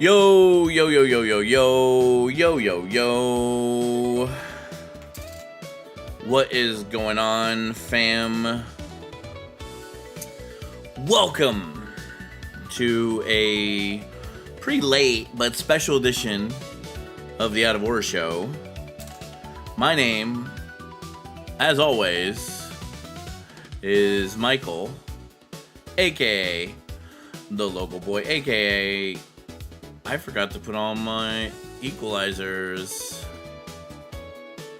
Yo, yo, yo, yo, yo, yo, yo, yo, yo. What is going on, fam? Welcome to a pretty late but special edition of the Out of Order Show. My name, as always, is Michael, aka the local boy, aka I forgot to put on my equalizers.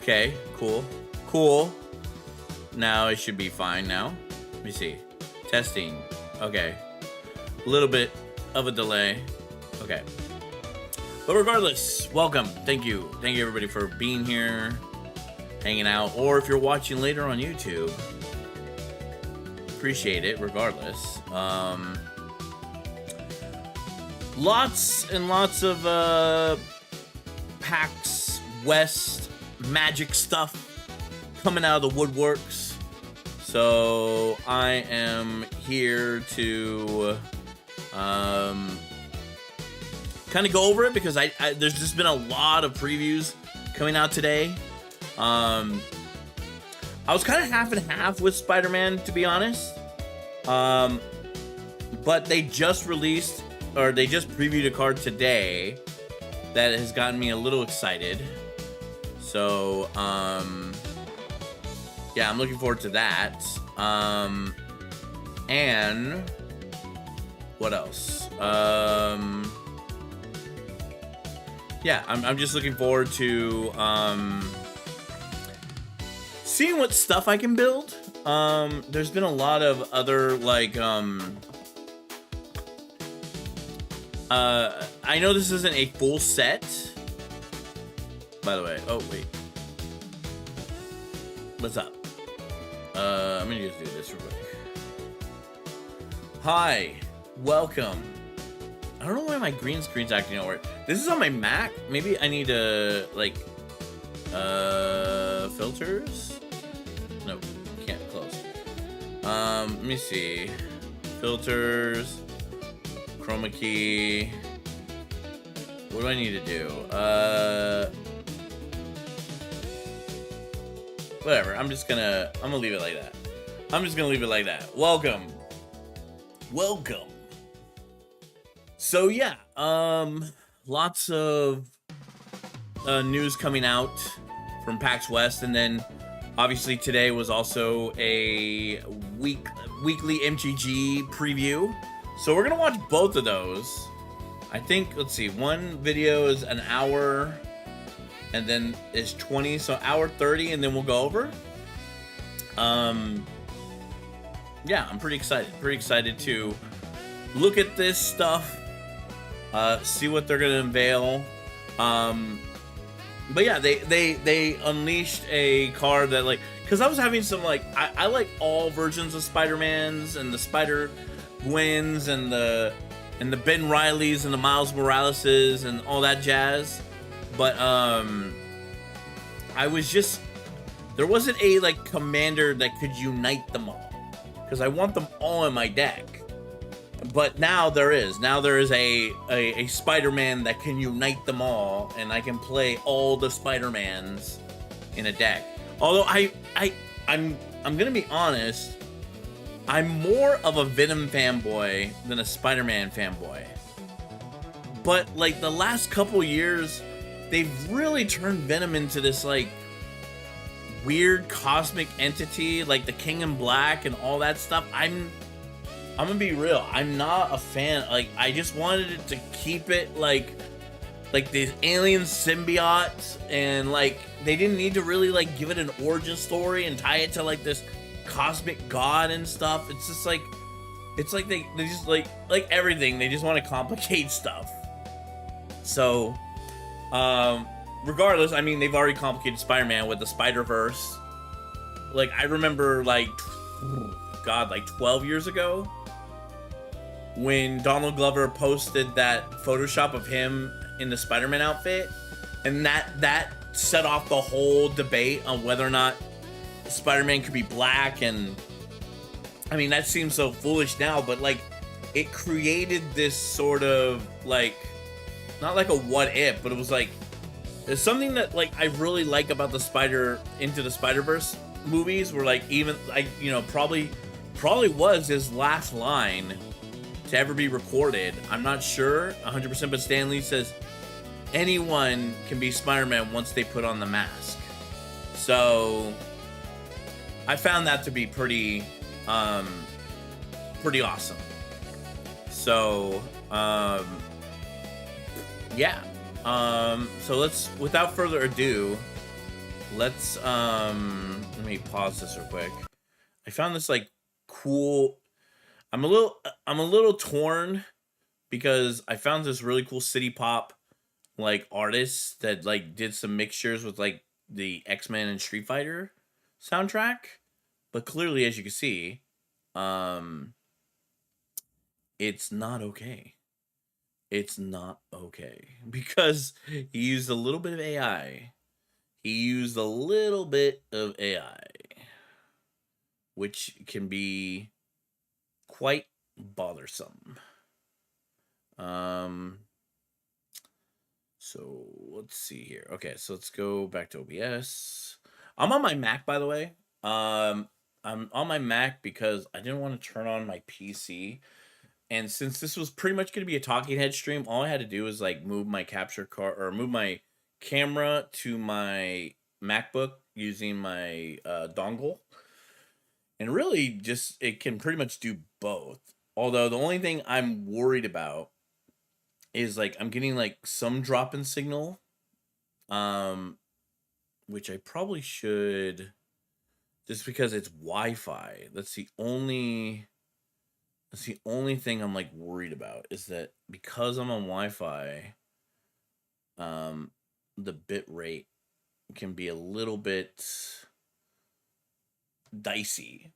Okay, cool. Now it should be fine now. Let me see. Testing. Okay. A little bit of a delay. Okay. But regardless, welcome. Thank you. Thank you everybody for being here, hanging out, or if you're watching later on YouTube. Appreciate it regardless. Lots and lots of PAX West magic stuff coming out of the woodworks. So I am here to kind of go over it because I there's just been a lot of previews coming out today. I was kind of half and half with Spider-Man, to be honest. But they just released, or they just previewed a card today that has gotten me a little excited. So, yeah, I'm looking forward to that. And what else? Yeah, I'm just looking forward to seeing what stuff I can build. There's been a lot of other like I know this isn't a full set, by the way. Oh, wait. What's up? I'm gonna just do this real quick. Hi, welcome. I don't know why my green screen's acting out weird. This is on my Mac. Maybe I need to, like, filters? No, can't close. Let me see. Filters. Chroma key. What do I need to do? Whatever. I'm gonna leave it like that. I'm just gonna leave it like that. Welcome. So yeah, lots of news coming out from PAX West, and then obviously today was also a weekly MTG preview. So we're gonna watch both of those. I think, let's see, one video is an hour and then is 20, so hour 30, and then we'll go over. Yeah, I'm pretty excited to look at this stuff, see what they're gonna unveil. But yeah, they unleashed a card that, like, because I was having some, like, I like all versions of Spider-Mans and the Spider-Gwens and the Ben Rileys and the Miles Moraleses and all that jazz. But I was just, there wasn't a, like, commander that could unite them all, because I want them all in my deck. But now there is a Spider-Man that can unite them all, and I can play all the Spider-Mans in a deck. Although I'm gonna be honest, I'm more of a Venom fanboy than a Spider-Man fanboy. But, like, the last couple years, they've really turned Venom into this, like, weird cosmic entity, like the King in Black and all that stuff. I'm gonna be real, I'm not a fan. Like, I just wanted it to keep it like these alien symbiotes, and, like, they didn't need to really, like, give it an origin story and tie it to, like, this cosmic god and stuff. It's just like, it's like they just like everything, they just want to complicate stuff. So regardless, I mean, they've already complicated Spider-Man with the Spider-Verse. Like, I remember, like, God, like 12 years ago, when Donald Glover posted that Photoshop of him in the Spider-Man outfit, and that set off the whole debate on whether or not Spider-Man could be black. And I mean, that seems so foolish now, but, like, it created this sort of, like, not like a what if, but it was like there's something that like I really like about the Into the Spider-Verse movies, where like even like probably was his last line to ever be recorded. I'm not sure 100%, but Stan Lee says anyone can be Spider-Man once they put on the mask. So I found that to be pretty awesome. So yeah. So let's, without further ado, let's let me pause this real quick. I found this like cool. I'm a little torn because I found this really cool city pop like artist that like did some mixtures with like the X-Men and Street Fighter soundtrack, but clearly, as you can see, it's not okay. It's not okay because he used a little bit of AI. Which can be quite bothersome. So let's see here. Okay, so let's go back to OBS. I'm on my Mac, by the way. I'm on my Mac because I didn't want to turn on my PC. And since this was pretty much going to be a talking head stream, all I had to do was like move my capture card or move my camera to my MacBook using my dongle. And really just, it can pretty much do both. Although the only thing I'm worried about is like I'm getting like some drop in signal, which I probably should, just because it's Wi-Fi. That's the only thing I'm like worried about, is that because I'm on Wi-Fi, the bit rate can be a little bit dicey.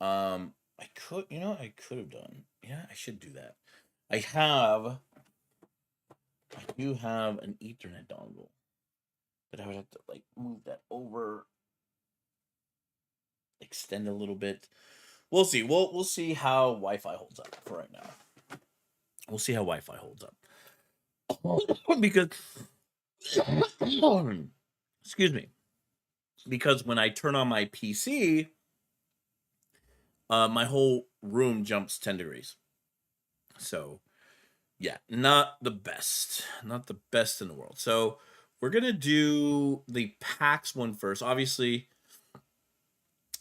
I could have done. Yeah, I should do that. I do have an Ethernet dongle, but I would have to like move that over, extend a little bit. We'll see. We'll see how Wi-Fi holds up for right now. We'll see how Wi-Fi holds up. Because excuse me. Because when I turn on my PC, my whole room jumps 10 degrees. So yeah, not the best in the world. So we're gonna do the PAX one first. Obviously,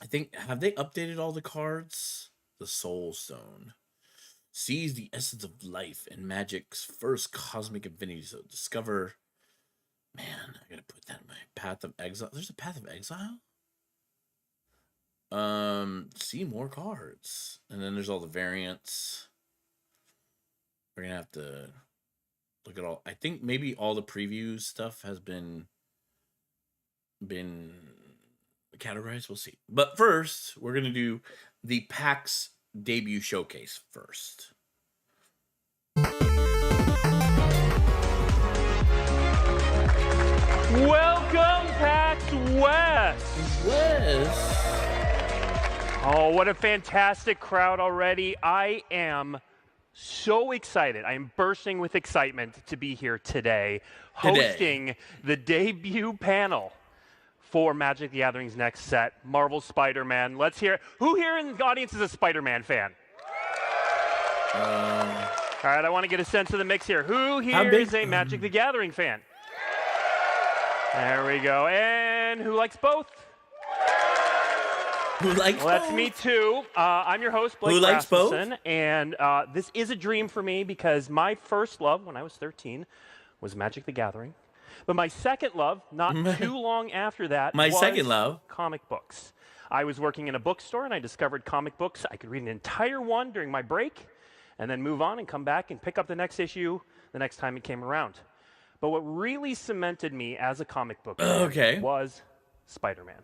I think, have they updated all the cards? The Soul Stone seize the essence of life and magic's first cosmic infinity. So discover. Man, I gotta put that in my Path of Exile. There's a Path of Exile. See more cards, and then there's all the variants. We're gonna have to look at all. I think maybe all the preview stuff has been categorized. We'll see. But first, we're gonna do the PAX debut showcase first. Welcome, PAX West. Oh, what a fantastic crowd already. I am so excited. I am bursting with excitement to be here today, hosting the debut panel for Magic the Gathering's next set, Marvel Spider-Man. Let's hear it. Who here in the audience is a Spider-Man fan? All right, I want to get a sense of the mix here. Who here is a Magic the Gathering fan? There we go. And who likes both? Who likes both? That's me too. I'm your host, Blake Rasmussen, and this is a dream for me because my first love when I was 13 was Magic the Gathering. But my second love, not too long after that, was comic books. I was working in a bookstore and I discovered comic books. I could read an entire one during my break and then move on and come back and pick up the next issue the next time it came around. But what really cemented me as a comic book fan was Spider-Man.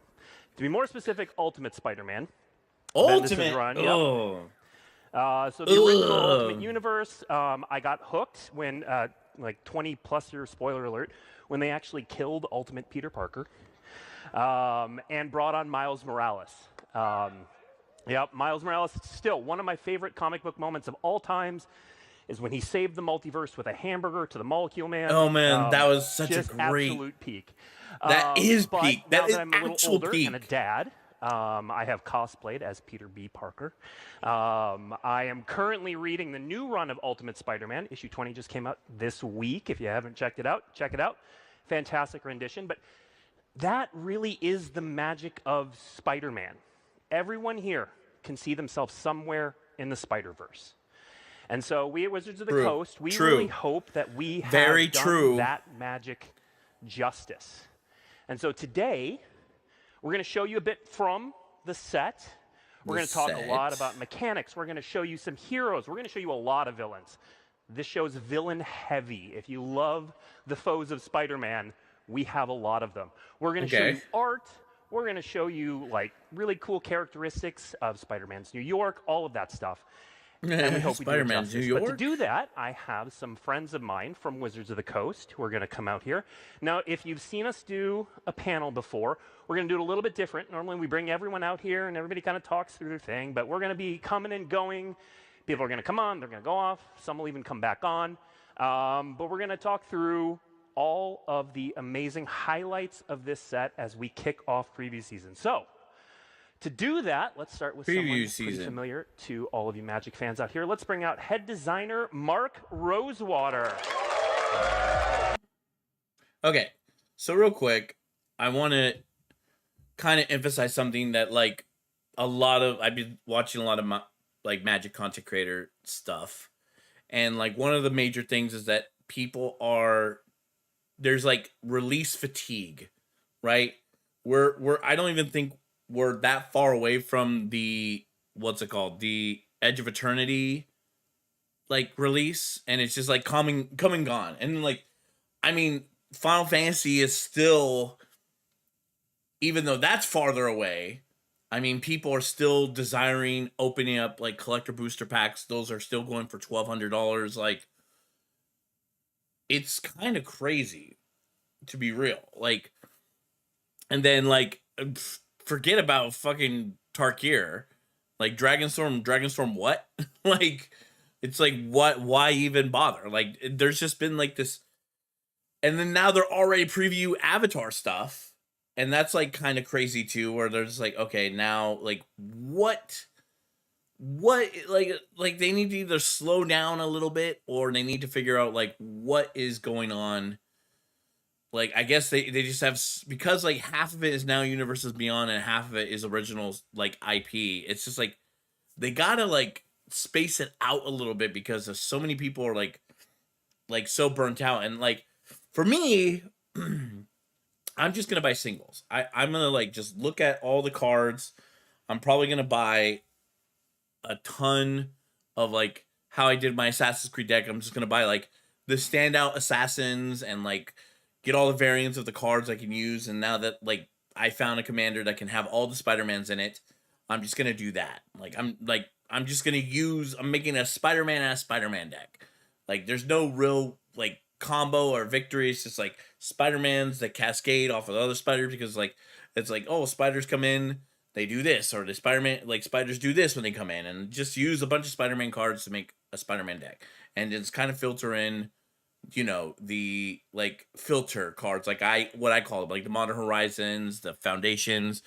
To be more specific, Ultimate Spider-Man. Ultimate? Run, yep. So the original Ultimate Universe, I got hooked when, like 20-plus year spoiler alert, when they actually killed Ultimate Peter Parker and brought on Miles Morales. Miles Morales is still one of my favorite comic book moments of all times is when he saved the multiverse with a hamburger to the Molecule Man. Oh man, that was such a great, absolute peak. That is peak. Now That is that I'm a little actual older peak. and a dad, I have cosplayed as Peter B. Parker. I am currently reading the new run of Ultimate Spider-Man. Issue 20 just came out this week. If you haven't checked it out, check it out. Fantastic rendition. But that really is the magic of Spider-Man. Everyone here can see themselves somewhere in the Spider-Verse. And so we at Wizards of the Coast, we really hope that we have done that magic justice. And so today, we're going to show you a bit from the set. We're going to talk a lot about mechanics. We're going to show you some heroes. We're going to show you a lot of villains. This show's villain heavy. If you love the foes of Spider-Man, we have a lot of them. We're going to show you art. We're going to show you like really cool characteristics of Spider-Man's New York, all of that stuff. And we hope Spider-Man's New York. But to do that, I have some friends of mine from Wizards of the Coast who are going to come out here. Now, if you've seen us do a panel before, we're going to do it a little bit different. Normally, we bring everyone out here and everybody kind of talks through their thing, but we're going to be coming and going. People are going to come on, they're going to go off. Some will even come back on. But we're going to talk through all of the amazing highlights of this set as we kick off preview season. So, to do that, let's start with someone pretty familiar to all of you Magic fans out here. Let's bring out head designer Mark Rosewater. Okay, so real quick, I want to kind of emphasize something that like I've been watching a lot of like Magic content creator stuff, and like one of the major things is that there's like release fatigue, right? I don't even think we're that far away from the the Edge of Eternity like release, and it's just like come and gone. And like, I mean, Final Fantasy is still, even though that's farther away, I mean, people are still desiring opening up like collector booster packs. Those are still going for $1,200. Like, it's kind of crazy, to be real. Like, and then like, forget about fucking Tarkir. Like Dragonstorm what? Like, it's like, why even bother? Like, there's just been like this, and then now they're already preview Avatar stuff, and that's like kind of crazy too, where they're just like, okay, now like what like they need to either slow down a little bit, or they need to figure out like what is going on. Like, I guess they just have, because like half of it is now Universes Beyond and half of it is original like IP. It's just like they gotta like space it out a little bit, because there's so many people are like so burnt out. And like for me, I'm just gonna buy singles. I'm gonna like just look at all the cards. I'm probably gonna buy a ton of like how I did my Assassin's Creed deck. I'm just gonna buy like the standout assassins and like get all the variants of the cards I can use. And now that like I found a commander that can have all the Spider-Mans in it, I'm just gonna do that. I'm making a Spider-Man deck. Like, there's no real like combo or victory. It's just like Spider-Mans that cascade off of other spiders, because like it's like, oh, spiders come in, they do this, or the spiders do this when they come in, and just use a bunch of Spider-Man cards to make a Spider-Man deck. And just kind of filter in, you know, the like filter cards, like what I call them, like the Modern Horizons, the Foundations,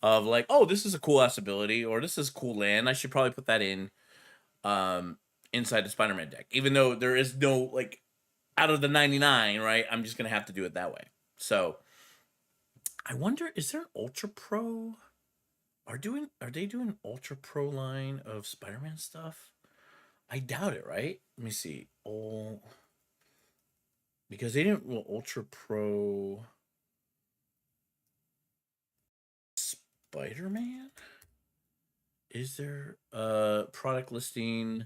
of like, oh, this is a cool ass ability, or this is a cool land, I should probably put that in inside the Spider-Man deck, even though there is no like out of the 99, right? I'm just gonna have to do it that way. So I wonder, is there an Ultra Pro? Are they doing Ultra Pro line of Spider-Man stuff? I doubt it, right? Let me see. Because they didn't Ultra Pro Spider-Man? Is there product listing?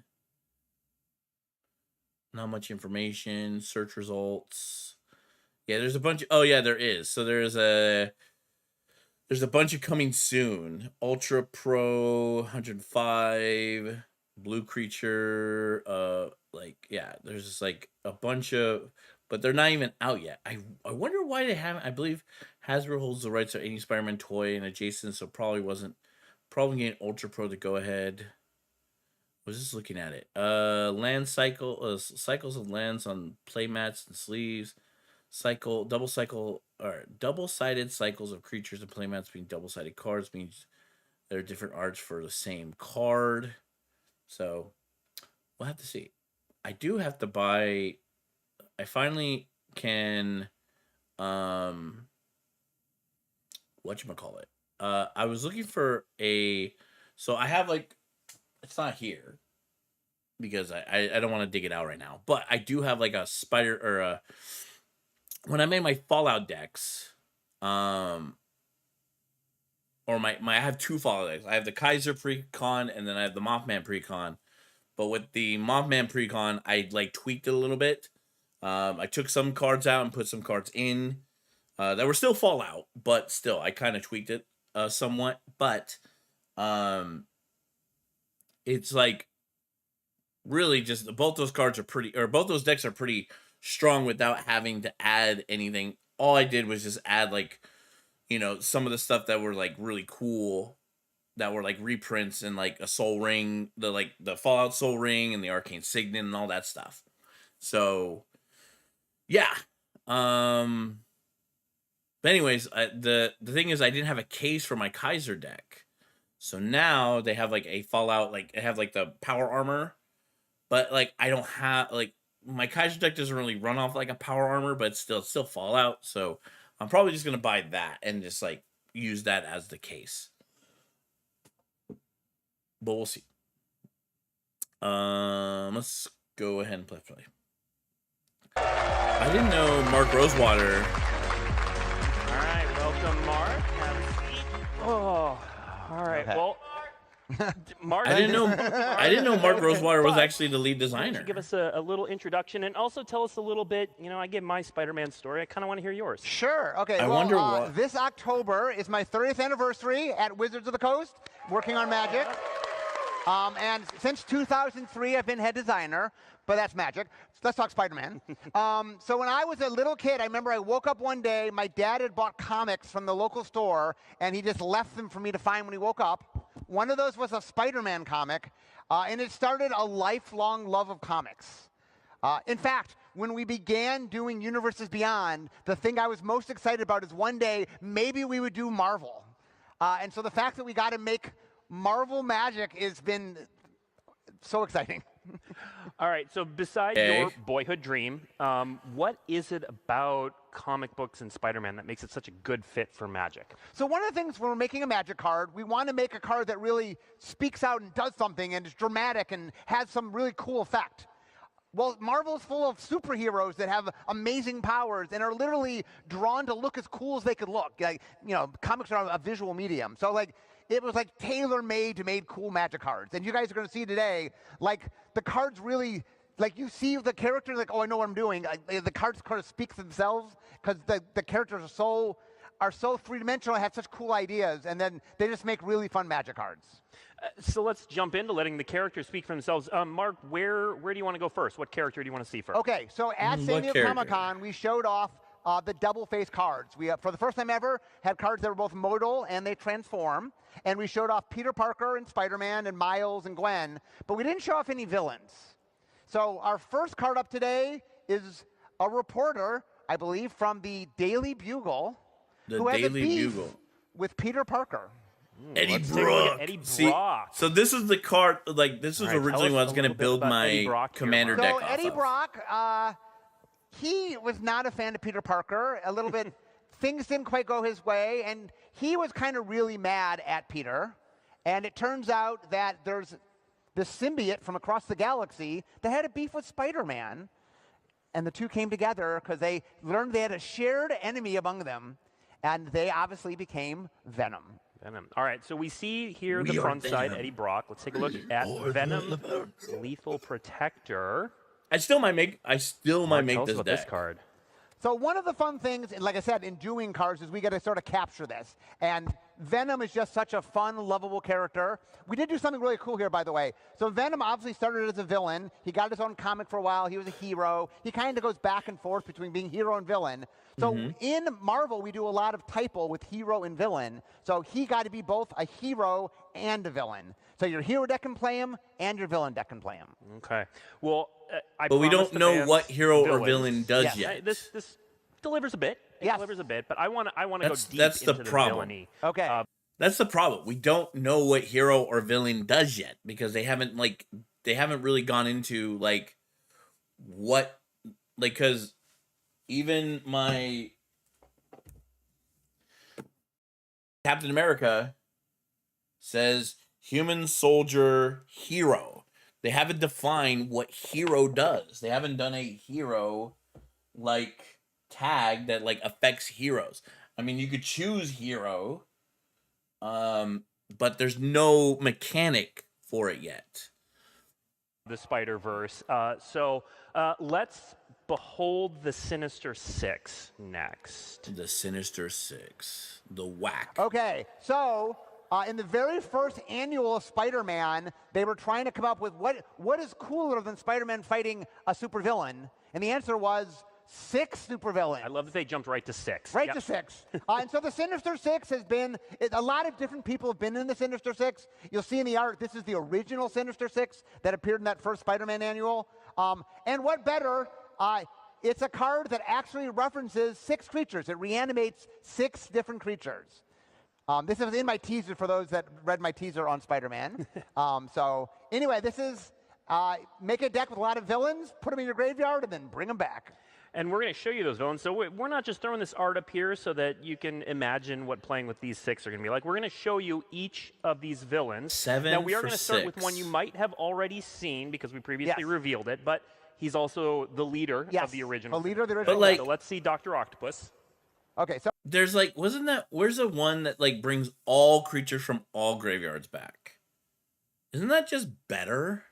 Not much information. Search results. Yeah, there's a bunch. Oh yeah, there is. So there's a bunch of coming soon. Ultra Pro 105, Blue Creature. Like, yeah, there's just like a bunch of, but they're not even out yet. I wonder why they haven't. I believe Hasbro holds the rights to any Spider-Man toy and adjacent, so probably getting Ultra Pro to go ahead. was just looking at it. Land cycle, cycles of lands on playmats and sleeves. Double-sided cycles of creatures and playmats being double-sided cards means there are different arts for the same card. So we'll have to see. I do have to buy. I finally can. Whatchamacallit? I was looking for a. So I have like, it's not here because I don't want to dig it out right now. But I do have like a spider or a. When I made my Fallout decks, or my I have two Fallout decks. I have the Kaiser Precon and then I have the Mothman Precon. But with the Mothman Precon, I like tweaked it a little bit. I took some cards out and put some cards in that were still Fallout, but still I kind of tweaked it somewhat. But it's like really just both those cards are pretty, or both those decks are pretty strong without having to add anything. All I did was just add like, some of the stuff that were like really cool, that were like reprints and like a Soul Ring, the Fallout Soul Ring and the Arcane Signet and all that stuff. So yeah. But anyways, the thing is I didn't have a case for my Kaiser deck. So now they have like a Fallout, like I have like the power armor, but like I don't have like my Kaiser deck doesn't really run off like a power armor, but it's still Fallout. So I'm probably just going to buy that and just like use that as the case. But we'll see. Let's go ahead and play. I didn't know Mark Rosewater. All right, welcome, Mark. Have a seat. Oh, all right. Okay. Well, Mark. I didn't know Mark Rosewater was actually the lead designer. Give us a little introduction and also tell us a little bit. I gave my Spider-Man story. I kind of want to hear yours. Sure. Okay. I wonder what. This October is my 30th anniversary at Wizards of the Coast, working on Magic. And since 2003, I've been head designer, but that's Magic. Let's talk Spider-Man. So when I was a little kid, I remember I woke up one day, my dad had bought comics from the local store, and he just left them for me to find when he woke up. One of those was a Spider-Man comic, and it started a lifelong love of comics. In fact, when we began doing Universes Beyond, the thing I was most excited about is one day, maybe we would do Marvel. And so the fact that we got to make Marvel Magic has been so exciting. All right, so besides your boyhood dream, what is it about comic books and Spider-Man that makes it such a good fit for Magic? So one of the things when we're making a Magic card, we want to make a card that really speaks out and does something and is dramatic and has some really cool effect. Well, Marvel's full of superheroes that have amazing powers and are literally drawn to look as cool as they could look. Like, comics are a visual medium. So like, it was like tailor-made to make cool Magic cards. And you guys are going to see today, like the cards really, like you see the characters, like, oh, I know what I'm doing. The cards kind of speak themselves because the characters are so three-dimensional, have such cool ideas, and then they just make really fun Magic cards. So let's jump into letting the characters speak for themselves. Mark, where do you want to go first? What character do you want to see first? Okay, so at San Diego Comic-Con, we showed off the double-face cards. We, for the first time ever, had cards that were both modal and they transform. And we showed off Peter Parker and Spider-Man and Miles and Gwen, but we didn't show off any villains. So our first card up today is a reporter, I believe, from the Daily Bugle, who has a beef with Peter Parker. Eddie Brock. Eddie Brock. See, so this is the card, like this was originally what I was going to build my Commander deck off of. Eddie Brock, he was not a fan of Peter Parker, a little bit. Things didn't quite go his way, and he was kind of really mad at Peter. And it turns out that there's this symbiote from across the galaxy that had a beef with Spider-Man. And the two came together because they learned they had a shared enemy among them, and they obviously became Venom. All right, so we see here the front side, Eddie Brock. Let's take a look at Venom, Lethal Protector. I still might make this deck. This card. So one of the fun things, like I said, in doing cards is we got to sort of capture this. And Venom is just such a fun, lovable character. We did do something really cool here, by the way. So Venom obviously started as a villain. He got his own comic for a while. He was a hero. He kind of goes back and forth between being hero and villain. So in Marvel, we do a lot of typo with hero and villain. So he got to be both a hero and a villain. So your hero deck can play him, and your villain deck can play him. Okay. Well, but we don't know what hero or villain does yes. yet. This delivers a bit. It yes. delivers a bit, but I want to go deep that's into the problem. villainy. Okay. That's the problem. We don't know what hero or villain does yet because they haven't really gone into like what, like, because even my Captain America says human soldier hero. They haven't defined what hero does. They haven't done a hero like tag that like affects heroes. I mean, you could choose hero, but there's no mechanic for it yet. The Spider-Verse. So let's behold the Sinister Six next. The Sinister Six. The whack. Okay, so in the very first annual of Spider-Man, they were trying to come up with what is cooler than Spider-Man fighting a supervillain, and the answer was 6 supervillains. I love that they jumped right to 6. Right to 6. And so the Sinister Six has been, a lot of different people have been in the Sinister Six. You'll see in the art, this is the original Sinister Six that appeared in that first Spider-Man annual. And what better, it's a card that actually references 6 creatures. It reanimates 6 different creatures. This is in my teaser for those that read my teaser on Spider-Man. So anyway, this is make a deck with a lot of villains, put them in your graveyard, and then bring them back. And we're going to show you those villains. So we're not just throwing this art up here so that you can imagine what playing with these 6 are going to be like. We're going to show you each of these villains. 7 Now, we are for going to start 6. with one you might have already seen because we previously revealed it, but he's also the leader of the original. The leader of the original. But like, so let's see Dr. Octopus. Okay, so there's like, where's the one that like brings all creatures from all graveyards back? Isn't that just better?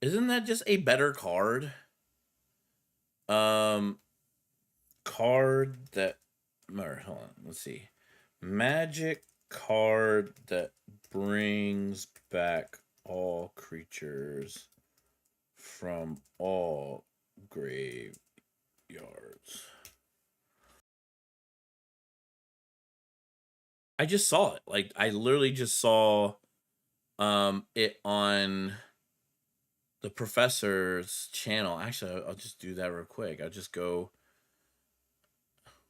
Isn't that just a better card? Card that, or hold on, let's see. Magic card that brings back all creatures from all graveyards. I just saw it. Like, I literally just saw it on the professor's channel. Actually, I'll just do that real quick. I'll just go.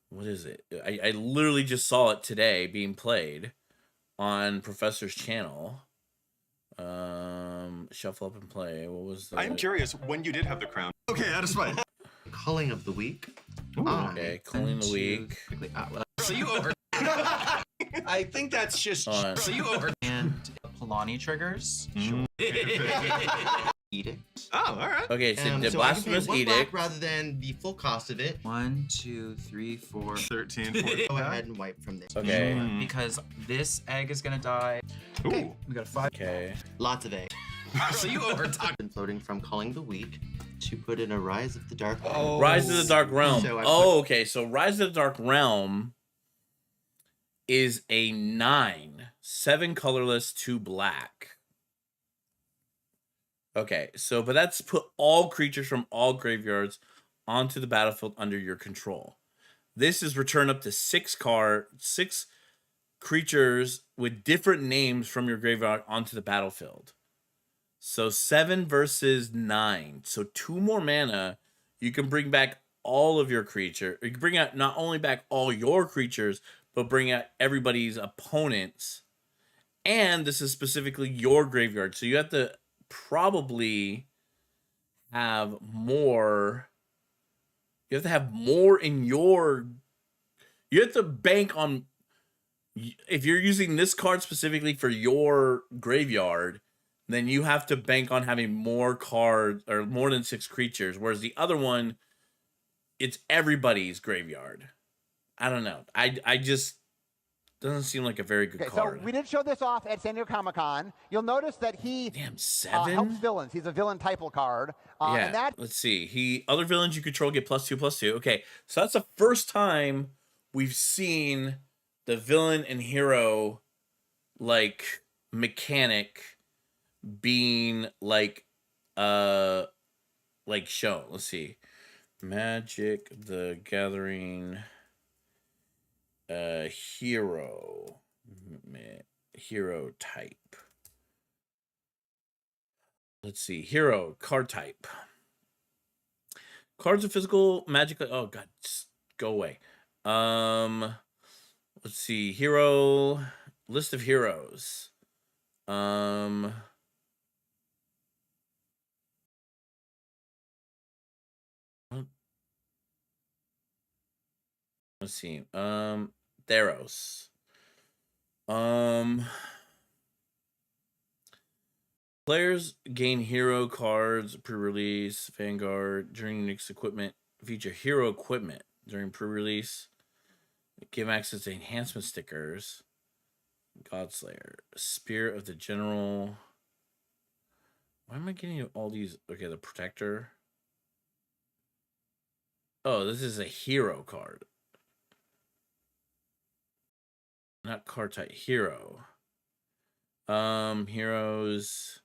What is it? I literally just saw it today being played on professor's channel. Shuffle up and play. What was the... I'm curious when you did have the crown. Okay, out of spite. Culling of the week. Okay, culling the week. So you over. I think that's just. So you over. And Polani triggers. Edict. Oh, all right. Okay, so the so Blasphemous Edict. Rather than the full cost of it. 1, 2, 3, 4. 13, 14. Go ahead and wipe from this. Okay. Because this egg is gonna die. Ooh. Okay, we got a 5. Okay. Lots of eggs. So you over. Been floating from Culling the Week to put in a Rise of the Dark. Oh. Rise of the Dark Realm. So okay. So Rise of the Dark Realm is a 9, 7 colorless, 2 black. Okay, so but that's put all creatures from all graveyards onto the battlefield under your control. This is return up to 6 creatures with different names from your graveyard onto the battlefield. So 7 versus 9. So 2 more mana. You can bring back all of your creatures. You can bring out not only back all your creatures, but bring out everybody's opponents. And this is specifically your graveyard. So you have to probably have more. You have to have more in your. You have to bank on. If you're using this card specifically for your graveyard, then you have to bank on having more cards or more than 6 creatures. Whereas the other one, it's everybody's graveyard. I don't know. I just doesn't seem like a very good card. So we did show this off at San Diego Comic-Con. You'll notice that he Damn, 7 helps villains. He's a villain typal card. Yeah. And that Let's see. Other villains you control get +2/+2. Okay, so that's the first time we've seen the villain and hero like mechanic being like shown. Let's see. Magic the Gathering hero hero type. Let's see. Hero card type. Cards of physical magic. Oh god, just go away. Let's see. Hero list of heroes. Let's see. Theros. Players gain hero cards pre-release. Vanguard during Unix equipment feature hero equipment during pre-release. Give access to enhancement stickers. Godslayer, Spear of the General. Why am I getting all these? Okay, the Protector. Oh, this is a hero card. Not card type, hero. Heroes,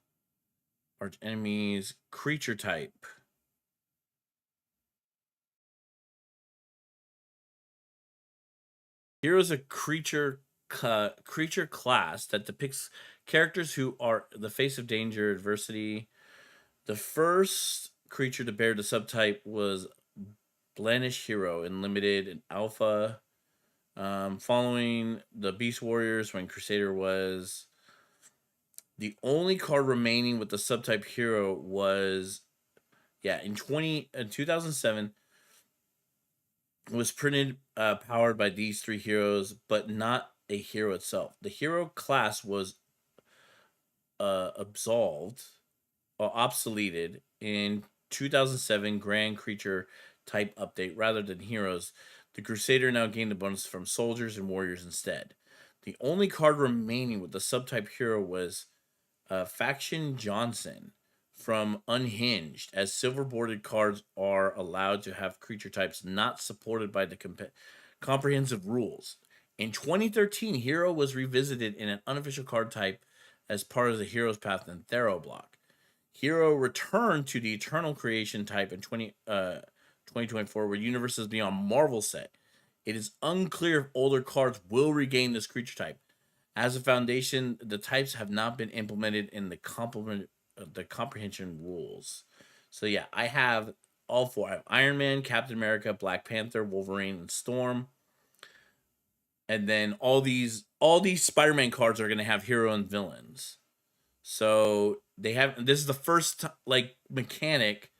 arch enemies, creature type. Hero is a creature class that depicts characters who are the face of danger, adversity. The first creature to bear the subtype was Blanish Hero in Limited and Alpha. Following the Beast Warriors when Crusader was. The only card remaining with the subtype hero was, in 2007, was printed, powered by these three heroes, but not a hero itself. The hero class was obsoleted in 2007 Grand Creature type update. Rather than heroes, the Crusader now gained a bonus from soldiers and warriors instead. The only card remaining with the subtype hero was Faction Johnson from Unhinged, as silver-boarded cards are allowed to have creature types not supported by the comprehensive rules. In 2013, Hero was revisited in an unofficial card type as part of the Heroes Path and Thero block. Hero returned to the Eternal Creation type in 2024, where Universes Beyond Marvel set. It is unclear if older cards will regain this creature type. As a foundation, the types have not been implemented in the comprehension rules. So yeah, I have all four. I have Iron Man, Captain America, Black Panther, Wolverine, and Storm. And then all these Spider-Man cards are going to have hero and villains. So they have, this is the first mechanic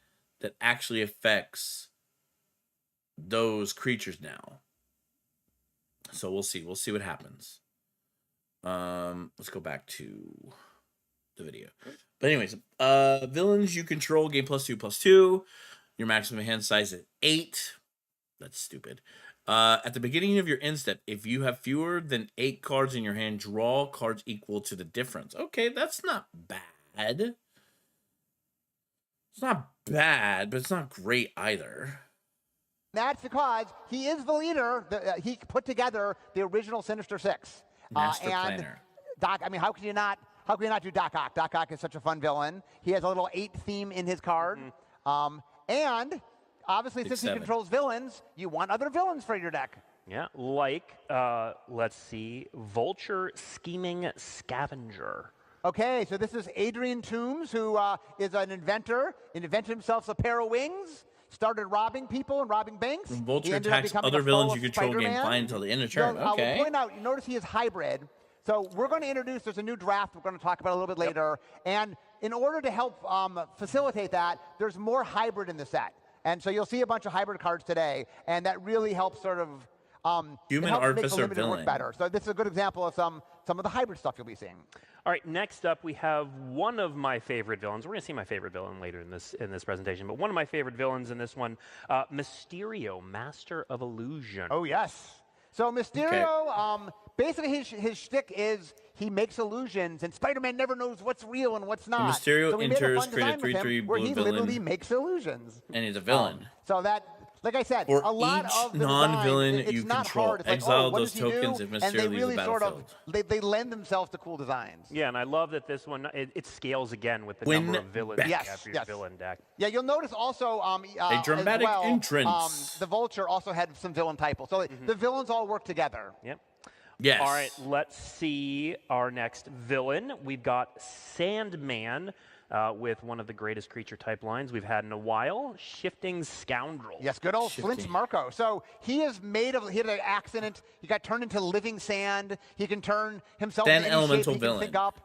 that actually affects those creatures now. So we'll see what happens. Let's go back to the video. But anyways, villains you control gain +2/+2. Your maximum hand size is 8. That's stupid. At the beginning of your end step, if you have fewer than 8 cards in your hand, draw cards equal to the difference. Okay, that's not bad. It's not bad, but it's not great either. That's because he is the leader. He put together the original Sinister Six. Master Planner. Doc, I mean, how can you not do Doc Ock? Doc Ock is such a fun villain. He has a little 8 theme in his card. And obviously, since he controls villains, you want other villains for your deck. Yeah, let's see, Vulture Scheming Scavenger. Okay, so this is Adrian Toombs, who is an inventor. He invented himself a pair of wings, started robbing people and robbing banks. When Vulture attacks other villains you control, gain fine until the end of turn. Okay. We'll point out, you notice he is hybrid. So we're going to introduce, there's a new draft we're going to talk about a little bit later. And in order to help facilitate that, there's more hybrid in the set. And so you'll see a bunch of hybrid cards today, and that really helps sort of Human Artificer villain. Work better. So this is a good example of some of the hybrid stuff you'll be seeing. All right, next up we have one of my favorite villains. We're going to see my favorite villain later in this presentation, but one of my favorite villains in this one, Mysterio, Master of Illusion. Oh yes. So Mysterio, basically his shtick is he makes illusions, and Spider-Man never knows what's real and what's not. Mysterio so enters, create a 3/3 where blue he villain. literally makes illusions. And he's a villain. So that, like I said, For a lot each of the non-villain design, it's you not control, hard. It's exile like, those tokens if and Mysterio they leaves really the sort of battlefield. they lend themselves to cool designs. Yeah, and I love that this one it scales again with the Win number of villains back. you have for your villain deck. Yeah, you'll notice also a dramatic as well, entrance. the Vulture also had some villain typos. So the villains all work together. Yep. Yes. All right, let's see our next villain. We've got Sandman with one of the greatest creature type lines we've had in a while, Shifting Scoundrel. Yes, good old Flint Marko. So he had an accident. He got turned into living sand. He can turn himself into any elemental shape villain. He can think up.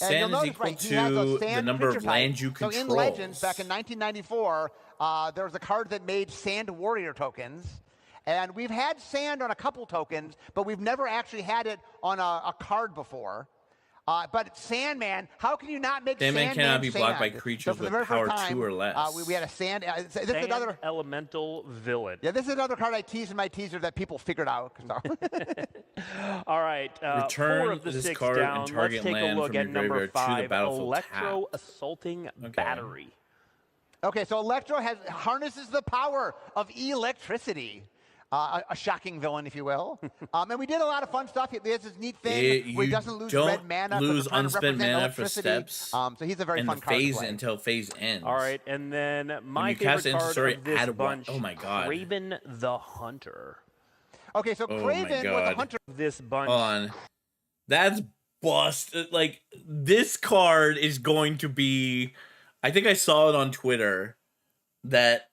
And Sand you'll is notice, equal right, he has a to sand the number of creature land type. you So control. in Legends, back in 1994, there was a card that made sand warrior tokens. And we've had sand on a couple tokens, but we've never actually had it on a card before. But Sandman, how can you not make Sandman cannot be blocked by sand? creatures for the with very first power time, 2 or less. we had a sand. This is Sand another elemental villain. Yeah, this is another card I teased in my teaser that people figured out. So. All right, Return 4 of the this 6 card down. and target Let's take a land look from at your number graveyard to the 5, battlefield Electro tapped. Assaulting Battery. Okay, so Electro harnesses the power of electricity. A shocking villain, if you will. And we did a lot of fun stuff. He has this neat thing where he doesn't lose red mana. Lose trying to unspent represent mana for electricity. steps. So he's a very and fun the card to phase play. until phase ends. All right, and then my you favorite cast into card story, of this add one. bunch, Oh my God. Craven the Hunter. Okay, so Oh my Craven was a God. hunter. This bunch. Hold on. That's bust. Like, this card is going to be... I think I saw it on Twitter that...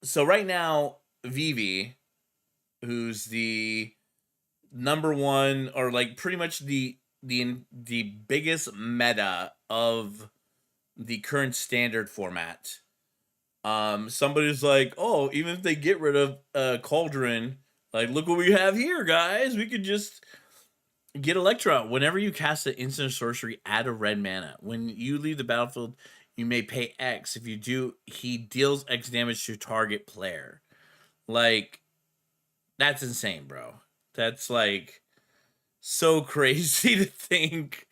So right now, Vivi, who's the number one, or like pretty much the biggest meta of the current standard format. Somebody's like, oh, even if they get rid of Cauldron, like, look what we have here, guys. We could just get Electro. Whenever you cast an instant or sorcery, add a red mana. When you leave the battlefield, you may pay X. If you do, he deals X damage to target player. Like, that's insane, bro. That's like so crazy to think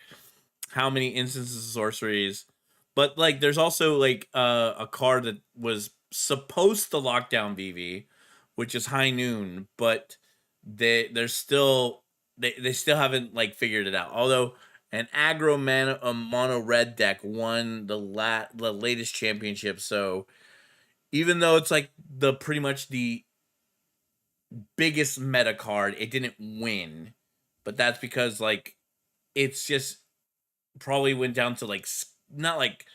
how many instances of sorceries. But like, there's also like a card that was supposed to lock down Vivi, which is High Noon, but they still haven't like figured it out. Although an aggro mono red deck won the latest championship, so even though it's like pretty much the biggest meta card, it didn't win. But that's because like it's just probably went down to like not like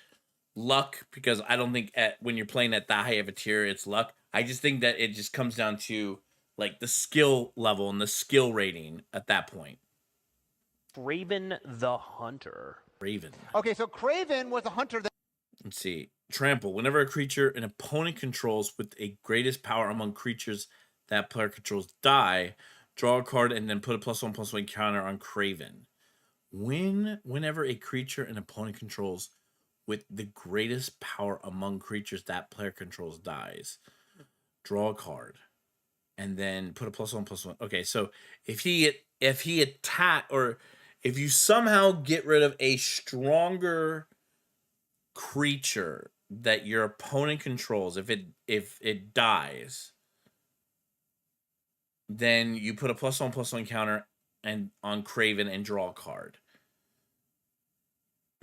luck, because I don't think when you're playing at that high of a tier it's luck. I just think that it just comes down to like the skill level and the skill rating at that point. Craven the Hunter. Raven. Okay, so Craven was a hunter that... Let's see. Trample. Whenever a creature an opponent controls with a greatest power among creatures that player controls die, draw a card and then put a +1/+1 counter on Craven. Whenever a creature an opponent controls with the greatest power among creatures that player controls dies, draw a card and then put a +1/+1. Okay, so if he attack, or if you somehow get rid of a stronger creature that your opponent controls, if it dies, then you put a +1/+1 counter and on Craven and draw a card.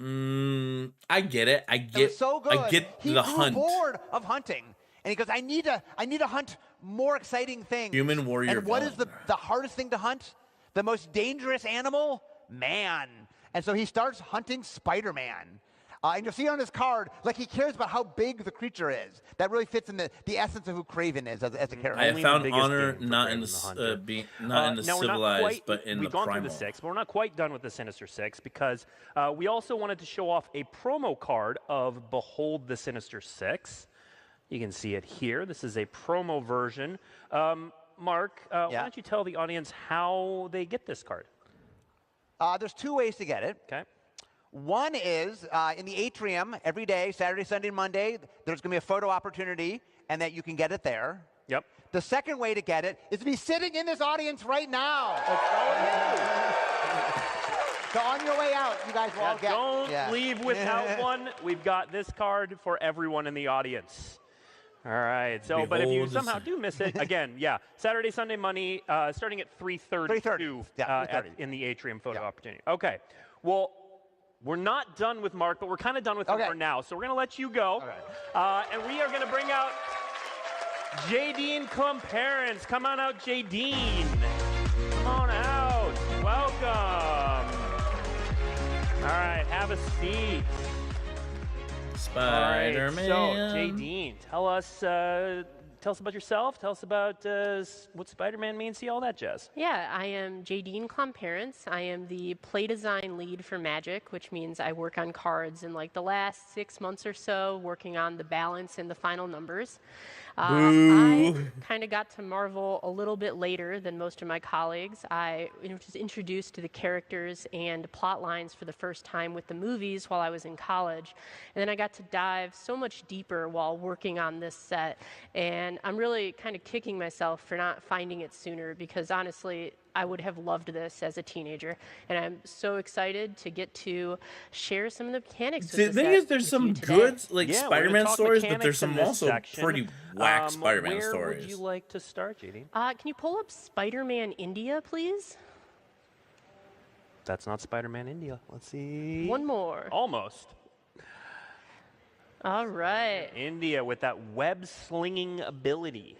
I get it. It was so good. I get he the grew hunt. bored of hunting, and he goes, "I need to hunt more exciting things." Human warrior. And what is villain. the hardest thing to hunt? The most dangerous animal? Man. And so he starts hunting Spider-Man. And you'll see on his card, like, he cares about how big the creature is. That really fits in the essence of who Craven is as a character. I have Only found the biggest honor game for not in Craven the Hunter. not in the Now, we're not civilized, quite- but in the we've gone primal. through the 6, but we're not quite done with the Sinister 6 because we also wanted to show off a promo card of Behold the Sinister 6. You can see it here. This is a promo version. Mark, why don't you tell the audience how they get this card? There's 2 ways to get it. Okay. One is in the atrium every day, Saturday, Sunday, and Monday, there's going to be a photo opportunity, and that you can get it there. Yep. The second way to get it is to be sitting in this audience right now. So on your way out, you guys will all get... Don't leave without one. We've got this card for everyone in the audience. All right. So, but if you somehow do miss it, again, Saturday, Sunday, Monday, starting at 3:32 in the atrium photo opportunity. Okay. Well, we're not done with Mark, but we're kind of done with him for now. So we're going to let you go. And we are going to bring out Jadine Klumparents. Come on out, Jadine. Come on out. Wow. have a seat. Spider-Man. All right, so Jay Dean, tell us about yourself. Tell us about what Spider-Man means to you, all that jazz. Yeah, I am Jay Dean Clomparents. I am the play design lead for Magic, which means I work on cards in like the last 6 months or so, working on the balance and the final numbers. I kind of got to Marvel a little bit later than most of my colleagues. I was introduced to the characters and plot lines for the first time with the movies while I was in college. And then I got to dive so much deeper while working on this set. And I'm really kind of kicking myself for not finding it sooner because honestly, I would have loved this as a teenager. And I'm so excited to get to share some of the mechanics with The thing is, there's some good like Spider-Man stories, but there's some also pretty whack Spider-Man stories. Where would you like to start, JD? Can you pull up Spider-Man India, please? That's not Spider-Man India. Let's see. One more. Almost. All right. India with that web slinging ability.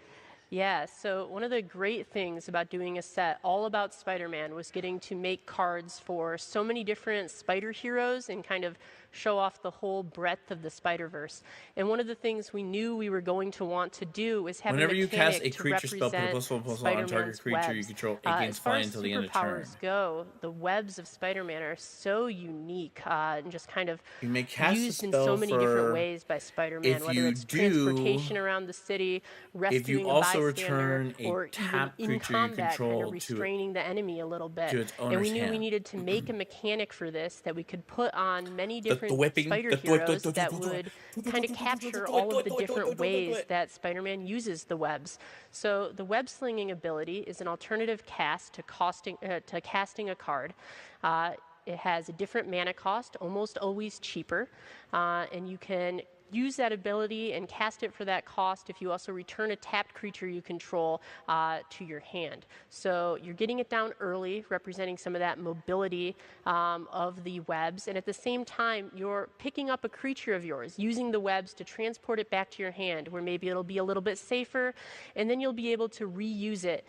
Yeah, so one of the great things about doing a set all about Spider-Man was getting to make cards for so many different spider heroes and kind of show off the whole breadth of the Spider-Verse. And one of the things we knew we were going to want to do was have whenever a you cast a to creature spell, put a represent +1/+1 on target Spider-Man's creature you webs. control. It gains fly until the end of turn. As far as superpowers go, the webs of Spider-Man are so unique and just kind of You may cast used a in spell so many for different ways by Spider-Man, if whether you it's do- transportation around the city, rescuing also a bystander, return a or tapped even in creature you combat, control kind of to- restraining the enemy a little bit. to its And we owner's knew we hand. needed to make a mechanic for this that we could put on many The different whipping, spider the heroes that would kind of capture all of the different ways that Spider-Man uses the webs. So the web slinging ability is an alternative cast to casting a card. It has a different mana cost, almost always cheaper, and you can use that ability and cast it for that cost if you also return a tapped creature you control to your hand. So you're getting it down early, representing some of that mobility of the webs, and at the same time, you're picking up a creature of yours, using the webs to transport it back to your hand, where maybe it'll be a little bit safer, and then you'll be able to reuse it,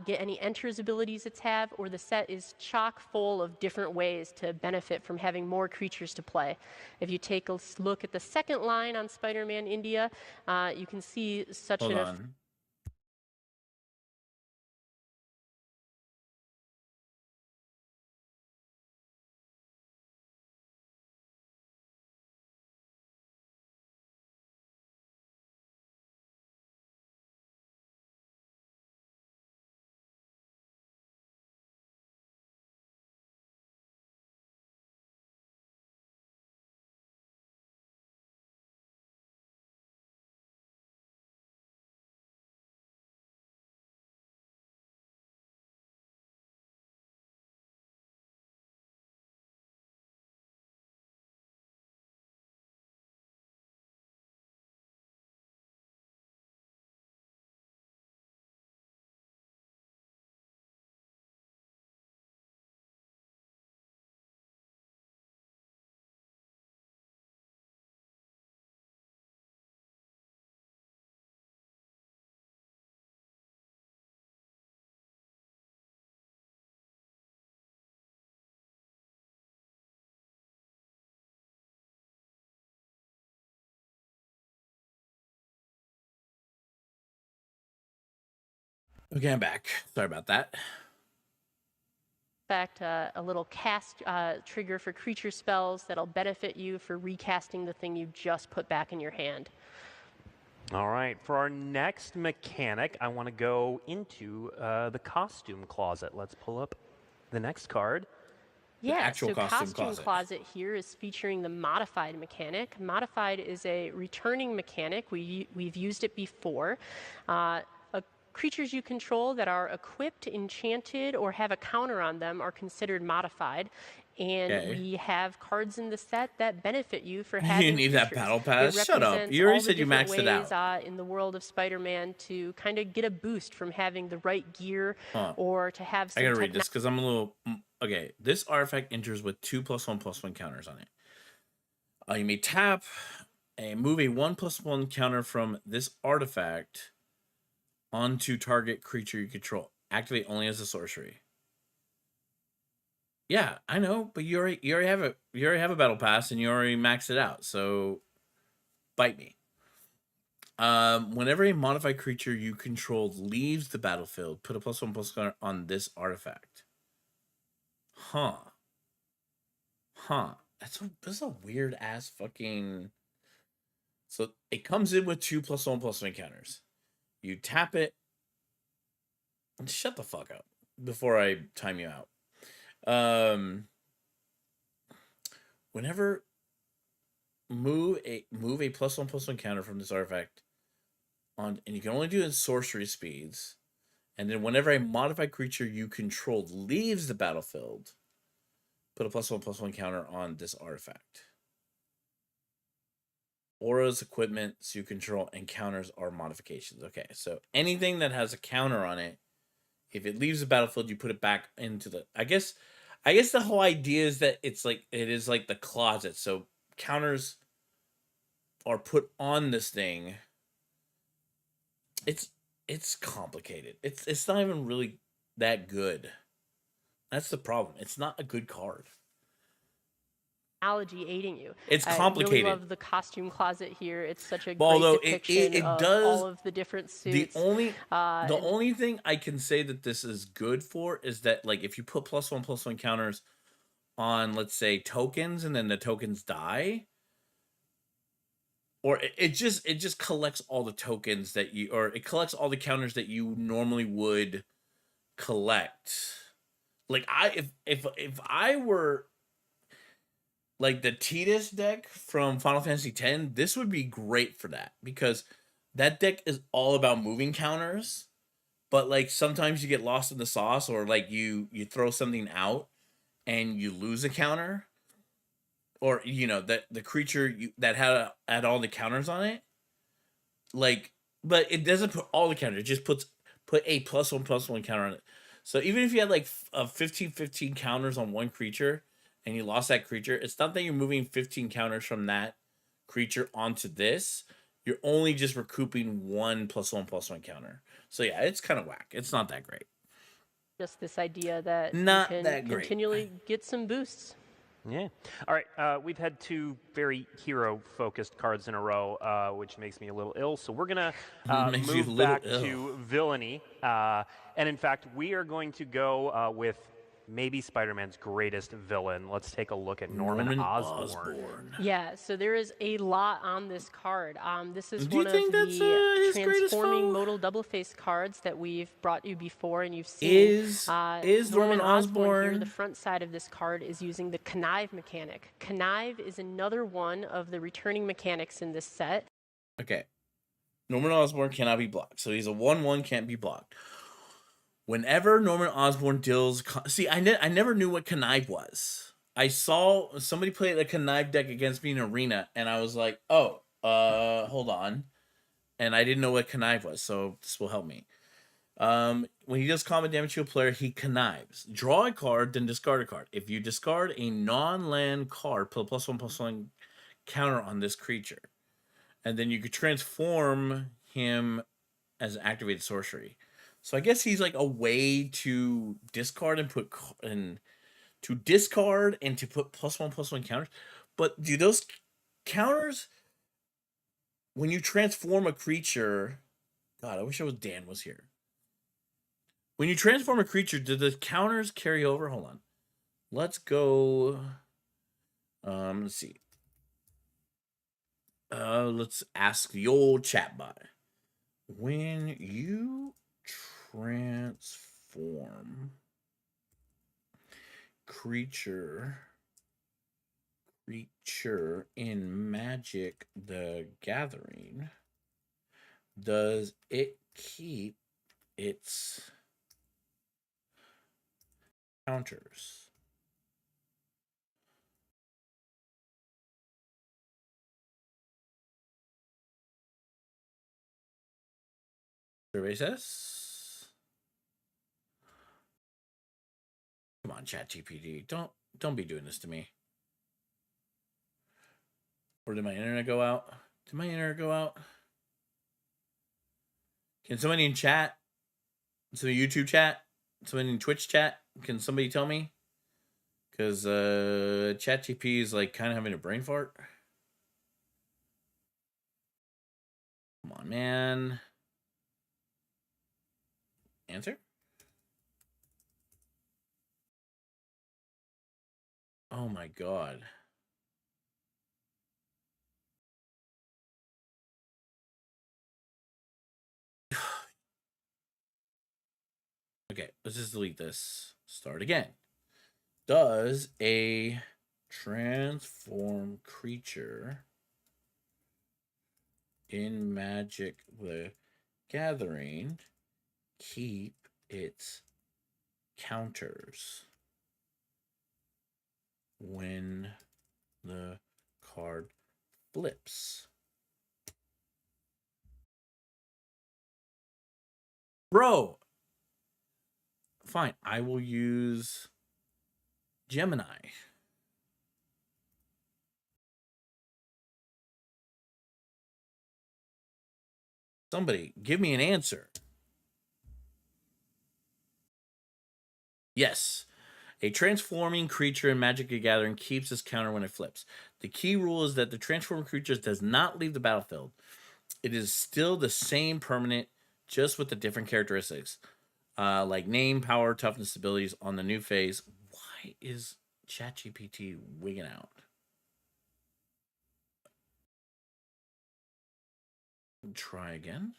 get any enters abilities it's have, or the set is chock full of different ways to benefit from having more creatures to play. If you take a look at the second line on Spider-Man India, you can see such Hold an on. Okay, I'm back. Sorry about that. fact a little cast trigger for creature spells that'll benefit you for recasting the thing you just put back in your hand. All right, for our next mechanic, I want to go into the costume closet. Let's pull up the next card. Yeah, actual so costume closet here is featuring the modified mechanic. Modified is a returning mechanic. We've used it before. Creatures you control that are equipped, enchanted, or have a counter on them are considered modified. And we have cards in the set that benefit you for having You need that creatures. battle pass? It Shut up. represents You already all the said you different maxed it out. ways, in the world of Spider-Man to kind of get a boost from having the right gear or to have some I gotta read this because I'm a little... Okay, this artifact enters with 2+1/+1 counters on it. You may tap and move a 1+1 counter from this artifact onto target creature you control. Activate only as a sorcery. Yeah, I know, but you already have a battle pass and you already maxed it out. So bite me. Whenever a modified creature you controlled leaves the battlefield, put a +1/+1 on this artifact. Huh. That's a weird ass fucking. So it comes in with 2 +1/+1 counters. You tap it. Shut the fuck up before I time you out. Whenever move a +1/+1 counter from this artifact on, and you can only do it in sorcery speeds. And then whenever a modified creature you controlled leaves the battlefield, put a +1/+1 counter on this artifact. Auras, equipments you control, and counters are modifications. Okay, so anything that has a counter on it, if it leaves the battlefield, you put it back into the. I guess the whole idea is that it is like the closet. So counters are put on this thing. It's complicated. It's not even really that good. That's the problem. It's not a good card. Analogy aiding you. It's complicated. I really love the costume closet here. It's such a Although great depiction it of does, all of the different suits. The only thing I can say that this is good for is that, like, if you put +1/+1 counters on, let's say, tokens, and then the tokens die, or it just collects all the tokens that you, or it collects all the counters that you normally would collect. Like, if I were like the Tidus deck from Final Fantasy X, this would be great for that, because that deck is all about moving counters, but like sometimes you get lost in the sauce, or like you throw something out and you lose a counter, or that the creature that had all the counters on it, like, but it doesn't put all the counters, it just put a +1/+1 counter on it. So even if you had like 15 counters on one creature and you lost that creature, it's not that you're moving 15 counters from that creature onto this. You're only just recouping one +1/+1 counter. So yeah, it's kind of whack. It's not that great. Just this idea that not you can that great. continually get some boosts. Yeah. All right. We've had two very hero-focused cards in a row, which makes me a little ill. So we're going to move back to villainy. And in fact, we are going to go with maybe Spider-Man's greatest villain. Let's take a look at Norman Osborn. Yeah, so there is a lot on this card. This is one of the transforming modal double-face cards that we've brought you before, and you've seen. Is Norman Osborn here? The front side of this card is using the connive mechanic. Connive is another one of the returning mechanics in this set. Okay, Norman Osborn cannot be blocked, so he's a 1/1, can't be blocked. Whenever Norman Osborn deals... See, I never knew what connive was. I saw somebody play the connive deck against me in Arena, and I was like, oh, hold on. And I didn't know what connive was, so this will help me. When he does combat damage to a player, he connives. Draw a card, then discard a card. If you discard a non-land card, put a +1/+1 counter on this creature. And then you could transform him as an activated sorcery. So I guess he's like a way to discard and put to discard and to put +1/+1 counters. But do those counters, when you transform a creature, God, I wish Dan was here. When you transform a creature, do the counters carry over? Hold on. Let's go. Let's see. Let's ask the old chat bot. When you transform creature in Magic the Gathering, does it keep its counters? Survey says, come on, ChatGPT, don't be doing this to me. Or did my internet go out? Did my internet go out? Can somebody in chat, somebody in YouTube chat, somebody in Twitch chat, can somebody tell me? Because ChatGPT is like kind of having a brain fart. Come on, man. Answer? Oh my god. Okay, let's just delete this. Start again. Does a transform creature in Magic the Gathering keep its counters when the card flips? Bro, fine, I will use Gemini. Somebody give me an answer. Yes. A transforming creature in Magic the Gathering keeps its counter when it flips. The key rule is that the transforming creature does not leave the battlefield. It is still the same permanent, just with the different characteristics. Like name, power, toughness, abilities on the new phase. Why is ChatGPT wigging out? Try again.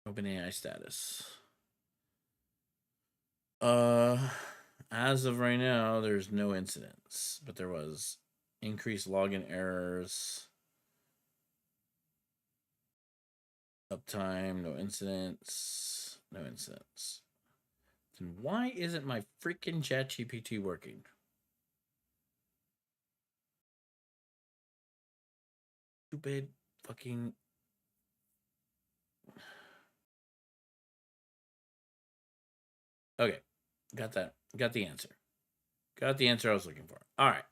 OpenAI status. As of right now, there's no incidents, but there was increased login errors. Uptime, no incidents. No incidents. Then why isn't my freaking ChatGPT working? Stupid fucking... Okay, got that. Got the answer. Got the answer I was looking for. All right.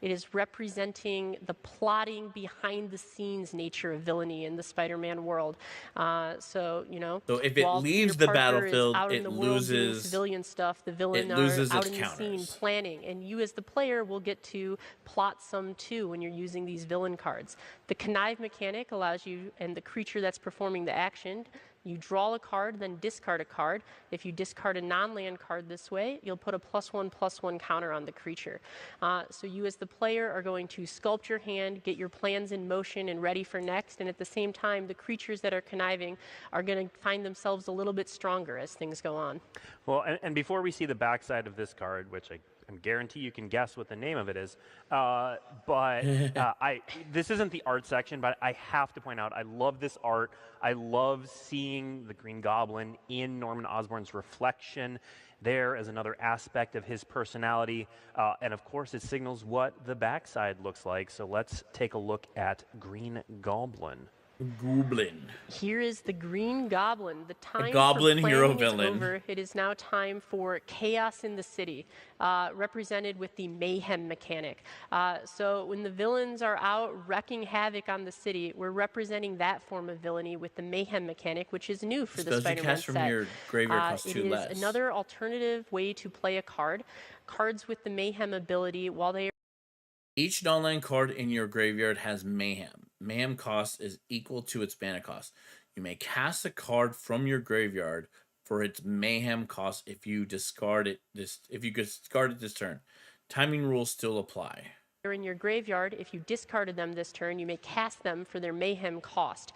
It is representing the plotting behind the scenes nature of villainy in the Spider-Man world. So, you know, so if it leaves the battlefield, it loses civilian stuff. The villain are out in the scene planning, and you as the player will get to plot some too when you're using these villain cards. The connive mechanic allows you, and the creature that's performing the action, you draw a card, then discard a card. If you discard a non-land card this way, you'll put a +1/+1 counter on the creature. So you as the player are going to sculpt your hand, get your plans in motion and ready for next, and at the same time, the creatures that are conniving are going to find themselves a little bit stronger as things go on. Well, and before we see the backside of this card, which I guarantee you can guess what the name of it is. This isn't the art section, but I have to point out, I love this art. I love seeing the Green Goblin in Norman Osborn's reflection there as another aspect of his personality. And of course, it signals what the backside looks like. So let's take a look at Green Goblin. Goblin. Here is the Green Goblin. The time Goblin for hero planning villain. is over. It is now time for chaos in the city, represented with the mayhem mechanic. So when the villains are out wrecking havoc on the city, we're representing that form of villainy with the mayhem mechanic, which is new for the Spider-Man set. From your graveyard costs it 2 is less. another alternative way to play a card. Cards with the mayhem ability, while they are each non-land card in your graveyard has mayhem. Mayhem cost is equal to its mana cost. You may cast a card from your graveyard for its mayhem cost if you discard it this turn. Timing rules still apply. in your graveyard. If you discarded them this turn, you may cast them for their mayhem cost.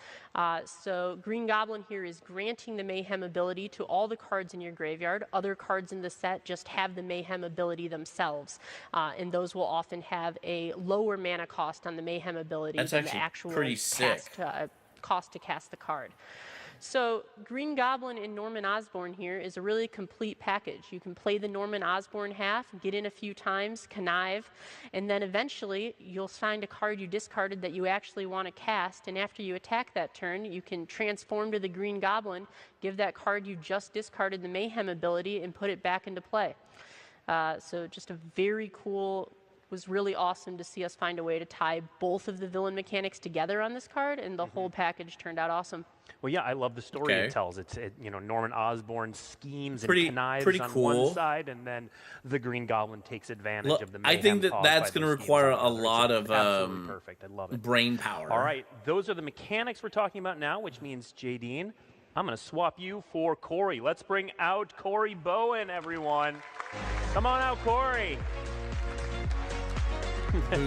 So Green Goblin here is granting the mayhem ability to all the cards in your graveyard. Other cards in the set just have the mayhem ability themselves, and those will often have a lower mana cost on the mayhem ability than the actual pretty sick. cost to cast the card. So Green Goblin and Norman Osborn here is a really complete package. You can play the Norman Osborn half, get in a few times, connive, and then eventually you'll find a card you discarded that you actually want to cast, and after you attack that turn, you can transform to the Green Goblin, give that card you just discarded the Mayhem ability, and put it back into play. So just a very cool, was really awesome to see us find a way to tie both of the villain mechanics together on this card, and the whole package turned out awesome. Well, yeah, I love the story it tells. It's Norman Osborn schemes and connives on cool. one side, and then the Green Goblin takes advantage of the mayhem. I think that's going to require a lot of absolutely perfect. I love it. Brain power. All right, those are the mechanics we're talking about now, which means, Jadine, I'm going to swap you for Corey. Let's bring out Corey Bowen, everyone. Come on out, Corey. All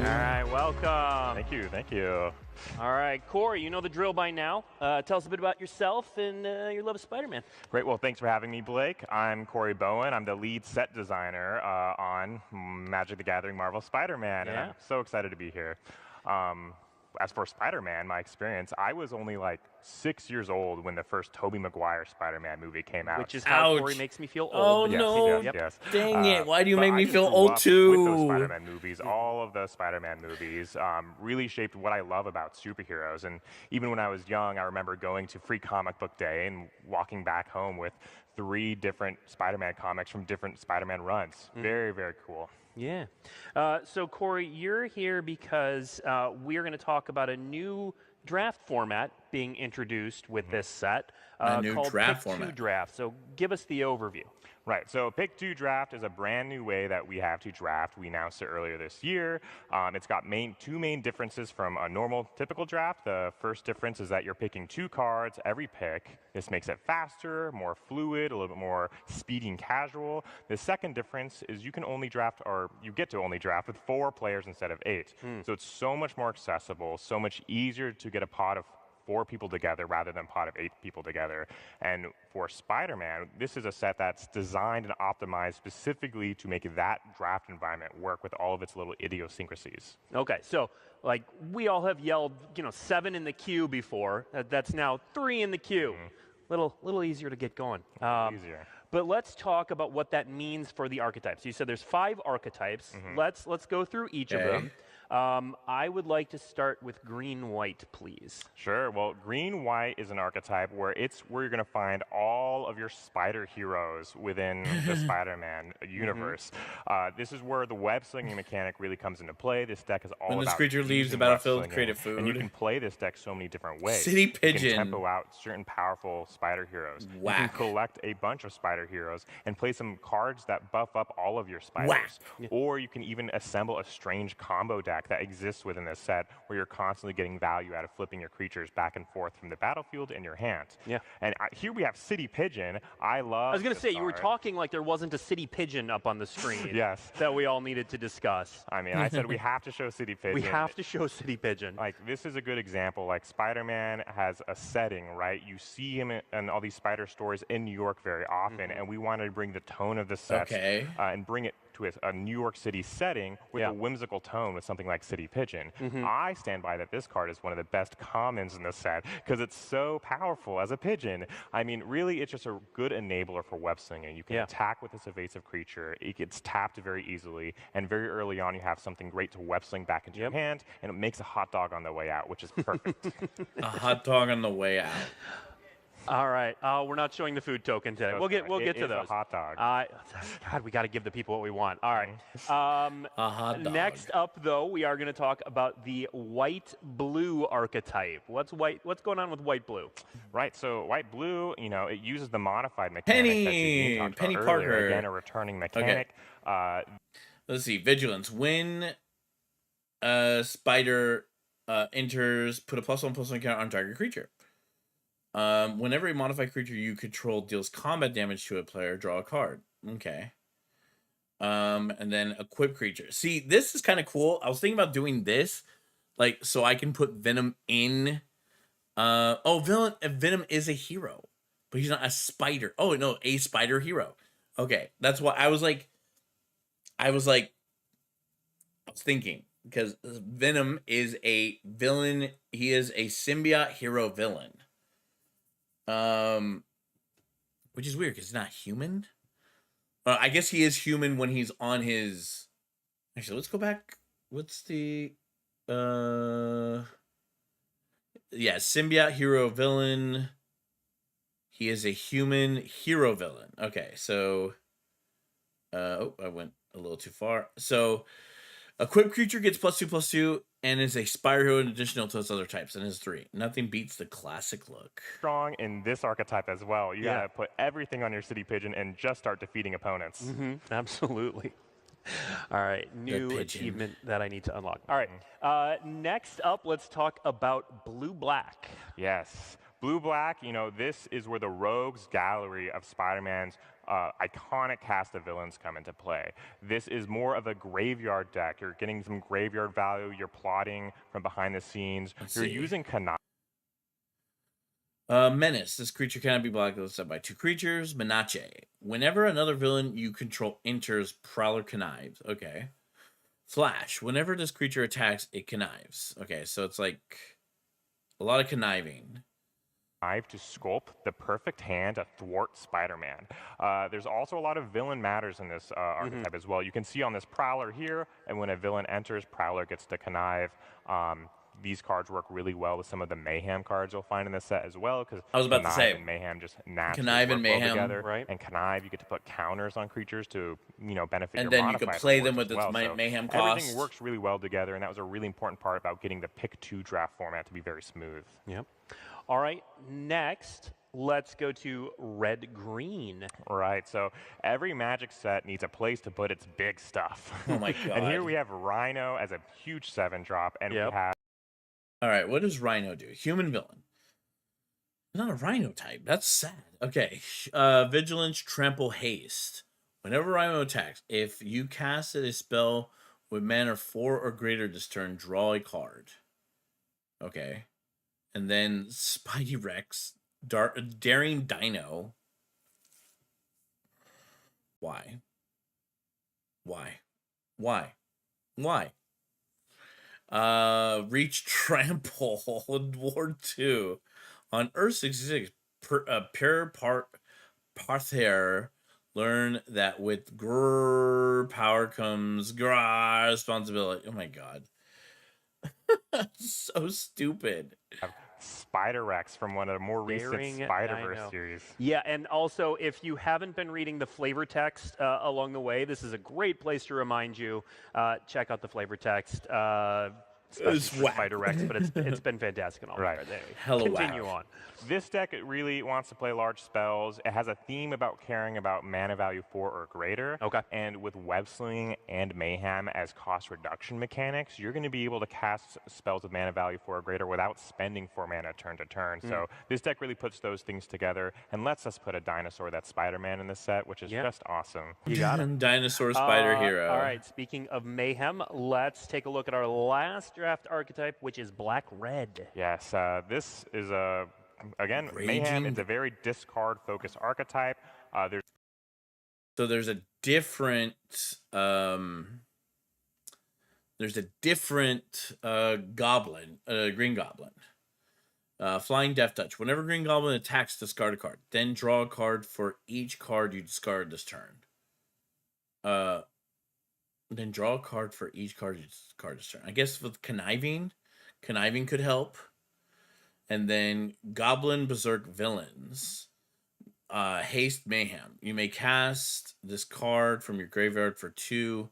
right, welcome. Thank you. All right, Corey, you know the drill by now. Tell us a bit about yourself and your love of Spider-Man. Great. Well, thanks for having me, Blake. I'm Corey Bowen. I'm the lead set designer on Magic the Gathering Marvel Spider-Man, and I'm so excited to be here. As for Spider-Man, my experience, I was only like 6 years old when the first Tobey Maguire Spider-Man movie came out. Which is how Corey makes me feel old. Oh, no. Dang it. Why do you make me feel old, too? With those Spider-Man movies, all of the Spider-Man movies really shaped what I love about superheroes. And even when I was young, I remember going to Free Comic Book Day and walking back home with 3 different Spider-Man comics from different Spider-Man runs. Very, very cool. Yeah. So, Corey, you're here because we're going to talk about a new draft format being introduced with this set called draft Pick format. 2 Draft. So give us the overview. Right, so Pick 2 Draft is a brand new way that we have to draft. We announced it earlier this year. It's got two main differences from a normal, typical draft. The first difference is that you're picking 2 cards every pick. This makes it faster, more fluid, a little bit more speedy and casual. The second difference is you get to only draft with 4 players instead of 8. So it's so much more accessible, so much easier to get a pot of 4 people together rather than a pot of 8 people together. And for Spider-Man, this is a set that's designed and optimized specifically to make that draft environment work with all of its little idiosyncrasies. Okay, so like we all have yelled, 7 in the queue before. That's now 3 in the queue. Little easier to get going. Easier. But let's talk about what that means for the archetypes. You said there's 5 archetypes. Let's go through each of them. I would like to start with green-white, please. Sure. Well, green-white is an archetype where you're going to find all of your spider heroes within the Spider-Man universe. This is where the web-slinging mechanic really comes into play. This deck is all when about this creature leaves the using battlefield, web-slinging, create a food. and you can play this deck so many different ways. City Pigeon. You can tempo out certain powerful spider heroes. Whack. You can collect a bunch of spider heroes and play some cards that buff up all of your spiders. Or you can even assemble a strange combo deck that exists within this set where you're constantly getting value out of flipping your creatures back and forth from the battlefield in your hand. And here we have City Pigeon. I was going to say, you were talking like there wasn't a City Pigeon up on the screen. Yes. That we all needed to discuss. I mean, I said we have to show City Pigeon. We have to show City Pigeon. Like, this is a good example. Like, Spider-Man has a setting, right? You see him in all these spider stories in New York very often, and we wanted to bring the tone of the set and bring it to a New York City setting with a whimsical tone with something like City Pigeon. I stand by that this card is one of the best commons in the set because it's so powerful as a pigeon. I mean, really, it's just a good enabler for web slinging. You can attack with this evasive creature. It gets tapped very easily, and very early on, you have something great to web sling back into your hand, and it makes a hot dog on the way out, which is perfect. A hot dog on the way out. All right. We're not showing the food token today. We'll get to those. A hot dog. God, we got to give the people what we want. All right. A hot dog. Next up, though, we are going to talk about the white-blue archetype. What's going on with white-blue? Right. So white-blue, it uses the modified mechanic. Penny Parker. Again, a returning mechanic. Let's see. Vigilance. When a spider enters, put a +1/+1 counter on target creature. Whenever a modified creature you control deals combat damage to a player, draw a card. Okay. And then equip creature. See, this is kind of cool. I was thinking about doing this, like, so I can put Venom in. Venom is a hero, but he's not a spider. Oh no, a spider hero. Okay, that's why I was thinking, because Venom is a villain. He is a symbiote hero villain. Which is weird because he's not human. I guess he is human when he's on his. Actually, let's go back. What's the symbiote hero villain. He is a human hero villain. Okay, so I went a little too far. So equipped creature gets +2/+2 and is a spider hero in addition to its other types and is 3. Nothing beats the classic look. Strong in this archetype as well. You gotta put everything on your city pigeon and just start defeating opponents. Absolutely. All right, new achievement that I need to unlock. All right, next up, let's talk about blue-black. Yes, blue-black, you know, this is where the rogues gallery of Spider-Man's iconic cast of villains come into play. This is more of a graveyard deck. You're getting some graveyard value. You're plotting from behind the scenes. You're using connive. Menace. This creature cannot be blocked except by 2 creatures. Menace. Whenever another villain you control enters, Prowler connives. Okay. Flash. Whenever this creature attacks, it connives. Okay, so it's like a lot of conniving. To sculpt the perfect hand to thwart Spider-Man. There's also a lot of villain matters in this archetype as well. You can see on this Prowler here, and when a villain enters, Prowler gets to connive. These cards work really well with some of the Mayhem cards you'll find in this set as well, because I was about to say and Mayhem just naturally Connive and work well Mayhem, together. right? And Connive, you get to put counters on creatures to, you know, benefit And your then you can modifier play scores them with as its well. So Mayhem everything cost. works really well together, and that was a really important part about getting the pick 2 draft format to be very smooth. Yep. All right, next, let's go to red-green. Right, so every Magic set needs a place to put its big stuff. Oh my god. And here we have Rhino as a huge 7-drop, and we have... All right, what does Rhino do? Human villain. Not a Rhino type. That's sad. Okay. Vigilance, Trample, Haste. Whenever Rhino attacks, if you casted a spell with mana 4 or greater this turn, draw a card. Okay. And then Spidey Rex, Daring Dino. Why? Reach Trample, Ward 2. On Earth 66, Pure Parther, learn that with power comes responsibility. Oh my god. So stupid. Spider-Rex from one of the more recent Spider-Verse series. Yeah, and also, if you haven't been reading the flavor text along the way, this is a great place to remind you, check out the flavor text. Spider-Rex, but it's been fantastic and all. Right. Continue on. This deck really wants to play large spells. It has a theme about caring about mana value 4 or greater. Okay. And with Web Slinging and Mayhem as cost reduction mechanics, you're going to be able to cast spells with mana value 4 or greater without spending 4 mana turn to turn. So this deck really puts those things together and lets us put a dinosaur that's Spider-Man in this set, which is just awesome. You got it. Dinosaur Spider Hero. All right, speaking of Mayhem, let's take a look at our last draft archetype, which is black-red. Yes, this is again, Mayhem is a very discard-focused archetype. There's a different goblin, Green Goblin. Flying Death Touch. Whenever Green Goblin attacks, discard a card. Then draw a card for each card you discard this turn. Then draw a card for each card you discard this turn. I guess with Conniving could help. And then Goblin Berserk Villains. Haste Mayhem. You may cast this card from your graveyard for 2.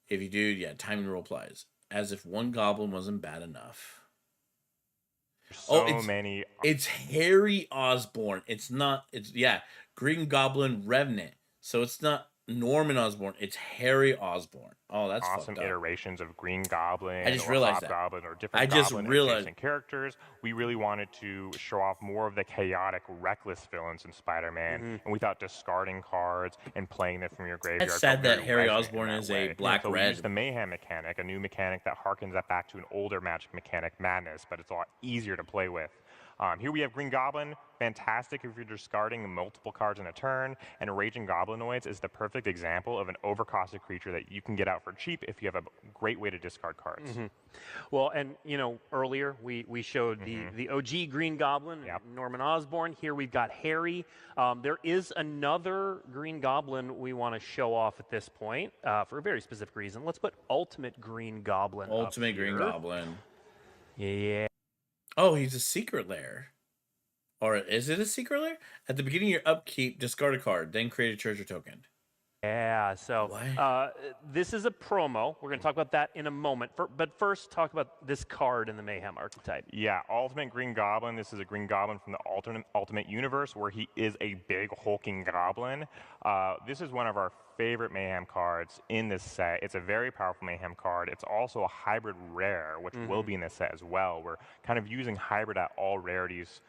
If you do, timing rule applies. As if one goblin wasn't bad enough. It's Harry Osborn. It's Green Goblin Revenant. So it's not Norman Osborn. It's Harry Osborn. Oh, that's awesome iterations of Green Goblin. I just realized that. Goblin or different Goblin adjacent characters. We really wanted to show off more of the chaotic, reckless villains in Spider-Man, and we thought discarding cards and playing them from your graveyard. It's sad that Harry Osborn is a black-red. We used the Mayhem mechanic, a new mechanic that harkens that back to an older Magic mechanic, Madness, but it's a lot easier to play with. Here we have Green Goblin, fantastic if you're discarding multiple cards in a turn, and Raging Goblinoids is the perfect example of an overcosted creature that you can get out for cheap if you have a great way to discard cards. Well, and earlier we showed the OG Green Goblin, Norman Osborn. Here we've got Harry. There is another Green Goblin we want to show off at this point for a very specific reason. Let's put Ultimate Green Goblin. Ultimate Green Goblin. Yeah. Oh, he's a secret lair. Or is it a secret lair? At the beginning of your upkeep, discard a card, then create a treasure token. Yeah, so this is a promo. We're going to talk about that in a moment. But first, talk about this card in the Mayhem archetype. Yeah, Ultimate Green Goblin. This is a Green Goblin from the Ultimate Universe where he is a big hulking goblin. This is one of our favorite Mayhem cards in this set. It's a very powerful Mayhem card. It's also a hybrid rare, which will be in this set as well. We're kind of using hybrid at all rarities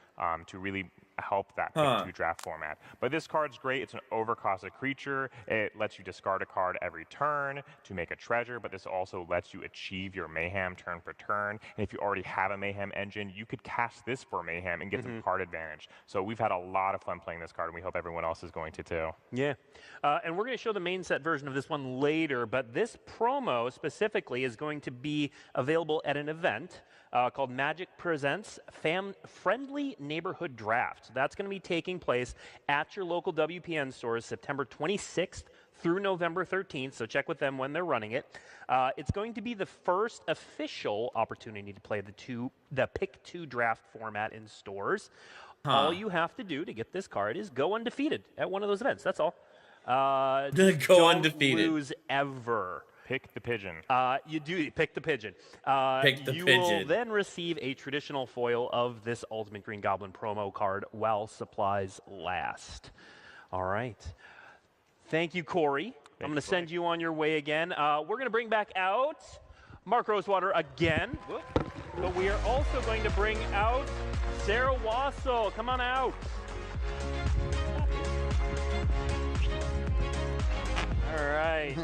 to really help that pick 2 draft format. But this card's great. It's an overcosted creature. It lets you discard a card every turn to make a treasure, but this also lets you achieve your Mayhem turn per turn. And if you already have a Mayhem engine, you could cast this for Mayhem and get some card advantage. So we've had a lot of fun playing this card, and we hope everyone else is going to too. Yeah. And we're going to show the main set version of this one later, but this promo specifically is going to be available at an event called Magic Presents Friendly Neighborhood Draft. So that's going to be taking place at your local WPN stores September 26th through November 13th, so check with them when they're running it. It's going to be the first official opportunity to play the Pick 2 draft format in stores. All you have to do to get this card is go undefeated at one of those events. That's all. Go undefeated. Lose ever. Pick the pigeon. You do pick the pigeon. Pick the you pigeon. will then receive a traditional foil of this Ultimate Green Goblin promo card while supplies last. All right. Thank you, Corey. I'm going to send you on your way again. We're going to bring back out Mark Rosewater again, but we are also going to bring out Sarah Wassel. Come on out. All right.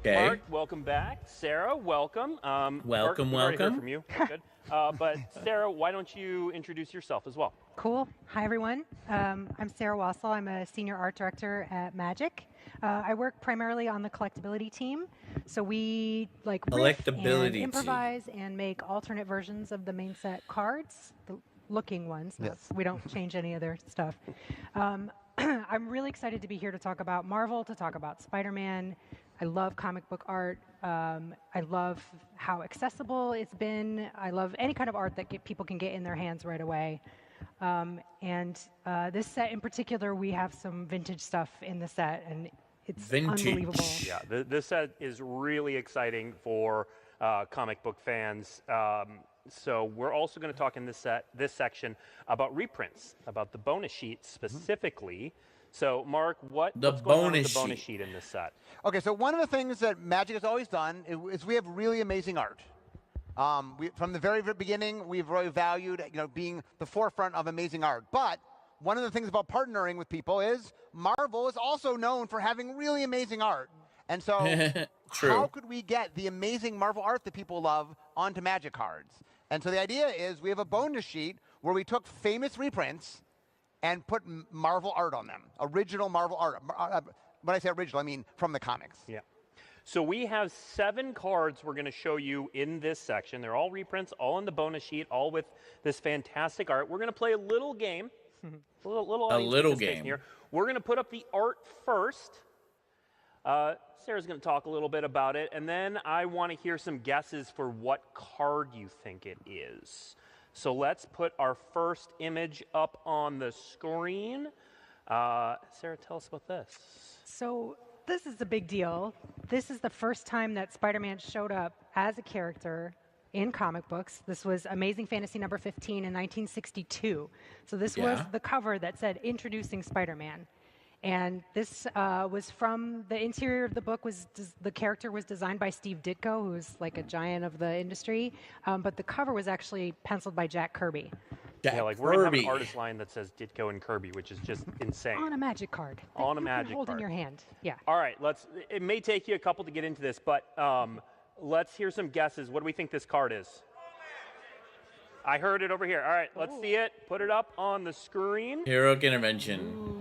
Okay. Mark, welcome back. Sarah, welcome. Welcome, Mark, we already heard welcome. from you. Good. But Sarah, why don't you introduce yourself as well? Cool. Hi, everyone. I'm Sarah Wassel. I'm a senior art director at Magic. I work primarily on the collectability team. So we riff and improvise and make alternate versions of the main set cards, the looking ones. Yes. We don't change any other stuff. I'm really excited to be here to talk about Marvel, to talk about Spider-Man. I love comic book art. I love how accessible it's been. I love any kind of art that people can get in their hands right away. And this set in particular, we have some vintage stuff in the set, and it's unbelievable. Yeah, this set is really exciting for comic book fans. So we're also going to talk in this section about reprints, about the bonus sheet specifically. So, Mark, what's going on with the bonus sheet in this set? Okay, so one of the things that Magic has always done is we have really amazing art. From the very beginning, we've really valued being the forefront of amazing art. But one of the things about partnering with people is Marvel is also known for having really amazing art. And so how could we get the amazing Marvel art that people love onto Magic cards? And so the idea is we have a bonus sheet where we took famous reprints and put Marvel art on them, original Marvel art. When I say original, I mean from the comics. Yeah. So we have 7 cards we're going to show you in this section. They're all reprints, all in the bonus sheet, all with this fantastic art. We're going to play a little game. a little game here. We're going to put up the art first. Sarah's going to talk a little bit about it, and then I want to hear some guesses for what card you think it is. So let's put our first image up on the screen. Sarah, tell us about this. So this is a big deal. This is the first time that Spider-Man showed up as a character in comic books. This was Amazing Fantasy number 15 in 1962. So this was the cover that said Introducing Spider-Man. And this was from the interior of the book. The character was designed by Steve Ditko, who's like a giant of the industry. But the cover was actually penciled by Jack Kirby. We're going to have an artist line that says Ditko and Kirby, which is just insane. On a Magic card. On a Magic hold card. in your hand. Yeah. All right, it may take you a couple to get into this, but let's hear some guesses. What do we think this card is? I heard it over here. All right, let's see it. Put it up on the screen. Heroic intervention.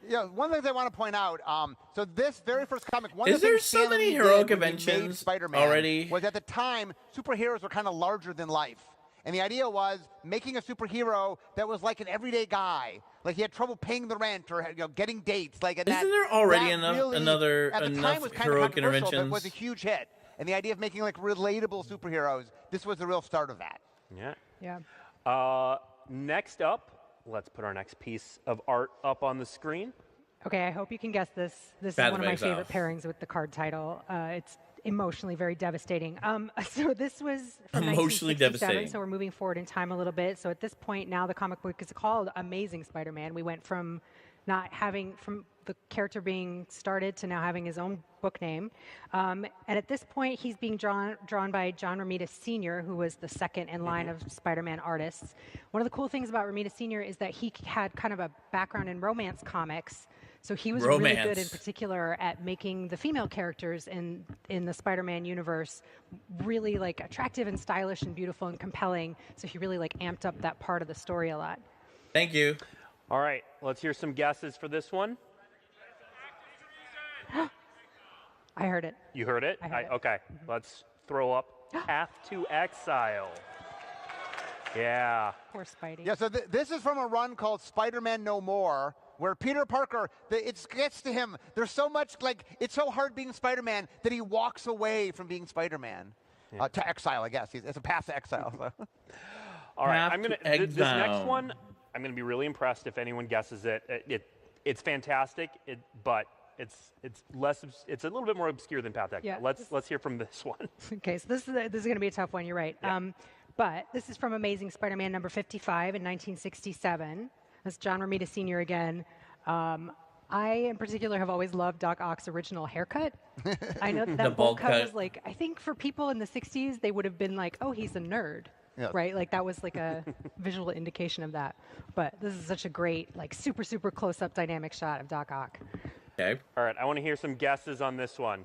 Yeah, one of the things I want to point out, so this very first comic, one Is of the there things so Stan many Lee heroic did when he made inventions Spider-Man already? was at the time, superheroes were kind of larger than life. And the idea was making a superhero that was like an everyday guy. Like he had trouble paying the rent or getting dates. Like Isn't there already that enough really, another at the enough time was kind of heroic controversial, but interventions? it was a huge hit. And the idea of making like relatable superheroes, this was the real start of that. Yeah. Yeah. Next up, let's put our next piece of art up on the screen. Okay, I hope you can guess this. This Path is one of of my Exile. favorite pairings with the card title. It's emotionally very devastating. So this was from Emotionally 1967, devastating. so we're moving forward in time a little bit. So at this point now the comic book is called Amazing Spider-Man. We went from not having, from the character being started to now having his own book name. And at this point he's being drawn by John Romita Sr., who was the second in line of Spider-Man artists. One of the cool things about Romita Sr. is that he had kind of a background in romance comics. So he was really good in particular at making the female characters in the Spider-Man universe really like attractive and stylish and beautiful and compelling. So he really like amped up that part of the story a lot. Thank you. All right, let's hear some guesses for this one. I heard it. You heard it? I heard it. Okay, let's throw up Path to Exile. Yeah. Poor Spidey. Yeah, so this is from a run called Spider-Man No More, where Peter Parker, it gets to him. There's so much, like, it's so hard being Spider-Man that he walks away from being Spider-Man. To exile, I guess. It's a path to exile. So. All right, Path I'm gonna. to This next Exile. one, I'm gonna be really impressed if anyone guesses it. It's fantastic, but it's less. It's a little bit more obscure than Path to Exile. Yeah. Let's hear from this one. Okay, so this is going to be a tough one. You're right. Yeah. But this is from Amazing Spider-Man number 55 in 1967. That's John Romita Sr. again. I, in particular, have always loved Doc Ock's original haircut. I know that bowl cut was like, I think for people in the 60s, they would have been like, oh, he's a nerd, right? Like that was like a visual indication of that. But this is such a great, like super, super close-up dynamic shot of Doc Ock. Okay. All right, I want to hear some guesses on this one.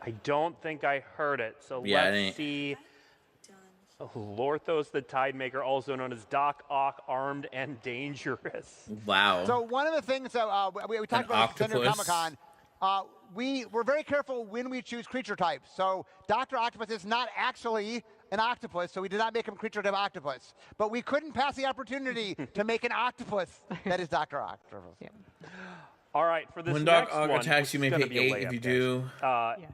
I don't think I heard it, so let's see. Lorthos the Tidemaker, also known as Doc Ock, armed and dangerous. Wow. So one of the things that we talked about at San Diego octopus. Comic-Con, we're very careful when we choose creature types. So Dr. Octopus is not actually an octopus, so we did not make him creature type octopus. But we couldn't pass the opportunity to make an octopus that is Dr. Octopus. Yeah. All right, for this When Doc next Ock one, attacks, you may it's gonna pay be a 8. If layup, you guys. do,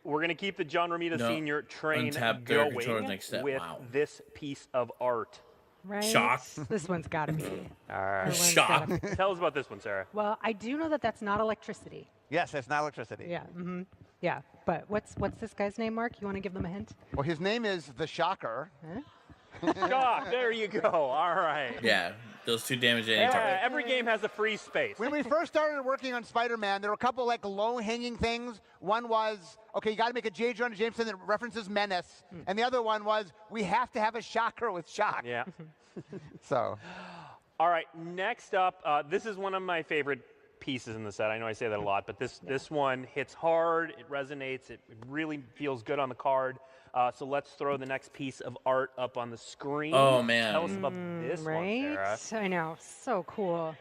We're going to keep the John Romita Sr. train untap their controller going next step. with Wow. this piece of art. Right? Shock. This one's got to be. All right. This one's Shock. gotta be. Tell us about this one, Sarah. Well, I do know that that's not electricity. Yes, it's not electricity. Yeah. Yeah. But what's this guy's name, Mark? You want to give them a hint? Well, his name is the Shocker. Shock. There you go. All right. Yeah, those two damage any Yeah, target. every game has a free space. When we first started working on Spider-Man, there were a couple like low-hanging things. One was, okay, you got to make a J. Jonah Jameson that references Menace, and the other one was we have to have a Shocker with Shock. Yeah. So. All right. Next up, this is one of my favorite pieces in the set. I know I say that a lot, but this one hits hard. It resonates. It really feels good on the card. So let's throw the next piece of art up on the screen. Oh, man. Tell us about this Right? one, Sarah. I know. So cool.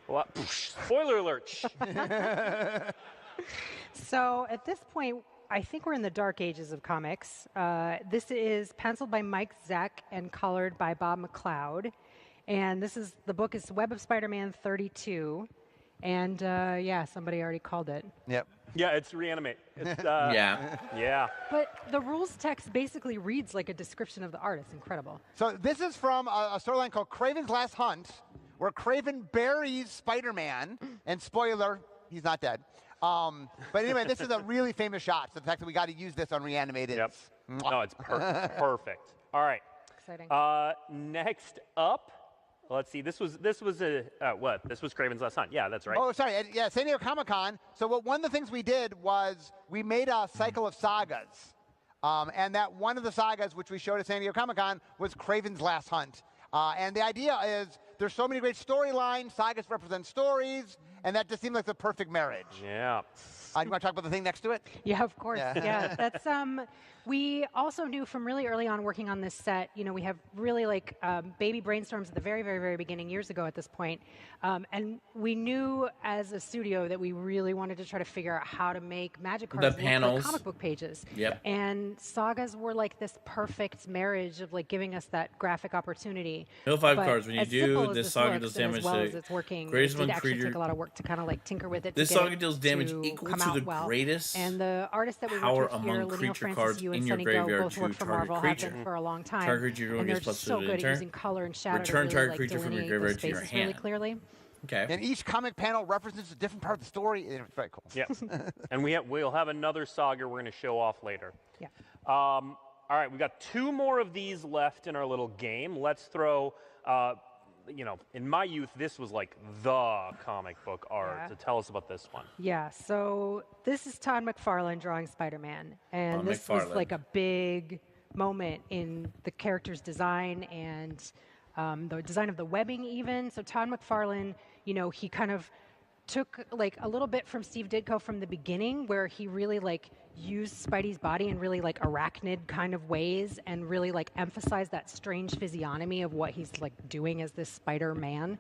Well, spoiler alert. So at this point, I think we're in the dark ages of comics. This is penciled by Mike Zeck and colored by Bob McLeod. And the book is Web of Spider-Man 32. And yeah, somebody already called it. Yep. Yeah, it's Reanimate. It's, Yeah. Yeah. But the rules text basically reads like a description of the art. It's incredible. So this is from a storyline called Kraven's Last Hunt, where Kraven buries Spider-Man, and spoiler, he's not dead. But anyway, this is a really famous shot. So the fact that we got to use this on Reanimated. Yep. No, it's perfect. All right. Exciting. Next up, let's see. This was a what? This was Kraven's Last Hunt. Yeah, that's right. Oh, sorry. Yeah, San Diego Comic-Con. So one of the things we did was we made a cycle of sagas. And that one of the sagas, which we showed at San Diego Comic-Con, was Kraven's Last Hunt. And the idea is there's so many great storylines. Sagas represent stories. and that just seemed like the perfect marriage. Yeah. You want to talk about the thing next to it? Yeah, of course. Yeah, that's we also knew from really early on working on this set. You know, we have really like baby brainstorms at the very, very, very beginning, years ago at this point, and we knew as a studio that we really wanted to try to figure out how to make Magic cards look like comic book pages. Yep. And sagas were like this perfect marriage of like giving us that graphic opportunity. Mill 5 But cards. When you as do simple this as saga looks deals and damage as well to as it's working, greatest it one did actually creature. take a lot of work to kind of like tinker with it. This to get saga it deals damage to equal come to out the well. greatest And the artists that we power worked with here, among Linneo creature Francis, cards you in and your Sunny graveyard Go both to worked for target Marvel, creature. have been for a long time. Target creature And they're gets plus just so 2 to good at turn. using color and shadow Return to target really like creature from your delineate graveyard those to your spaces really hand. clearly. Okay. And each comic panel represents a different part of the story. It's very cool. Yeah. And we'll have another saga we're going to show off later. Yeah. All right, we got 2 more of these left in our little game. Let's throw, you know, in my youth, this was like the comic book art. Yeah. So tell us about this one. Yeah, so this is Todd McFarlane drawing Spider-Man, and Todd this was McFarlane. like a big moment in the character's design and the design of the webbing even. So Todd McFarlane, you know, he kind of took like a little bit from Steve Ditko from the beginning, where he really like used Spidey's body in really like arachnid kind of ways and really like emphasized that strange physiognomy of what he's like doing as this Spider-Man.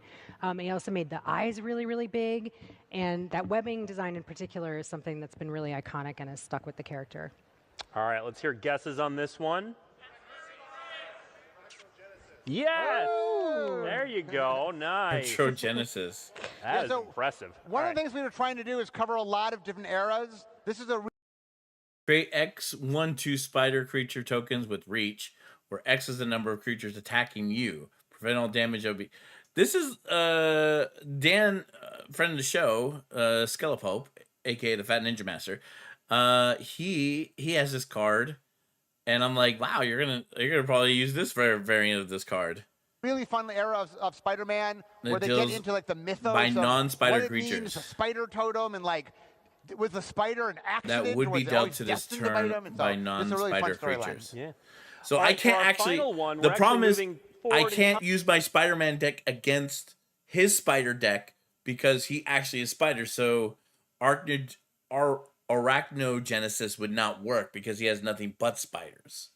He also made the eyes really, really big, and that webbing design in particular is something that's been really iconic and has stuck with the character. All right, let's hear guesses on this one. Yes! There you go. Nice. Retro Genesis. That is so impressive. One All of the things we were trying to do is cover a lot of different eras. This is a Create X 1/2 spider creature tokens with reach, where X is the number of creatures attacking you. Prevent all damage. This is Dan, friend of the show, Skelepope, aka the Fat Ninja Master. He has this card, and I'm like, wow, you're gonna probably use this variant of this card. really fun era of Spider-Man where they get into like the mythos by of non-spider what it creatures. means, a spider totem, and like was the spider an accident? That would or be was it dealt always to this destined to bite turn him? And so by this is a really fun non-spider storyline. creatures. Yeah. So All I right, can't for our actually. final one, The we're problem is moving I forward in can't time. use my Spider-Man deck against his spider deck because he actually is spider. So Arachnogenesis would not work because he has nothing but spiders.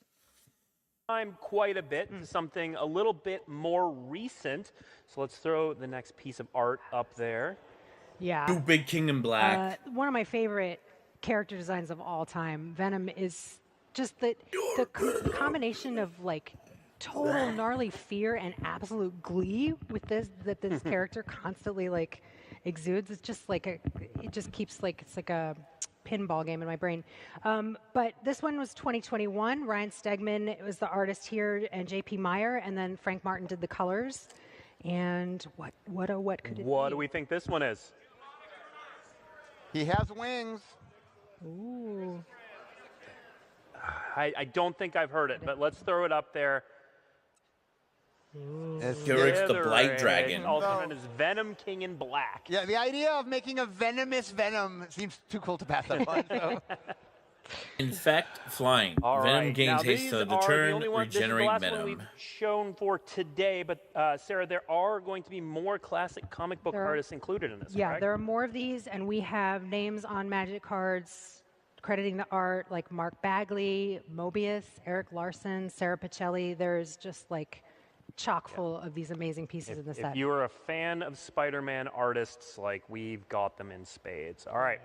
Time quite a bit to something a little bit more recent. So let's throw the next piece of art up there. Yeah. Two Big Kingdom Black. One of my favorite character designs of all time. Venom is just the combination of like total gnarly fear and absolute glee with this character constantly like exudes. It's just like it just keeps like it's like a pinball game in my brain. But this one was 2021. Ryan Stegman was the artist here, and J.P. Meyer, and then Frank Martin did the colors. And what could it be? What do we think this one is? He has wings. Ooh. I don't think I've heard it, but let's throw it up there. Garrick's the Blight Dragon. Also known as Venom King in Black. Yeah, the idea of making a venomous Venom seems too cool to pass up on. So. Infect Flying. All Venom right. gains Now, haste these to the are turn, the only one, regenerate this is the last Venom. one we've shown for today, but Sarah, there are going to be more classic comic book artists included in this, Yeah, correct? there are more of these, and we have names on Magic cards crediting the art like Mark Bagley, Mobius, Eric Larson, Sarah Pacelli. There's just like chock full of these amazing pieces in the set. If you are a fan of Spider-Man artists, like we've got them in spades. All right.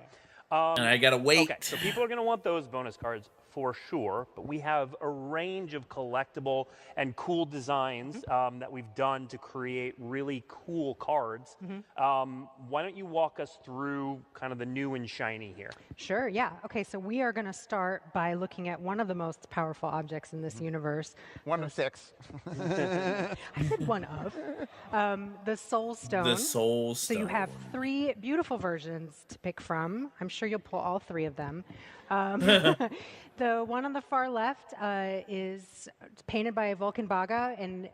And I gotta wait. Okay, so people are going to want those bonus cards for sure, but we have a range of collectible and cool designs that we've done to create really cool cards. Why don't you walk us through kind of the new and shiny here? Sure, yeah. Okay, so we are going to start by looking at one of the most powerful objects in this universe. One of six. I said one of. The Soul Stone. The Soul So Stone. you have 3 beautiful versions to pick from. I'm sure you'll pull all 3 of them. The one on the far left is painted by Vulcan Baga, and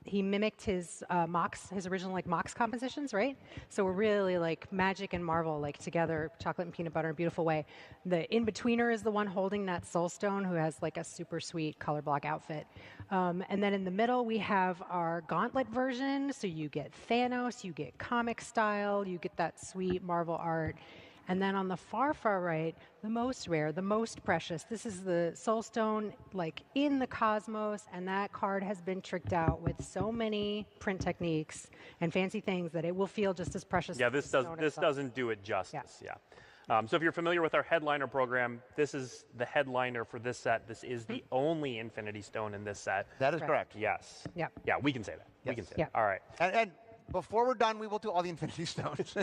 he mimicked his Mox, his original like Mox compositions, right? So we're really like Magic and Marvel like together, chocolate and peanut butter in a beautiful way. The in-betweener is the one holding that Soul Stone, who has like a super sweet color block outfit. And then in the middle we have our Gauntlet version. So you get Thanos, you get comic style, you get that sweet Marvel art. And then on the far, far right, the most rare, the most precious, this is the Soul Stone, like in the cosmos, and that card has been tricked out with so many print techniques and fancy things that it will feel just as precious. Yeah, as this the stone itself. doesn't do it justice. Yeah. So if you're familiar with our headliner program, this is the headliner for this set. This is the only Infinity Stone in this set. That is correct. Yes. Yeah. Yeah, we can say that. We can say Yeah. that. All right. And before we're done, we will do all the Infinity Stones.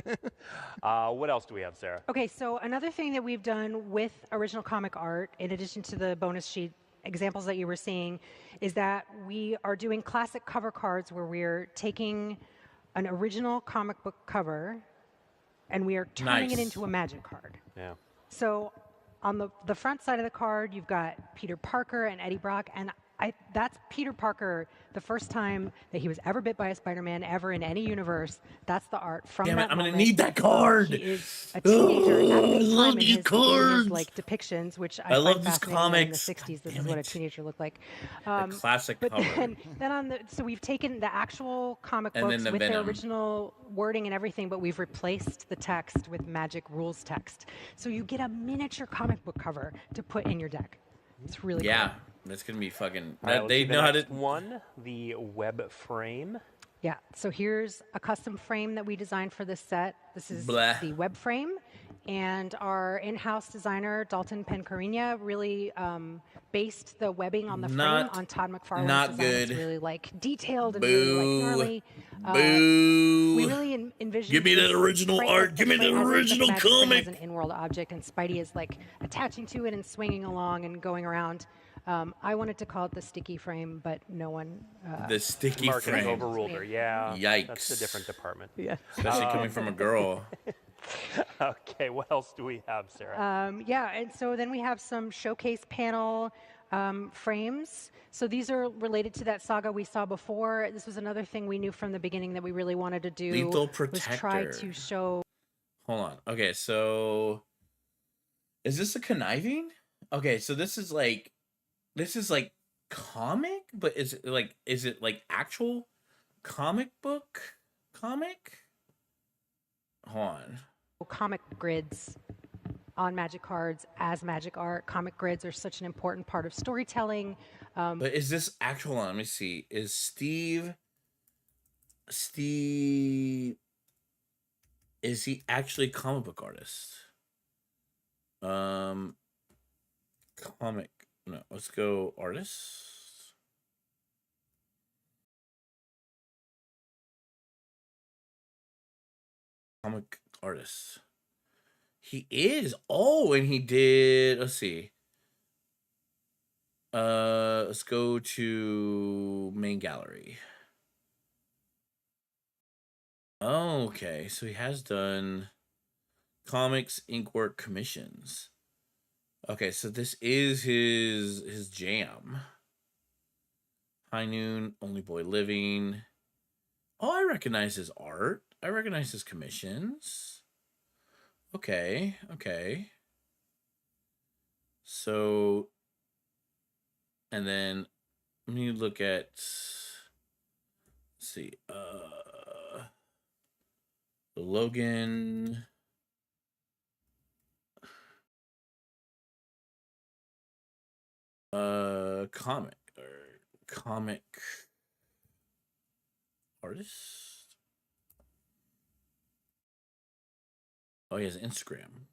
What else do we have, Sarah? Okay, so another thing that we've done with original comic art, in addition to the bonus sheet examples that you were seeing, is that we are doing classic cover cards where we're taking an original comic book cover and we are turning it into a Magic card. Yeah. So on the front side of the card, you've got Peter Parker and Eddie Brock, and that's Peter Parker, the first time that he was ever bit by a Spider-Man ever in any universe. That's the art from Damn it, that I'm gonna moment. need that card. He is a teenager at I this love time in these his cards. like depictions, which I love find these fascinating. comics. In the 60s, this Damn is what a it. teenager looked like. The classic But cover. then on the so we've taken the actual comic And then books the with their Venom. original wording and everything, but we've replaced the text with Magic rules text. So you get a miniature comic book cover to put in your deck. It's really Yeah, cool. that's gonna be fucking. All right, let's They do the know how to. next one, the web frame. Yeah, so here's a custom frame that we designed for this set. This is Blah. the web frame, and our in-house designer, Dalton Pencarina, really based the webbing on the frame Not- on Todd McFarlane's not design. It's good. really like detailed and really like Boo. gnarly. Boo. We really envision. Give me that this original frame- art. the Give me frame that as if the original Magic frame comic. as an in-world object, and Spidey is like attaching to it and swinging along and going around. I wanted to call it the sticky frame, but no one. The sticky Marketing frame. overruled her. Yeah. Yikes. That's a different department. Yeah. Especially coming from a girl. Okay, what else do we have, Sarah? Yeah, and so then we have some showcase panel frames. So these are related to that saga we saw before. This was another thing we knew from the beginning that we really wanted to do. Lethal Was try Protector. to show. Hold on. Okay, so is this a conniving? Okay, so this is like comic, but is it like actual comic book comic? Hold on. Comic grids on Magic cards as Magic art. Comic grids are such an important part of storytelling. But is this actual? Let me see. Is Steve? Is he actually a comic book artist? Comic. No, let's go artist. Comic artist. He is. Oh, and he did. Let's see. Let's go to main gallery. Okay, so he has done comics, inkwork, commissions. Okay, so this is his jam. High Noon, Only Boy Living. Oh, I recognize his art. I recognize his commissions. Okay. So, and then let me look at. Let's see. Logan. Comic artist. Oh, he has Instagram.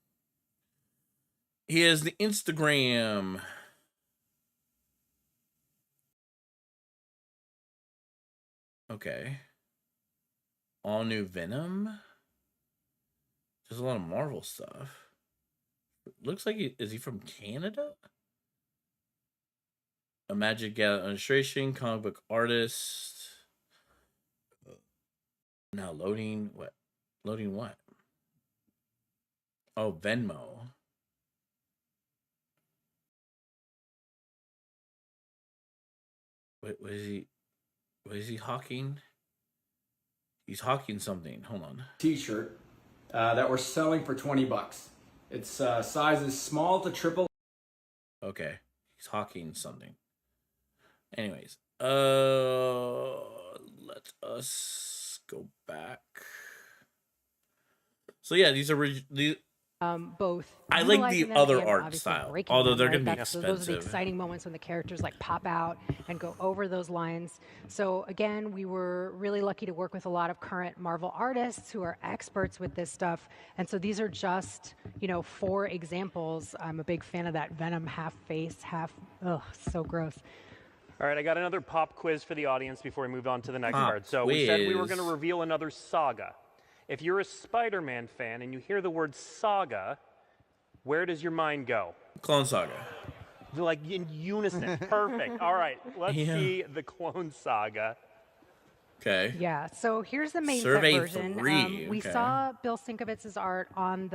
He has the Instagram. Okay. All new Venom. There's a lot of Marvel stuff. Looks like is he from Canada? A Magic Gathering illustration, comic book artist. Now loading what? Loading what? Oh, Venmo. What is he? What is he hawking? He's hawking something. Hold on. T-shirt that we're selling for $20. It's sizes small to triple. Okay, he's hawking something. Anyways, let us go back. So yeah, these are these. Both. I like the utilizing them other and art obviously style, breaking although them, they're right? gonna be Those are the expensive. exciting moments when the characters like pop out and go over those lines. So again, we were really lucky to work with a lot of current Marvel artists who are experts with this stuff. And so these are just, 4 examples. I'm a big fan of that Venom half face, half, so gross. All right, I got another pop quiz for the audience before we move on to the next Pop card. So we said we were quiz. going to reveal another saga. If you're a Spider-Man fan and you hear the word saga, where does your mind go? Clone Saga. Like in unison. Perfect. All right, let's see the Clone Saga. Okay. Yeah, so here's the main Survey set version. 3, We okay. saw Bill Sienkiewicz's art on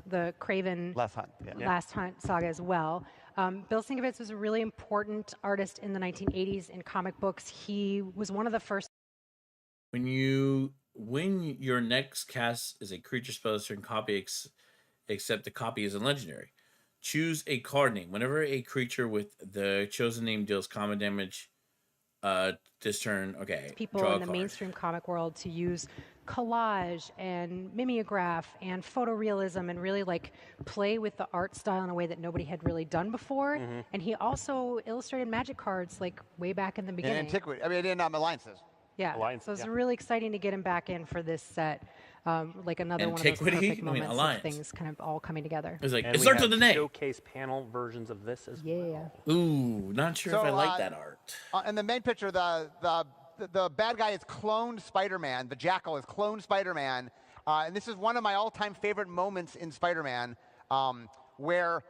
the Craven Last Hunt. Yeah. Last Hunt saga as well. Bill Sienkiewicz's was a really important artist in the 1980s in comic books. He was one of the first. When your next cast is a creature spell, a certain copy except the copy isn't legendary. Choose a card name. Whenever a creature with the chosen name deals common damage, this turn, okay. People draw a in the card. mainstream comic world to use collage and mimeograph and photorealism and really like play with the art style in a way that nobody had really done before. And he also illustrated magic cards like way back in the In beginning. Antiquity. I mean, in Alliances. Yeah, Alliance, so it's yeah. really exciting to get him back in for this set. Like another one of those Antiquity? perfect I mean, moments Alliance. of things kind of all coming together. It's like, And it we starts have with an A. showcase panel versions of this as well. Yeah. Ooh, not sure if I like that art. In the main picture, the bad guy is cloned Spider-Man. The Jackal is cloned Spider-Man. And this is one of my all-time favorite moments in Spider-Man, where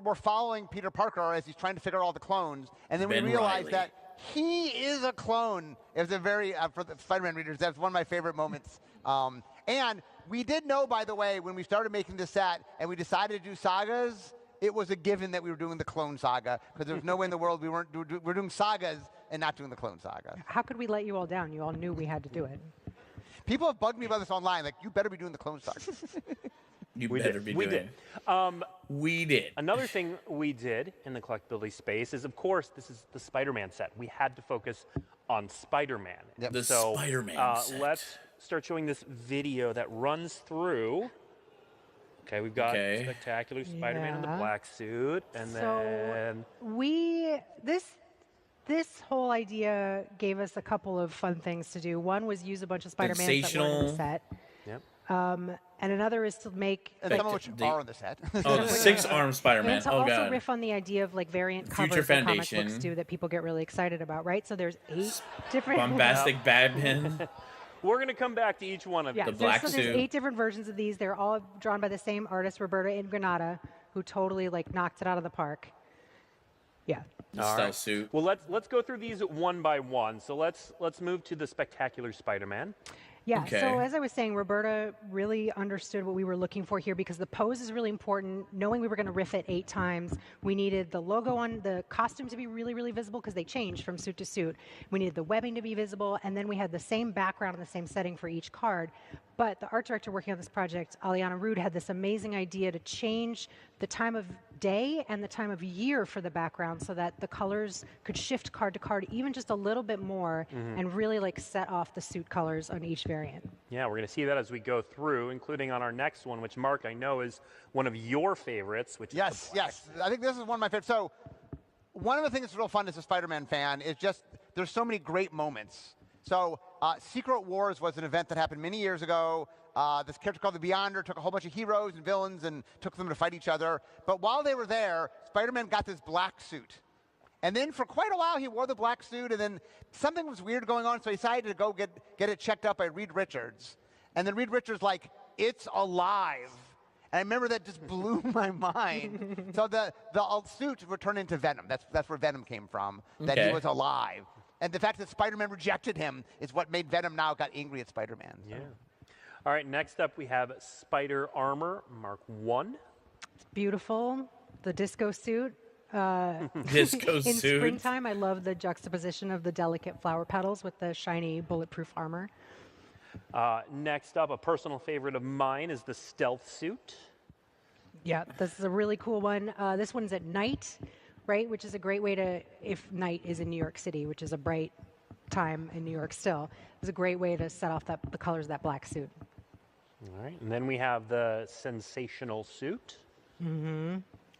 we're following Peter Parker as he's trying to figure out all the clones, and then Ben we realize Reilly. that he is a clone. It was a very, for the Spider-Man readers, that's one of my favorite moments. And we did know, by the way, when we started making this set and we decided to do sagas, it was a given that we were doing the Clone Saga, because there was no way in the world we're doing sagas and not doing the Clone Saga. How could we let you all down? You all knew we had to do it. People have bugged me about this online, like, you better be doing the Clone Saga. You We better did. be We doing did. We did. Another thing we did in the collectability space is, of course, this is the Spider-Man set. We had to focus on Spider-Man. Yep. The So Spider-Man set. let's start showing this video that runs through. Okay, we've got Okay. Spectacular Spider-Man in the Yeah. black suit, and So then this whole idea gave us a couple of fun things to do. One was use a bunch of Spider-Mans that weren't in Sensational. the set. Yep. And another is to make And some of which are on the set. Oh, the 6-arm Spider-Man. and to Oh, also God. riff on the idea of like variant Future covers that comic Foundation. books do that people get really excited about, right? So there's 8 different Bombastic Batman. we're going to come back to each one of Yeah, them. The black there's suit. 8 different versions of these. They're all drawn by the same artist, Roberta Ingranata, who totally like knocked it out of the park. Yeah. The All stealth right. suit. Well, let's go through these one by one. So let's move to the Spectacular Spider-Man. Yeah, Okay. so as I was saying, Roberta really understood what we were looking for here because the pose is really important. Knowing we were going to riff it 8 times, we needed the logo on the costume to be really, really visible because they changed from suit to suit. We needed the webbing to be visible, and then we had the same background and the same setting for each card. But the art director working on this project, Aliana Rude, had this amazing idea to change the time of day and the time of year for the background so that the colors could shift card to card even just a little bit more and really like set off the suit colors on each variant. Yeah, we're going to see that as we go through, including on our next one, which, Mark, I know is one of your favorites, which is Yes, the black. yes. I think this is one of my favorites. So one of the things that's real fun as a Spider-Man fan is just there's so many great moments. So Secret Wars was an event that happened many years ago. This character called the Beyonder took a whole bunch of heroes and villains and took them to fight each other. But while they were there, Spider-Man got this black suit. And then for quite a while, he wore the black suit, and then something was weird going on, so he decided to go get it checked out by Reed Richards. And then Reed Richards like, it's alive. And I remember that just blew my mind. So the suit would turn into Venom. That's where Venom came from, that he Okay. was alive. And the fact that Spider-Man rejected him is what made Venom now got angry at Spider-Man. So. Yeah. All right, next up we have Spider Armor Mark 1. Beautiful. The disco suit. Disco In suit. springtime, I love the juxtaposition of the delicate flower petals with the shiny bulletproof armor. Next up, a personal favorite of mine is the stealth suit. Yeah, this is a really cool one. This one's at night, right? Which is a great way to, if night is in New York City, which is a bright time in New York still, it's a great way to set off the colors of that black suit. All right, and then we have the sensational suit.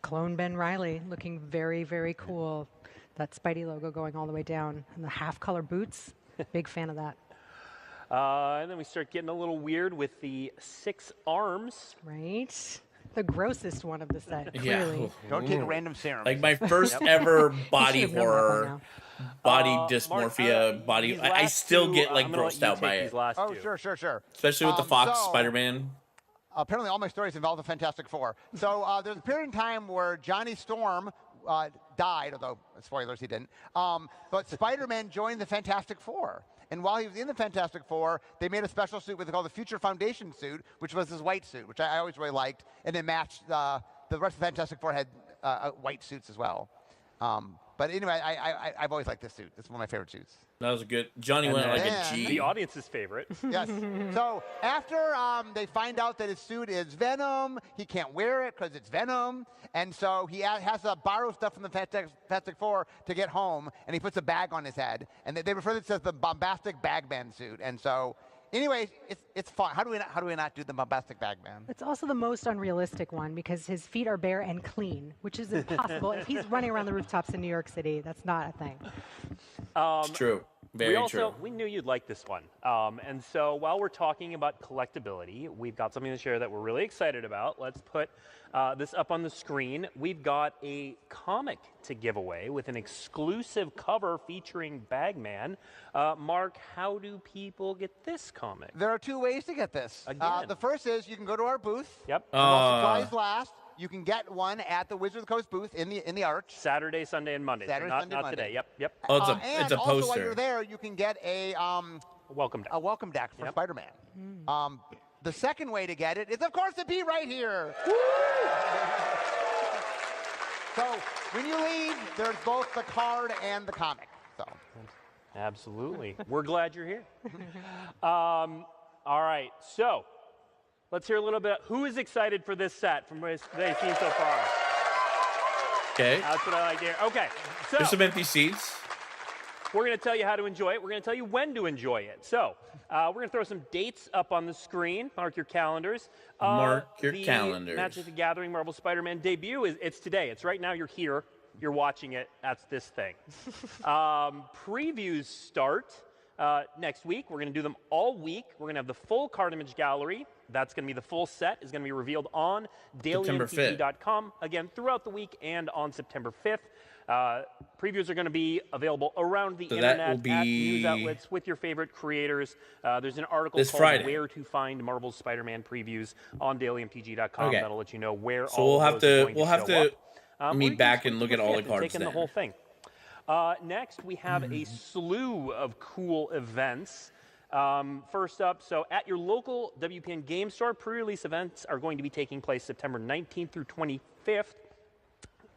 Clone Ben Reilly, looking very, very cool. That Spidey logo going all the way down. And the half-color boots, big fan of that. And then we start getting a little weird with the 6 arms. Right? The grossest one of the set, Yeah. clearly. Don't take random serums. Like my first ever body should've known that by horror, body Mark, dysmorphia, body. these I last still two, get like I'm gonna let grossed you out by take it, these last Oh, two. sure. especially with the Fox so- Spider-Man. Apparently, all my stories involve the Fantastic Four. So there's a period in time where Johnny Storm died, although, spoilers, he didn't. But Spider-Man joined the Fantastic Four. And while he was in the Fantastic Four, they made a special suit, what they call the Future Foundation suit, which was his white suit, which I always really liked. And it matched, the rest of the Fantastic Four had white suits as well. But anyway, I've always liked this suit. It's one of my favorite suits. That was a good. Johnny went like a then- G. The audience's favorite. Yes. So after they find out that his suit is Venom, he can't wear it because it's Venom. And so he has to borrow stuff from the Fantastic Four to get home, and he puts a bag on his head. And they refer to it as the bombastic bagman suit. And so, anyway, it's fun. How do we not do the bombastic bagman? It's also the most unrealistic one because his feet are bare and clean, which is impossible. If he's running around the rooftops in New York City, that's not a thing. It's true. Very true. We knew you'd like this one. And so while we're talking about collectability, we've got something to share that we're really excited about. Let's put this up on the screen. We've got a comic to give away with an exclusive cover featuring Bagman. Mark, how do people get this comic? There are 2 ways to get this. Again. The first is you can go to our booth. Yep. While supplies last. You can get one at the Wizard of the Coast booth in the Arch. Saturday, Sunday, and Monday. Saturday, not Sunday, not Monday. today. Yep. Oh, And it's a also while poster. you're there, you can get a Welcome deck. welcome deck for Yep. Spider-Man. The second way to get it is, of course, to be right here. So when you leave, there's both the card and the comic. So Absolutely. We're glad you're here. All right. So let's hear a little bit. Who is excited for this set from what they've seen so far? Okay. That's what I like to hear. Okay. So There's some empty seats. we're going to tell you how to enjoy it. We're going to tell you when to enjoy it. So we're going to throw some dates up on the screen. Mark your calendars. Mark your the calendars. Magic the Gathering Marvel Spider-Man debut it's today. It's right now. You're here. You're watching it. That's this thing. Previews start next week. We're going to do them all week. We're going to have the full card image gallery. That's going to be the full set. Is going to be revealed on dailymtg.com again throughout the week and on September 5th. Previews are going to be available around the So that internet will at be news outlets with your favorite creators. There's an article this called Friday. Where to Find Marvel's Spider-Man Previews on dailymtg.com. Okay. That'll let you know where So all we'll of have those are to going have show to up. meet Or you back can and look at all the cards take in the then. whole thing. Next, we have a slew of cool events. First up, so at your local WPN game store, pre-release events are going to be taking place September 19th through 25th.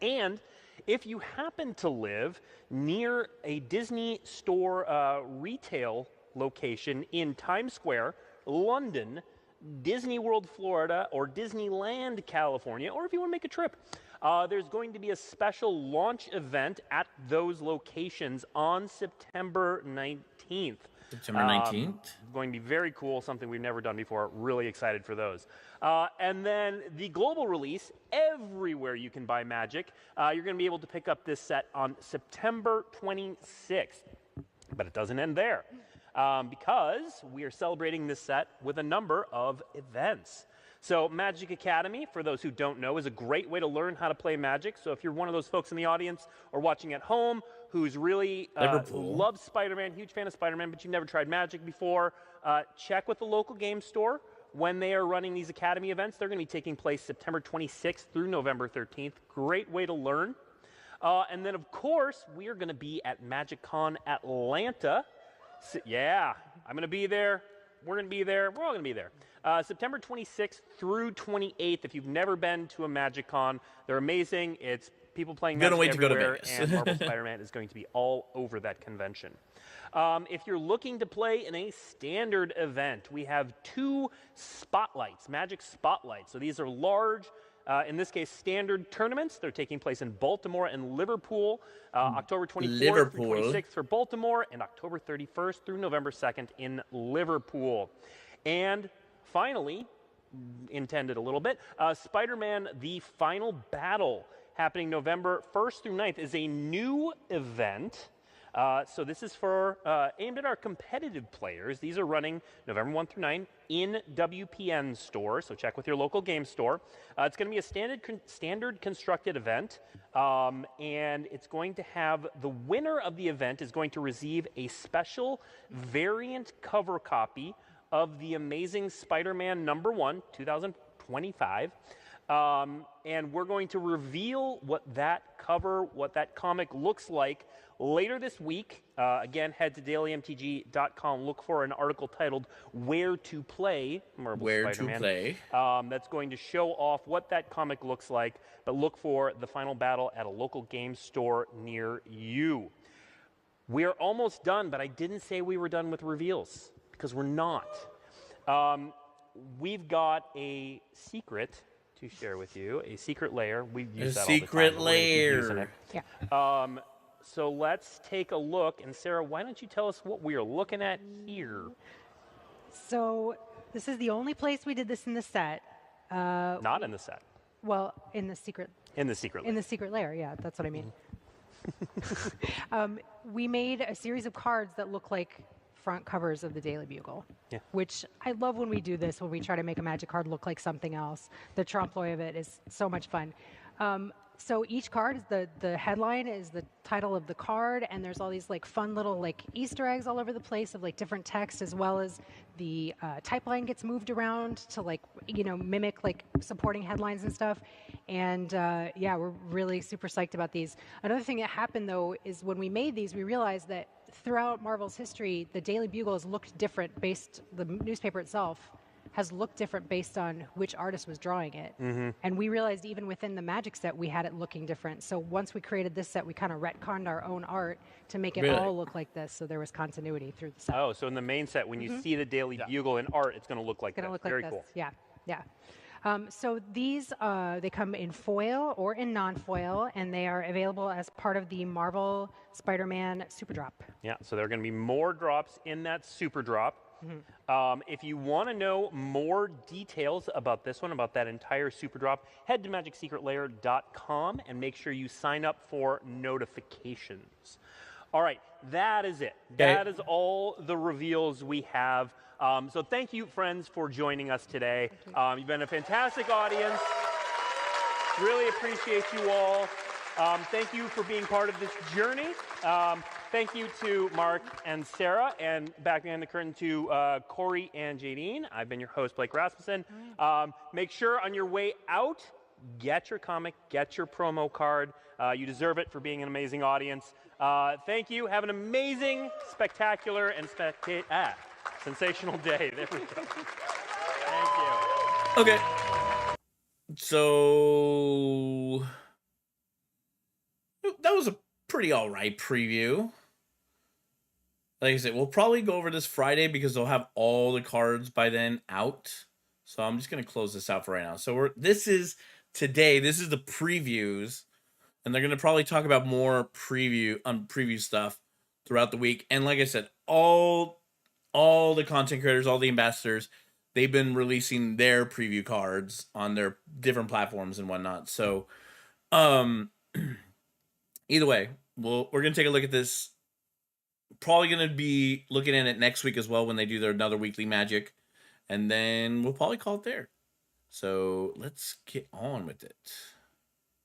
And if you happen to live near a Disney store retail location in Times Square, London, Disney World, Florida, or Disneyland, California, or if you want to make a trip, there's going to be a special launch event at those locations on September 19th. September 19th. Going to be very cool, something we've never done before. Really excited for those. And then the global release, everywhere you can buy Magic, you're going to be able to pick up this set on September 26th. But it doesn't end there, because we are celebrating this set with a number of events. So Magic Academy, for those who don't know, is a great way to learn how to play Magic. So if you're one of those folks in the audience or watching at home who's really loves Spider-Man, huge fan of Spider-Man, but you've never tried Magic before, check with the local game store when they are running these Academy events. They're going to be taking place September 26th through November 13th. Great way to learn. And then, of course, we are going to be at MagicCon Atlanta. So, yeah, I'm going to be there. We're going to be there. We're all going to be there. September 26th through 28th. If you've never been to a MagicCon, they're amazing. It's people playing Gonna Magic wait to go to everywhere, Vegas. and Marvel Spider-Man is going to be all over that convention. If you're looking to play in a standard event, we have 2 spotlights, Magic Spotlights. So these are large, in this case, standard tournaments. They're taking place in Baltimore and Liverpool, October 24th through 26th for Baltimore, and October 31st through November 2nd in Liverpool. And finally, intended a little bit, Spider-Man: The Final Battle, happening November 1st through 9th, is a new event. So this is for aimed at our competitive players. These are running November 1 through 9 in WPN stores, so check with your local game store. It's going to be a standard constructed event, and it's going to have the winner of the event is going to receive a special variant cover copy of The Amazing Spider-Man #1, 2025. And we're going to reveal what that comic looks like later this week. Again, head to dailymtg.com. Look for an article titled "Where to Play Marvel Spider-Man." That's going to show off what that comic looks like. But look for The Final Battle at a local game store near you. We're almost done, but I didn't say we were done with reveals because we're not. We've got a secret to share with you, a secret layer. We use that all the time. Secret layer. Yeah. So let's take a look. And Sarah, why don't you tell us what we are looking at here? So this is the only place we did this in the set. Not in the set. Well, in the secret. In the secret layer. In the secret layer, yeah, that's what I mean. We made a series of cards that look like front covers of the Daily Bugle, which I love when we do this, when we try to make a Magic card look like something else. The trompe-l'oeil of it is so much fun. So each card, the headline is the title of the card, and there's all these like fun little like Easter eggs all over the place of like different text, as well as the type line gets moved around to like, you know, mimic like supporting headlines and stuff. And yeah, we're really super psyched about these. Another thing that happened though is when we made these, we realized that throughout Marvel's history, the Daily Bugle has looked different the newspaper itself has looked different based on which artist was drawing it. And we realized even within the Magic set, we had it looking different. So once we created this set, we kind of retconned our own art to make it all look like this. So there was continuity through the set. Oh, so in the main set, when you see the Daily Bugle in art, it's going to look like that. Very cool. Yeah, yeah. So these, they come in foil or in non-foil, and they are available as part of the Marvel Spider-Man Super Drop. Yeah, so there are going to be more drops in that Super Drop. If you want to know more details about this one, about that entire Super Drop, head to magicsecretlayer.com and make sure you sign up for notifications. All right, that is it. That is all the reveals we have. So thank you, friends, for joining us today. You've been a fantastic audience. Really appreciate you all. Thank you for being part of this journey. Thank you to Mark and Sarah, and back behind the curtain to Corey and Jadine. I've been your host, Blake Rasmussen. Make sure on your way out, get your comic, get your promo card. You deserve it for being an amazing audience. Thank you. Have an amazing, spectacular, and sensational day. There we go. Thank you. Okay. So that was a pretty all right preview. Like I said, we'll probably go over this Friday because they'll have all the cards by then out. So I'm just going to close this out for right now. So this is today. This is the previews, and they're going to probably talk about more preview stuff throughout the week. And like I said, all the content creators, all the ambassadors, they've been releasing their preview cards on their different platforms and whatnot. So either way, we're going to take a look at this. Probably going to be looking at it next week as well when they do their another weekly Magic. And then we'll probably call it there. So let's get on with it.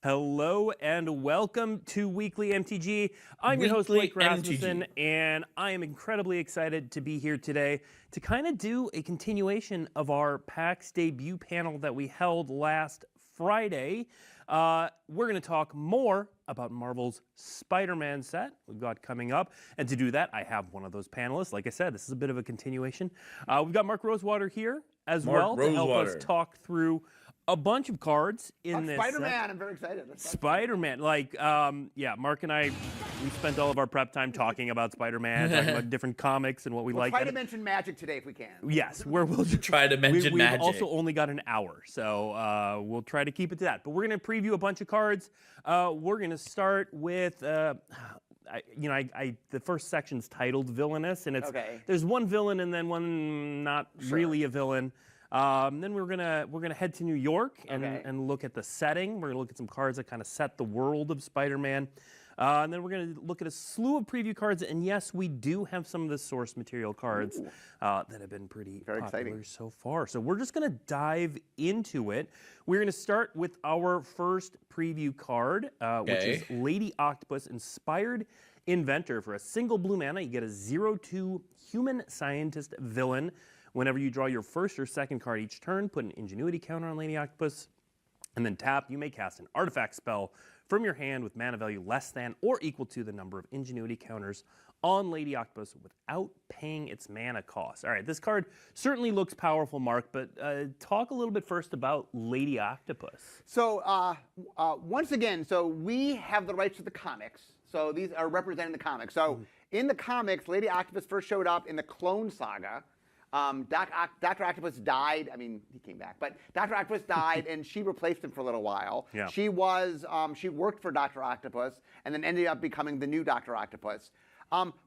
Hello and welcome to Weekly MTG. I'm your host, Blake Rasmussen, and I am incredibly excited to be here today to kind of do a continuation of our PAX debut panel that we held last Friday. We're going to talk more about Marvel's Spider-Man set we've got coming up. And to do that, I have one of those panelists. Like I said, this is a bit of a continuation. We've got Mark Rosewater here as well to help us talk through a bunch of cards in this. Spider-Man, I'm very excited. Spider-Man, like, yeah, Mark and I, we spent all of our prep time talking about Spider-Man, talking about different comics and what we like. Try to mention Magic today if we can. Yes, we'll try to mention Magic. We've also only got an hour, so we'll try to keep it to that. But we're going to preview a bunch of cards. We're going to start with, the first section's titled Villainous, and it's there's one villain and then one not really a villain. Then we're gonna head to New York and look at the setting. We're gonna look at some cards that kind of set the world of Spider-Man. And then we're gonna look at a slew of preview cards. And yes, we do have some of the source material cards that have been pretty popular so far. So we're just gonna dive into it. We're gonna start with our first preview card, which is Lady Octopus, Inspired Inventor. For a single blue mana, you get a 0/2 human scientist villain. Whenever you draw your first or second card each turn, put an Ingenuity counter on Lady Octopus, and then tap, you may cast an artifact spell from your hand with mana value less than or equal to the number of Ingenuity counters on Lady Octopus without paying its mana cost. All right, this card certainly looks powerful, Mark, but talk a little bit first about Lady Octopus. So once again, so we have the rights to the comics. So these are representing the comics. So in the comics, Lady Octopus first showed up in the Clone Saga. Dr. Octopus died. I mean, he came back, but Dr. Octopus died, and she replaced him for a little while. Yeah. She worked for Dr. Octopus, and then ended up becoming the new Dr. Octopus.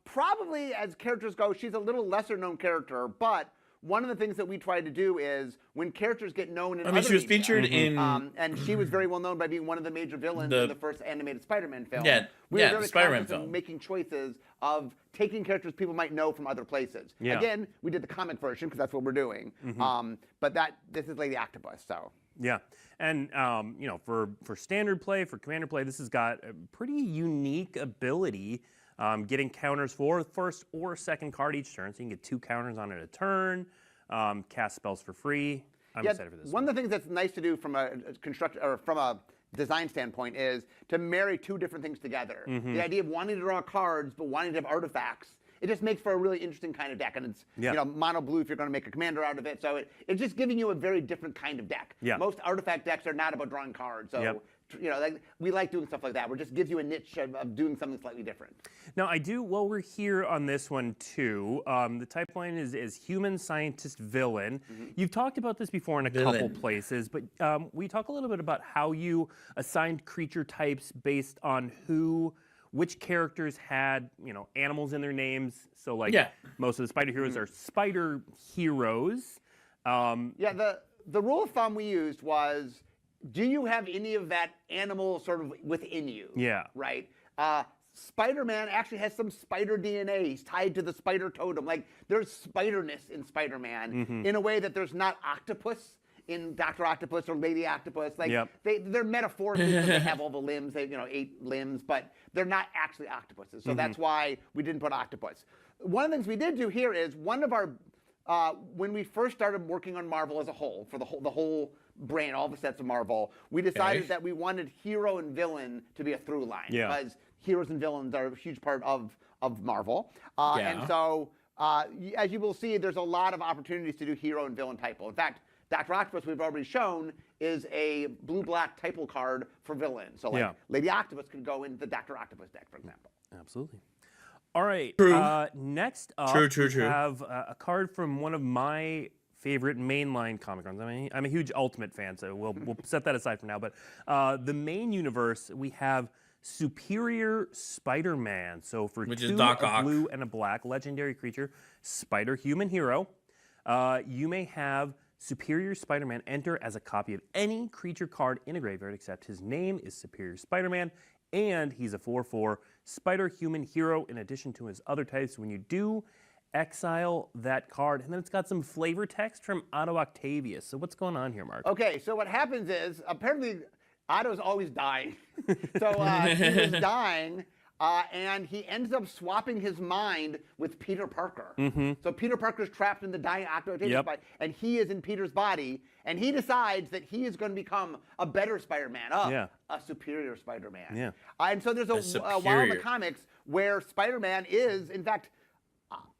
Probably, as characters go, she's a little lesser-known character, but one of the things that we try to do is when characters get known in other she was media, featured in... and she was very well known by being one of the major villains in the first animated Spider-Man film. We were very Spider-Man film. Making choices of taking characters people might know from other places. Yeah. Again, we did the comic version because that's what we're doing. But this is Lady Octopus, so. Yeah, and for standard play, for commander play, this has got a pretty unique ability. Getting counters for first or second card each turn, so you can get 2 counters on it a turn, cast spells for free. I'm excited for this. One of the things that's nice to do from a design standpoint is to marry 2 different things together. The idea of wanting to draw cards but wanting to have artifacts. It just makes for a really interesting kind of deck, and it's mono blue if you're going to make a commander out of it. So it's just giving you a very different kind of deck. Most artifact decks are not about drawing cards. So we like doing stuff like that. Where it just gives you a niche of doing something slightly different. Now I do. While we're here on this one too, the type line is human scientist villain. You've talked about this before in a couple places, but we talk a little bit about how you assigned creature types based on which characters had, animals in their names. So like most of the spider heroes are spider heroes. The rule of thumb we used was, do you have any of that animal sort of within you? Yeah. Right? Spider-Man actually has some spider DNA. He's tied to the spider totem. Like, there's spiderness in Spider-Man in a way that there's not octopus in Dr. Octopus or Lady Octopus. Like, they're metaphorically because they have all the limbs. They have, 8 limbs, but they're not actually octopuses. So that's why we didn't put octopus. One of the things we did do here is one of our, when we first started working on Marvel as a whole, for the whole brand, all the sets of Marvel, we decided that we wanted hero and villain to be a through line. Because heroes and villains are a huge part of Marvel. And so, as you will see, there's a lot of opportunities to do hero and villain typo. In fact, Dr. Octopus, we've already shown, is a blue-black typo card for villain. So Lady Octopus could go in the Dr. Octopus deck, for example. Absolutely. All right. Next up, we have a card from one of my favorite mainline comic runs. I'm a huge Ultimate fan, so we'll set that aside for now. But the main universe, we have Superior Spider-Man. So for Which 2 is Doc a Ock. blue and a black, legendary creature, Spider-Human hero, you may have Superior Spider-Man enter as a copy of any creature card in a graveyard except his name is Superior Spider-Man, and he's a 4/4 Spider-Human hero in addition to his other types. When you do, exile that card. And then it's got some flavor text from Otto Octavius. So what's going on here, Mark? Okay, so what happens is, apparently, Otto's always dying. So he was dying, and he ends up swapping his mind with Peter Parker. So Peter Parker's trapped in the dying Otto Octavius body, and he is in Peter's body, and he decides that he is going to become a better Spider-Man, a superior Spider-Man. And so there's a while in the comics where Spider-Man is, in fact,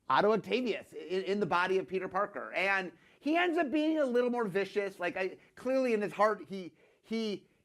Otto Octavius in the body of Peter Parker. And he ends up being a little more vicious. Like clearly in his heart, he's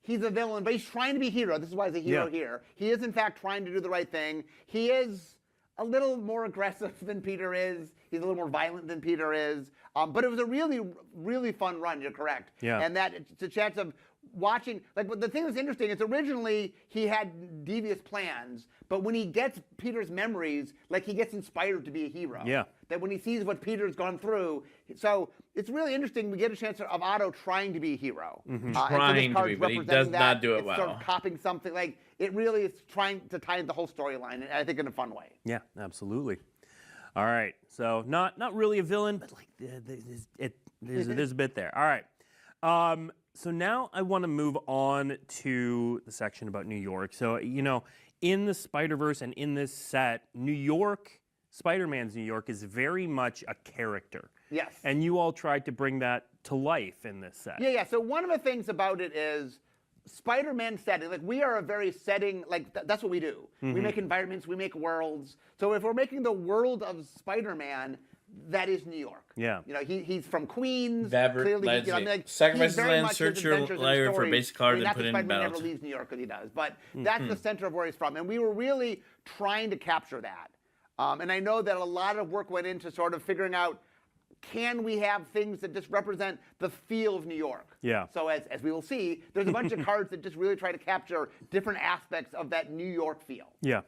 a villain, but he's trying to be a hero. This is why he's a hero here. He is in fact trying to do the right thing. He is a little more aggressive than Peter is. He's a little more violent than Peter is. But it was a really, really fun run. You're correct. Yeah. And that it's a chance of watching. Like the thing that's interesting is originally he had devious plans, but when he gets Peter's memories, like he gets inspired to be a hero. Yeah. That when he sees what Peter's gone through, so it's really interesting. We get a chance of Otto trying to be a hero. Trying to be, but he does not do it well. Sort of copying something. Like it really is trying to tie the whole storyline, and I think in a fun way. Yeah, absolutely. All right, so not really a villain, but like there's a bit there. All right, so now I want to move on to the section about New York. So in the Spider-Verse and in this set, New York, Spider-Man's New York is very much a character. Yes. And you all tried to bring that to life in this set. Yeah. So one of the things about it is Spider-Man setting. Like we are a very setting. Like that's what we do. We make environments. We make worlds. So if we're making the world of Spider-Man, that is New York. Yeah. He's from Queens. Clearly, sacrifices land, search your lair for basic cards and put in Spider-Man battles. never leaves New York, because he does. But that's the center of where he's from, and we were really trying to capture that. And I know that a lot of work went into sort of figuring out, can we have things that just represent the feel of New York? Yeah. So as we will see, there's a bunch of cards that just really try to capture different aspects of that New York feel. Yeah.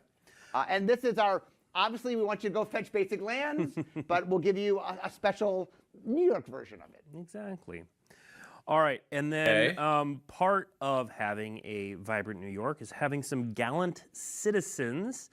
And this is obviously we want you to go fetch basic lands, but we'll give you a special New York version of it. Exactly. All right, and then part of having a vibrant New York is having some gallant citizens.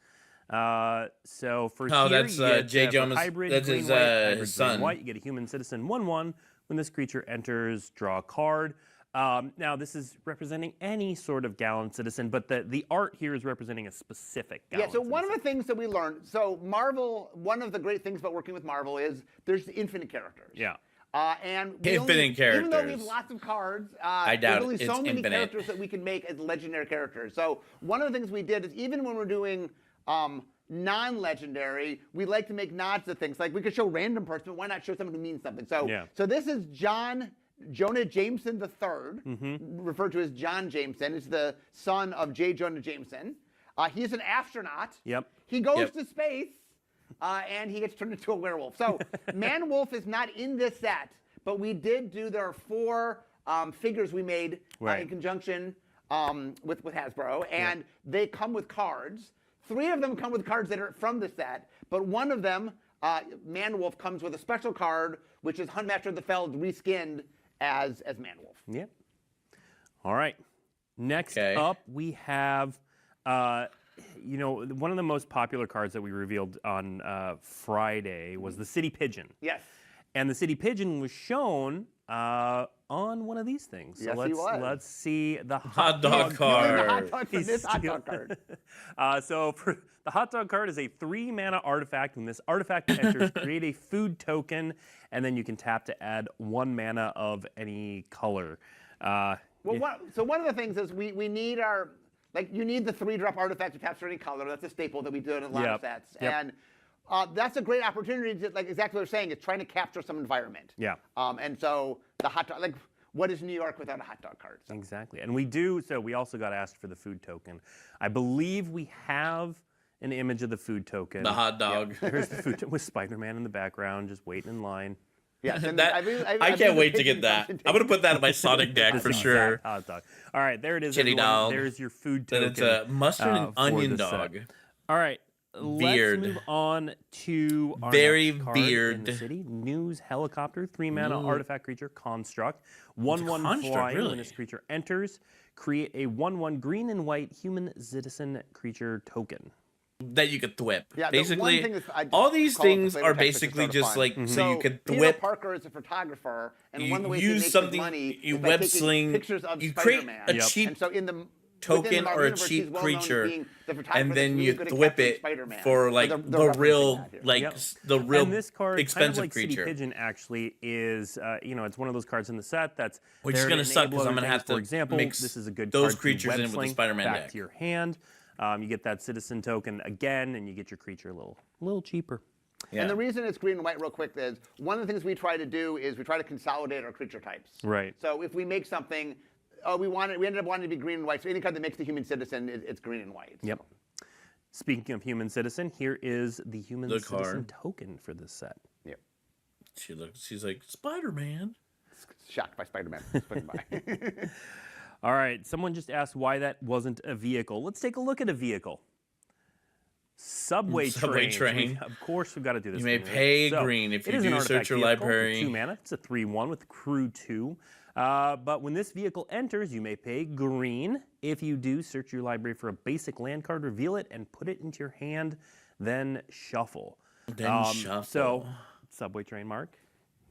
So for here, that's you get, Jay for Jonas. hybrid, That's green, his, white, hybrid, his green, son. white. You get a human citizen 1/1. When this creature enters, draw a card. Now this is representing any sort of gallant citizen, but the art here is representing a specific gallant So one of citizen. the things that we learned, so Marvel, one of the great things about working with Marvel is there's infinite characters. Yeah. And Infinite even though we have characters. lots of cards, I doubt there's only it's so many infinite. characters that we can make as legendary characters. So one of the things we did is even when we're doing non-legendary, we like to make nods to things. Like we could show random person, but why not show someone who means something? So, so this is Jonah Jameson III, referred to as John Jameson. He's the son of J. Jonah Jameson. He's an astronaut. Yep. He goes to space, and he gets turned into a werewolf. So Man-Wolf is not in this set, but we did do, there are 4 figures we made in conjunction with Hasbro, and they come with cards. 3 of them come with cards that are from the set, but one of them, Man-Wolf, comes with a special card, which is Huntmaster of the Feld reskinned as Man-Wolf. Yep. All right. Next up, we have, one of the most popular cards that we revealed on Friday was the City Pigeon. Yes. And the City Pigeon was shown on one of these things. So let's see the hot dog card. The hot dog for this hot dog card. So for the hot dog card is a 3-mana artifact. When this artifact enters, create a food token, and then you can tap to add 1 mana of any color. So one of the things is we need you need the 3-drop artifact to capture any color. That's a staple that we do in a lot of sets. And that's a great opportunity to, like exactly what you're saying, is trying to capture some environment. Yeah. And so the hot dog, like, what is New York without a hot dog card? So. Exactly. And we also got asked for the food token. I believe we have an image of the food token. The hot dog. Here's the food with Spider-Man in the background, just waiting in line. Yes, I can't wait to get that. I'm going to put that in my Sonic deck for sure. Hot dog. All right, there it is. Chili dog. There's your food token. Then it's a mustard and onion dog. All right. Veered. Let's move on to our Very next card veered. in the city. News Helicopter, 3-mana artifact creature, Construct. 1/1 fly. really? When this creature enters, create a 1/1 green and white human citizen creature token. That you could thwip. Yeah, basically, all these things are basically just like so you could Peter thwip. Parker is a photographer, and You one of the ways use he makes something- his money you is by web taking sling- pictures of you create Spider-Man. a cheap and so in the token or a universe, cheap he's well known as creature, being the photographer and that's then really you good at thwip capturing it Spider-Man. for like They're the referencing real, that here. like the real and this card, expensive kind of like creature. City Pigeon actually is, it's one of those cards in the set that's Which is there gonna to suck 'cause enable I'm gonna other have things. For to example, mix this is a good those card to creatures web in with the sling Spider-Man back deck. to your hand. You get that citizen token again, and you get your creature a little cheaper. Yeah. And the reason it's green and white real quick is one of the things we try to do is we try to consolidate our creature types. Right. So if we make something, we ended up wanting to be green and white. So any card that makes the human citizen, it's green and white. Yep. Speaking of human citizen, here is the human citizen token for this set. Yep. She's like, Spider-Man. Shocked by Spider-Man. All right, someone just asked why that wasn't a vehicle. Let's take a look at a vehicle. Subway train. Of course, we've got to do this. You may pay green if you do search your library. 2 mana. It's a 3/1 with crew 2. But when this vehicle enters, you may pay green. If you do, search your library for a basic land card, reveal it, and put it into your hand, then shuffle. So, subway train, Mark.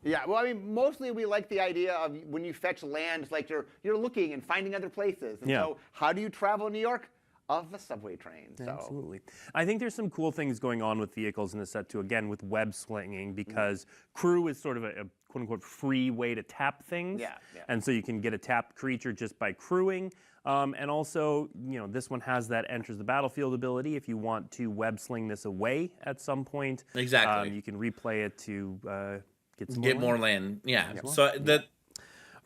Yeah, well, I mean, mostly we like the idea of when you fetch land, like you're looking and finding other places. And so how do you travel in New York? Of the subway train. So. Absolutely. I think there's some cool things going on with vehicles in the set too, again, with web slinging, because crew is sort of a quote-unquote free way to tap things. Yeah. And so you can get a tapped creature just by crewing. And also, this one has that enters the battlefield ability. If you want to web sling this away at some point, exactly, you can replay it to get more land. Yeah. So that.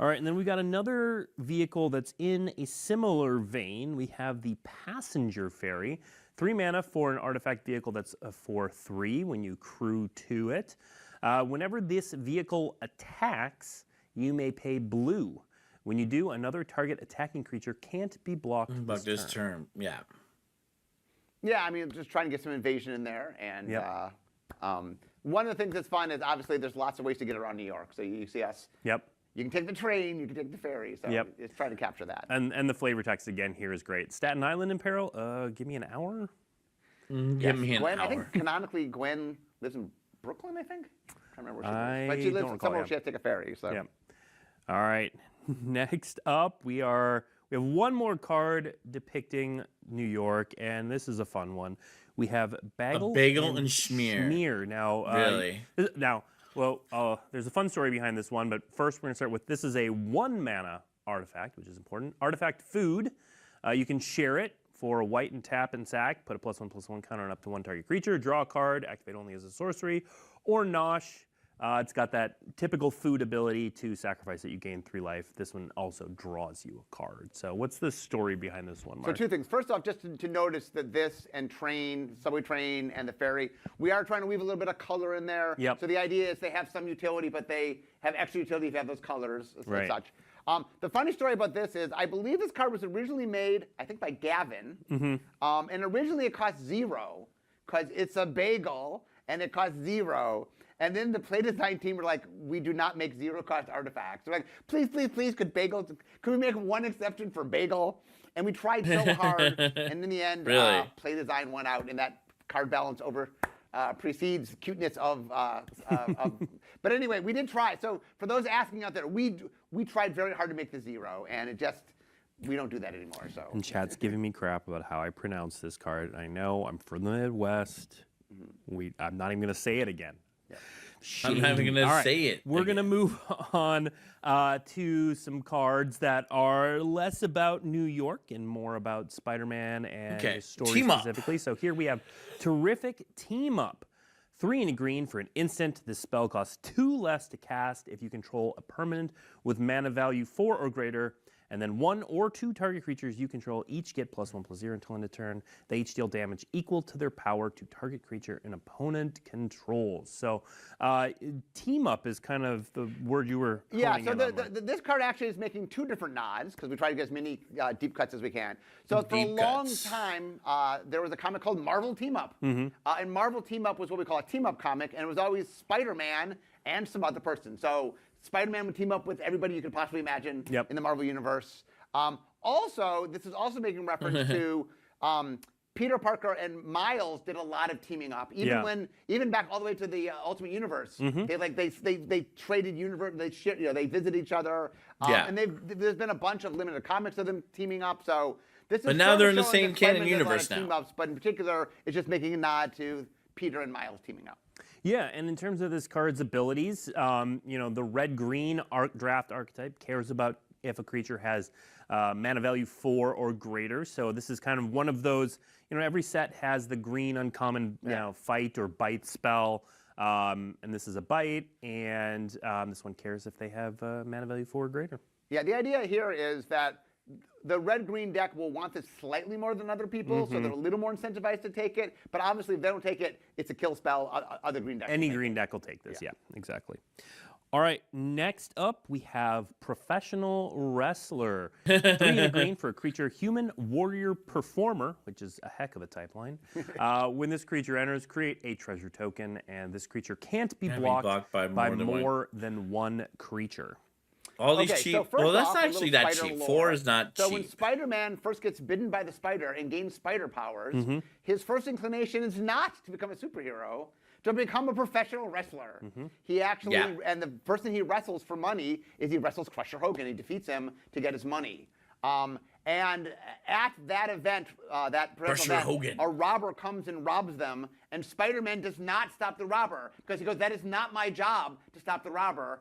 All right, and then we got another vehicle that's in a similar vein. We have the Passenger Ferry. 3 mana for an artifact vehicle that's a 4/3 when you crew to it. Whenever this vehicle attacks, you may pay blue. When you do, another target attacking creature can't be blocked this turn. Yeah. Yeah, I mean, just trying to get some invasion in there. And one of the things that's fun is obviously there's lots of ways to get around New York. So you see us. Yep. You can take the train, you can take the ferry, so it's trying to capture that. And the flavor text again here is great. Staten Island in peril, give me an hour? Give me an hour. I think canonically Gwen lives in Brooklyn, I think. I can't remember where she lives. But she lives somewhere she has to take a ferry. So. Yep. All right, next up we have one more card depicting New York, and this is a fun one. We have Bagel and Schmear. Now, really? Well, there's a fun story behind this one, but first we're going to start with this is a 1 mana artifact, which is important. Artifact food. You can share it for a white and tap and sack, put a +1/+1 counter on up to 1 target creature, draw a card, activate only as a sorcery, or Nosh. It's got that typical food ability to sacrifice it. You gain 3 life. This one also draws you a card. So what's the story behind this one, Mark? So 2 things. First off, just to notice that this and train, subway train, and the ferry, we are trying to weave a little bit of color in there. Yep. So the idea is they have some utility, but they have extra utility if you have those colors and such. The funny story about this is I believe this card was originally made, I think, by Gavin. And originally it cost 0 because it's a bagel and it cost 0. And then the play design team were like, we do not make 0-cost artifacts. They're like, please, could we make one exception for bagel? And we tried so hard, and in the end, play design won out, and that card balance precedes cuteness of. But anyway, we did try. So for those asking out there, we tried very hard to make the 0, and we don't do that anymore. So. And chat's giving me crap about how I pronounce this card. I know I'm from the Midwest. I'm not even going to say it again. I'm not even going to say it. We're going to move on to some cards that are less about New York and more about Spider-Man and his story specifically. So here we have Terrific Team Up. 3 and a green for an instant. This spell costs 2 less to cast if you control a permanent with mana value 4 or greater. And then 1 or 2 target creatures you control each get +1/+0 until end of turn. They each deal damage equal to their power to target creature an opponent controls. So team up is kind of the word you were honing in on. This card actually is making 2 different nods because we try to get as many deep cuts as we can. So for a long time, there was a comic called Marvel Team Up. And Marvel Team Up was what we call a team-up comic, and it was always Spider-Man and some other person. So Spider-Man would team up with everybody you could possibly imagine in the Marvel Universe. Also, this is also making reference to Peter Parker and Miles did a lot of teaming up. Even back all the way to the Ultimate Universe. They traded universe. They visit each other. And there's been a bunch of limited comics of them teaming up. So this is. But now they're in the same canon universe now. Team-ups, but in particular, it's just making a nod to Peter and Miles teaming up. Yeah, and in terms of this card's abilities, the red-green draft archetype cares about if a creature has mana value 4 or greater. So this is kind of one of those, every set has the green uncommon fight or bite spell. And this is a bite, and this one cares if they have mana value 4 or greater. Yeah, the idea here is that the red-green deck will want this slightly more than other people, so they're a little more incentivized to take it. But obviously, if they don't take it, it's a kill spell. Other green decks. Any green deck will take this. Yeah, exactly. All right, next up we have Professional Wrestler. 3 and a green for a creature, Human Warrior Performer, which is a heck of a type line. When this creature enters, create a treasure token, and this creature can't be blocked by more than one creature. All these cheap. So well, that's off, not actually that cheap. lore. 4 is not cheap. So when Spider-Man first gets bitten by the spider and gains spider powers, his first inclination is not to become a superhero, to become a professional wrestler. He actually, and the first thing he wrestles for money is he wrestles Crusher Hogan. He defeats him to get his money. And at that event, Hogan. a robber comes and robs them, and Spider-Man does not stop the robber because he goes, "That is not my job to stop the robber."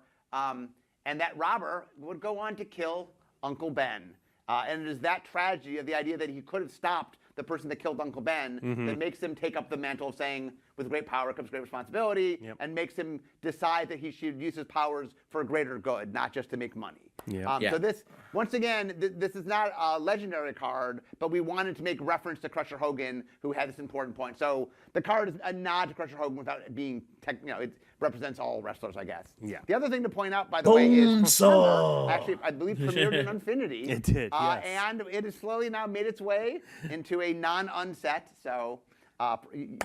And that robber would go on to kill Uncle Ben. And it is that tragedy of the idea that he could have stopped the person that killed Uncle Ben that makes him take up the mantle of saying, with great power comes great responsibility, and makes him decide that he should use his powers for a greater good, not just to make money. So this, once again, this is not a legendary card, but we wanted to make reference to Crusher Hogan, who had this important point. So the card is a nod to Crusher Hogan without it being, it represents all wrestlers, I guess. The other thing to point out, by the way, is Performer, actually, I believe, premiered in Infinity. It did, yes. And it has slowly now made its way into a non-unset, so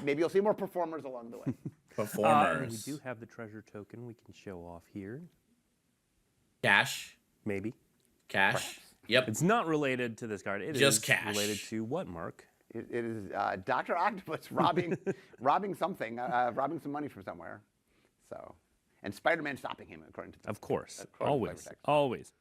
maybe you'll see more Performers along the way. Performers. We do have the treasure token we can show off here. Cash. Maybe. Cash. Perhaps. Yep. It's not related to this card. It Just is cash. related to what, Mark? It is Dr. Octopus robbing something, robbing some money from somewhere. So, and Spider-Man stopping him, according to Of course. according to Always.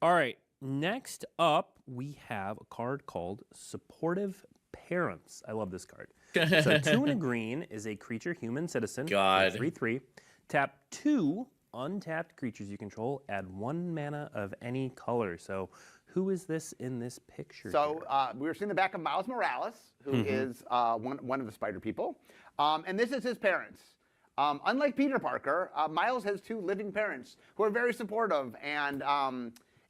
All right. Next up, we have a card called Supportive Parents. I love this card. So 2 and a green is a creature, human citizen. God. 3/3. Tap 2 untapped creatures you control. Add 1 mana of any color. So who is this in this picture? So we were seeing the back of Miles Morales, who is one of the Spider people. And this is his parents. Unlike Peter Parker, Miles has 2 living parents who are very supportive. And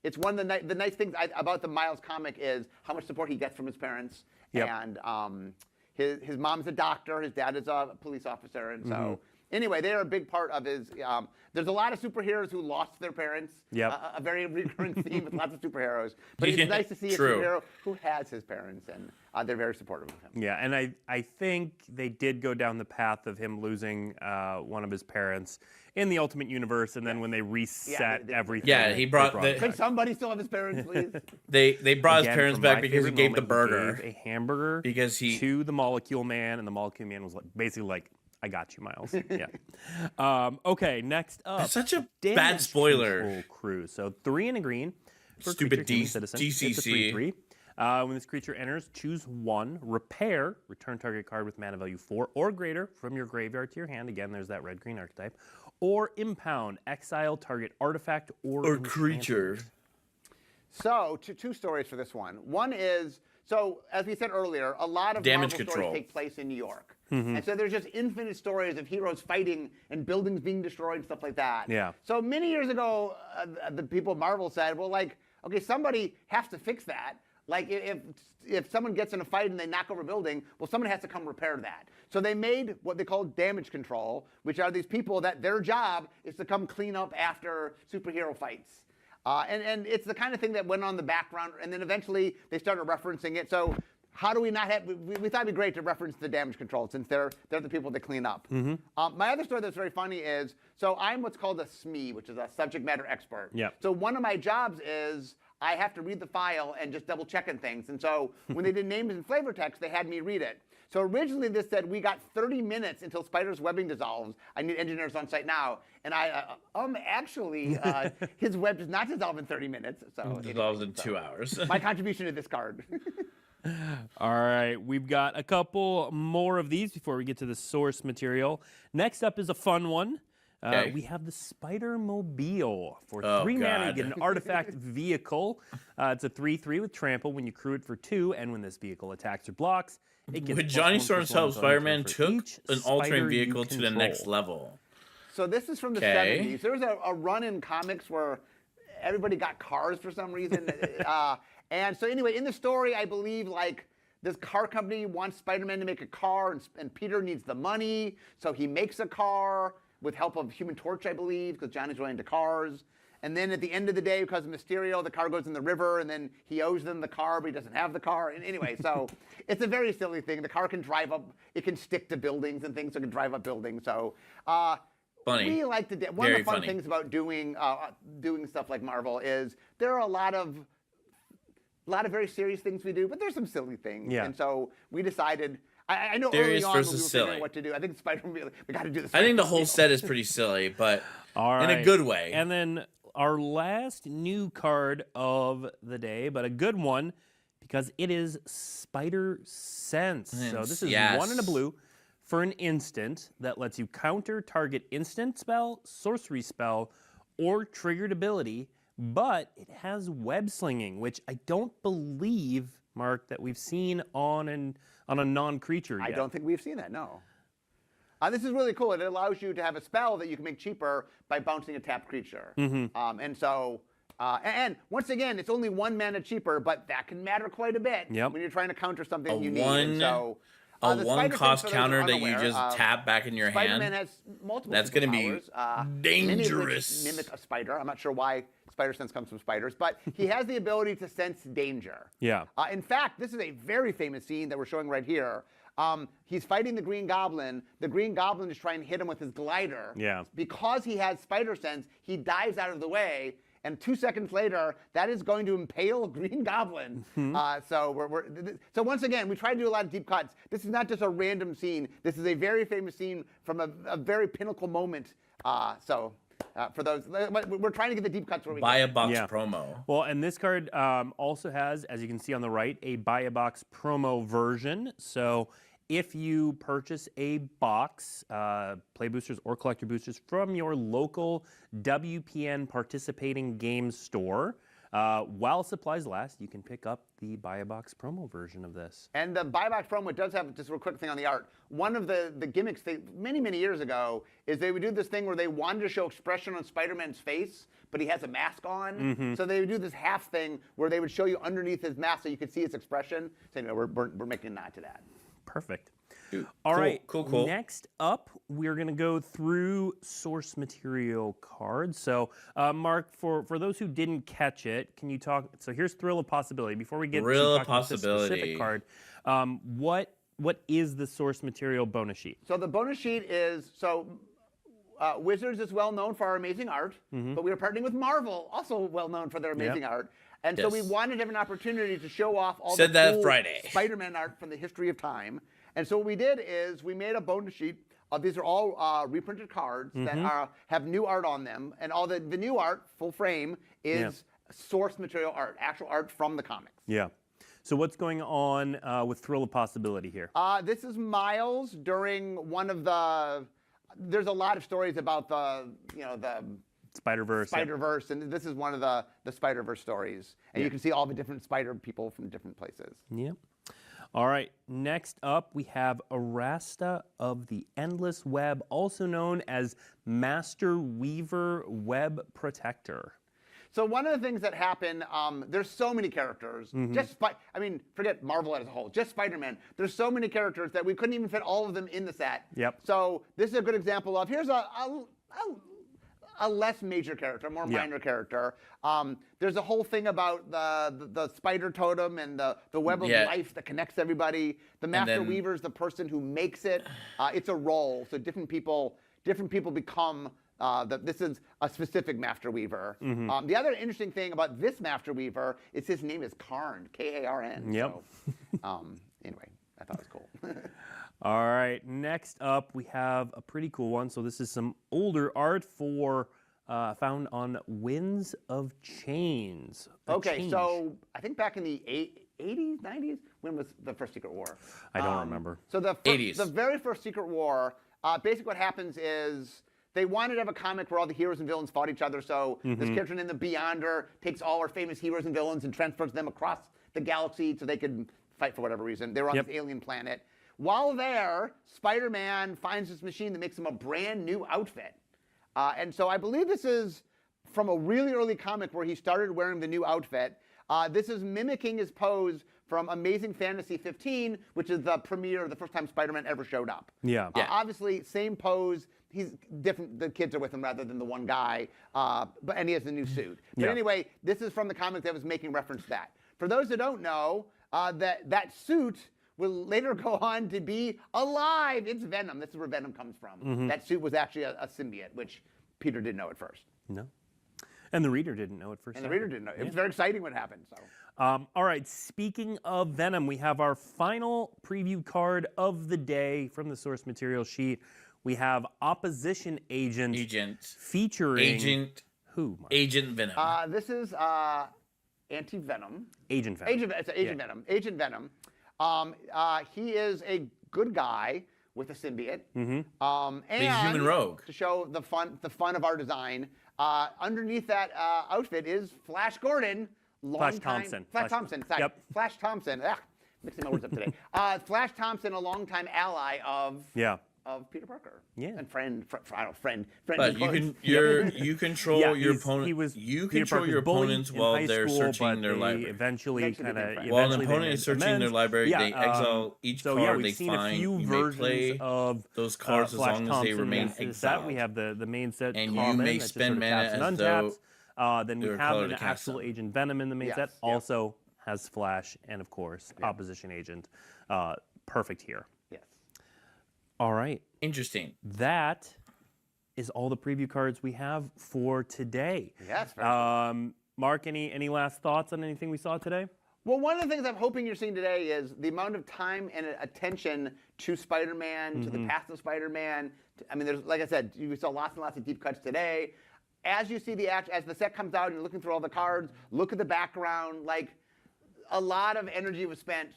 it's one of the nice things about the Miles comic is how much support he gets from his parents. And his mom's a doctor, his dad is a police officer. And so anyway, they are a big part of his. There's a lot of superheroes who lost their parents. A very recurring theme with lots of superheroes. But it's nice to see a superhero who has his parents, and they're very supportive of him. Yeah, and I think they did go down the path of him losing one of his parents in the Ultimate Universe, and then when they reset everything. Yeah, he brought Could somebody still have his parents, please? They brought his parents from back my because he favorite gave the moment, burger. He gave a hamburger Because he- to the Molecule Man, and the Molecule Man was basically like, I got you, Miles. Okay, next up. That's such a bad Damage spoiler. Control Crew. So 3 and a green. For Stupid creature, human citizen. It's a DCC. 3/3. When this creature enters, choose 1. Repair. Return target card with mana value 4 or greater from your graveyard to your hand. Again, there's that red-green archetype. Or impound. Exile target artifact or creature. So, two stories for this one. One is, so as we said earlier, a lot of Damage Marvel control. stories take place in New York. And so there's just infinite stories of heroes fighting and buildings being destroyed and stuff like that. Yeah. So many years ago, the people at Marvel said, well, okay, somebody has to fix that. Like if someone gets in a fight and they knock over a building, well, someone has to come repair that. So they made what they call damage control, which are these people that their job is to come clean up after superhero fights. And it's the kind of thing that went on in the background, and then eventually they started referencing it. So how do we not have, we thought it'd be great to reference the damage control since they're the people that clean up. My other story that's very funny is, so I'm what's called a SME, which is a subject matter expert. So one of my jobs is I have to read the file and just double checking things. And so when they did names and flavor text, they had me read it. So originally this said, we got 30 minutes until Spider's webbing dissolves. I need engineers on site now. And actually, his web does not dissolve in 30 minutes. So it dissolves in 2 hours. My contribution to this card. All right, we've got a couple more of these before we get to the source material. Next up is a fun one. We have the Spider-Mobile. For 3 mana, you get an artifact vehicle. It's a 3/3 with trample when you crew it for 2, and when this vehicle attacks or blocks, It gets With Johnny +1/+1 Storm's help, for Spider-Man for took each an alternate spider you vehicle to the next control. level. So this is from the Okay. 70s. There was a run in comics where everybody got cars for some reason. And so anyway, in the story, I believe like this car company wants Spider-Man to make a car, and Peter needs the money, so he makes a car with help of Human Torch, I believe, because Johnny's really into cars. And then at the end of the day, because of Mysterio, the car goes in the river, and then he owes them the car, but he doesn't have the car. And anyway, so it's a very silly thing. The car can drive up, it can stick to buildings and things, so it can drive up buildings. So Funny. we like to one Very of the fun funny. things about doing stuff like Marvel is there are a lot of very serious things we do, but there's some silly things. Yeah. And so we decided. I know Serious early on when we versus were figuring silly. out what to do. I think Spider-Man. We got to do this. I think the whole set is pretty silly, but All in right. a good way. And then our last new card of the day, but a good one because it is Spider Sense. So this is Yes. 1 in a blue for an instant that lets you counter target instant spell, sorcery spell, or triggered ability, but it has web slinging, which I don't believe, Mark, that we've seen on a non-creature yet. I don't think we've seen that. No. This is really cool. It allows you to have a spell that you can make cheaper by bouncing a tapped creature. And so, and once again, it's only 1 mana cheaper, but that can matter quite a bit Yep. when you're trying to counter something A you need. And so, a the 1 Spider cost Sense, for those who are counter that you unaware, just tap back in your Spider-Man hand. has multiple That's gonna be superpowers, many of which dangerous. mimic a spider. I'm not sure why Spider Sense comes from spiders, but he has the ability to sense danger. Yeah. In fact, this is a very famous scene that we're showing right here. He's fighting the Green Goblin. The Green Goblin is trying to hit him with his glider. Yeah. Because he has Spider Sense, he dives out of the way. And 2 seconds later, that is going to impale Green Goblin. So once again, we try to do a lot of deep cuts. This is not just a random scene. This is a very famous scene from a very pinnacle moment. For those, we're trying to get the deep cuts where we Buy can. a box Yeah. promo. Well, and this card also has, as you can see on the right, a buy a box promo version. So if you purchase a box, play boosters or collector boosters from your local WPN participating game store, while supplies last, you can pick up the buy a box promo version of this. And the buy box promo does have just a real quick thing on the art. One of the gimmicks many, many years ago is they would do this thing where they wanted to show expression on Spider-Man's face, but he has a mask on. So they would do this half thing where they would show you underneath his mask so you could see his expression. So anyway, we're making a nod to that. Perfect. Dude, All right. Cool. Next up, we're going to go through source material cards. So, Mark, for those who didn't catch it, can you talk? So here's Thrill of Possibility. Before we get Thrill to of talking about this Possibility. specific card, what is the source material bonus sheet? So the bonus sheet is Wizards is well known for our amazing art, but we are partnering with Marvel, also well known for their amazing art. And so we Yes. wanted to have an opportunity to show off all Said the that cool Friday. Spider-Man art from the history of time. And so what we did is we made a bonus sheet. These are all reprinted cards that have new art on them, and all the new art, full frame, is source material art, actual art from the comics. Yeah. So what's going on with Thrill of Possibility here? This is Miles during one of the. There's a lot of stories about the Spider-Verse. Spider-Verse, and this is one of the Spider-Verse stories. And you can see all the different spider people from different places. Yep. All right. Next up, we have Arasta of the Endless Web, also known as Master Weaver Web Protector. So one of the things that happen, there's so many characters. Forget Marvel as a whole. Just Spider-Man. There's so many characters that we couldn't even fit all of them in the set. Yep. So this is a good example of here's a less major character, a more minor character. There's a whole thing about the spider totem and the web of life that connects everybody. The Master Weaver is the person who makes it. It's a role, so different people become. This is a specific Master Weaver. The other interesting thing about this Master Weaver is his name is Karn, K-A-R-N. Yep. So, anyway, I thought it was cool. All right, next up we have a pretty cool one. So this is some older art found on Winds of Chains. So I think back in the 80s, 90s, when was the first Secret War? I don't remember. So the 80s. The very first Secret War, basically what happens is they wanted to have a comic where all the heroes and villains fought each other. So this character named the Beyonder takes all our famous heroes and villains and transports them across the galaxy so they could fight for whatever reason. They were on this alien planet. While there, Spider-Man finds this machine that makes him a brand new outfit. And so I believe this is from a really early comic where he started wearing the new outfit. This is mimicking his pose from Amazing Fantasy 15, which is the premiere, the first time Spider-Man ever showed up. Yeah. Obviously, same pose. He's different. The kids are with him rather than the one guy. And he has the new suit. But anyway, this is from the comic that was making reference to that. For those that don't know, that suit will later go on to be alive. It's Venom. This is where Venom comes from. That suit was actually a symbiote, which Peter didn't know at first. No. And the reader didn't know at first. And the reader didn't know. It was very exciting what happened. So. All right, speaking of Venom, we have our final preview card of the day from the source material sheet. We have Opposition Agent. Featuring... Agent... Who, Mark? Agent Venom. This is Anti-Venom. Agent Venom. Agent Venom. Agent Venom. He is a good guy with a symbiote. And the human rogue. To show the fun of our design, underneath that outfit is Flash Gordon. Flash Thompson. Flash Thompson. Mixing my words up today. Flash Thompson, a longtime ally of Peter Parker. And friend. But you control your opponent. You control your opponents while they're searching their library. Eventually, while an opponent is searching their library, they exile each card they seen find. A few you versions may play of those cards as long as they remain exiled. We have the main set, and common, you may spend mana as though. Then we have an actual Agent Venom in the main set. Also has Flash and of course Opposition Agent. Perfect here. Yes. All right. Interesting. That is all the preview cards we have for today. Yes. Mark, any last thoughts on anything we saw today? Well, one of the things I'm hoping you're seeing today is the amount of time and attention to Spider-Man, to the past of Spider-Man. I mean, there's, like I said, we saw lots and lots of deep cuts today. As you see as the set comes out and you're looking through all the cards, look at the background, like a lot of energy was spent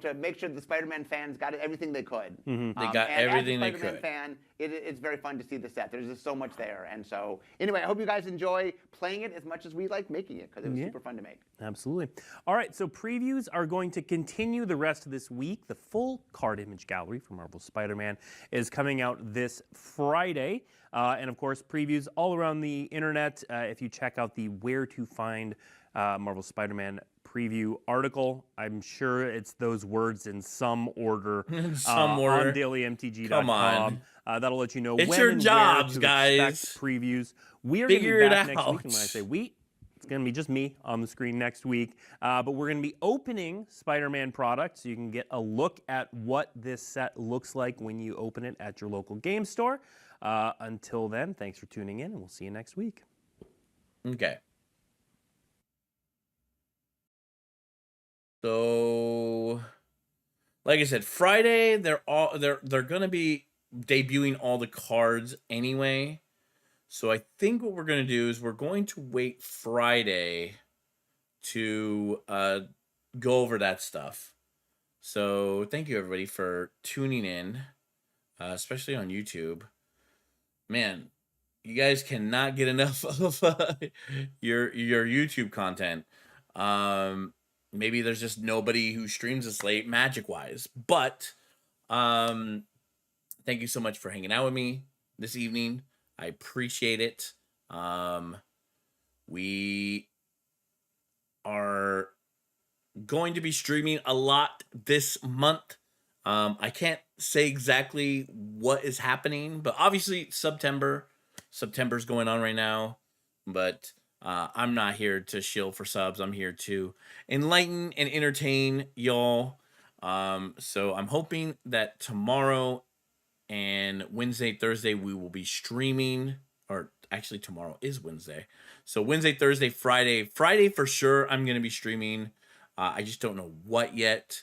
to make sure the Spider-Man fans got everything they could. They got everything they could. As a Spider-Man fan, it's very fun to see the set. There's just so much there. And so, anyway, I hope you guys enjoy playing it as much as we like making it, because it was super fun to make. Absolutely. All right, so previews are going to continue the rest of this week. The full card image gallery for Marvel Spider-Man is coming out this Friday. And, of course, previews all around the internet. If you check out the Where to Find Marvel Spider-Man preview article, I'm sure it's those words in some order. On dailymtg.com. Come on. That'll let you know it's when your and jobs, where to guys. expect previews. We are going to Figure be it back next out. week. And when I say we, it's going to be just me on the screen next week. But we're going to be opening Spider-Man products, so you can get a look at what this set looks like when you open it at your local game store. Until then, thanks for tuning in, and we'll see you next week. Okay. So, like I said, Friday they're gonna be debuting all the cards anyway. So I think what we're gonna do is we're going to wait Friday to go over that stuff. So thank you everybody for tuning in, especially on YouTube. Man, you guys cannot get enough of your YouTube content. Maybe there's just nobody who streams this late magic-wise. But thank you so much for hanging out with me this evening. I appreciate it. We are going to be streaming a lot this month. I can't say exactly what is happening, but obviously September's going on right now. But I'm not here to shill for subs. I'm here to enlighten and entertain y'all. So I'm hoping that tomorrow and Wednesday, Thursday, we will be streaming. Or actually, tomorrow is Wednesday. So Wednesday, Thursday, Friday. Friday for sure, I'm going to be streaming. I just don't know what yet.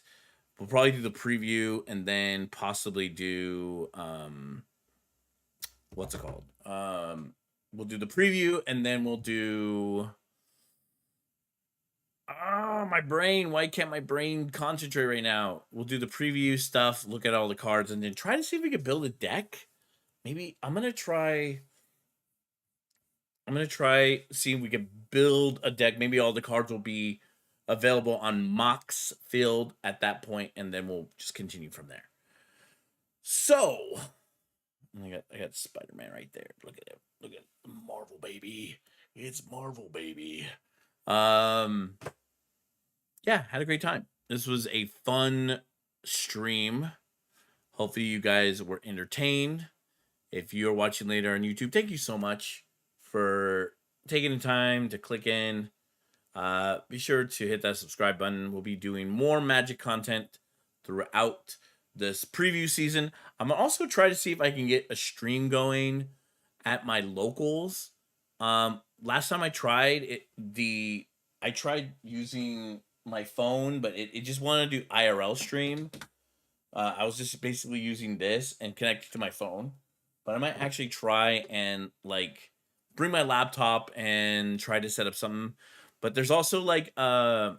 We'll probably do the preview and then possibly do... what's it called? We'll do the preview, and then we'll do... Oh, my brain. Why can't my brain concentrate right now? We'll do the preview stuff, look at all the cards, and then try to see if we can build a deck. Maybe I'm going to try see if we can build a deck. Maybe all the cards will be available on Mox Field at that point, and then we'll just continue from there. So I got Spider-Man right there. Look at it. Look at Marvel, baby. It's Marvel, baby. Yeah, had a great time. This was a fun stream. Hopefully you guys were entertained. If you're watching later on YouTube, thank you so much for taking the time to click in. Be sure to hit that subscribe button. We'll be doing more Magic content throughout this preview season. I'm gonna also try to see if I can get a stream going at my locals. Last time I tried I tried using my phone, but it just wanted to do IRL stream. I was just basically using this and connected to my phone, but I might actually try and like bring my laptop and try to set up something. But there's also like a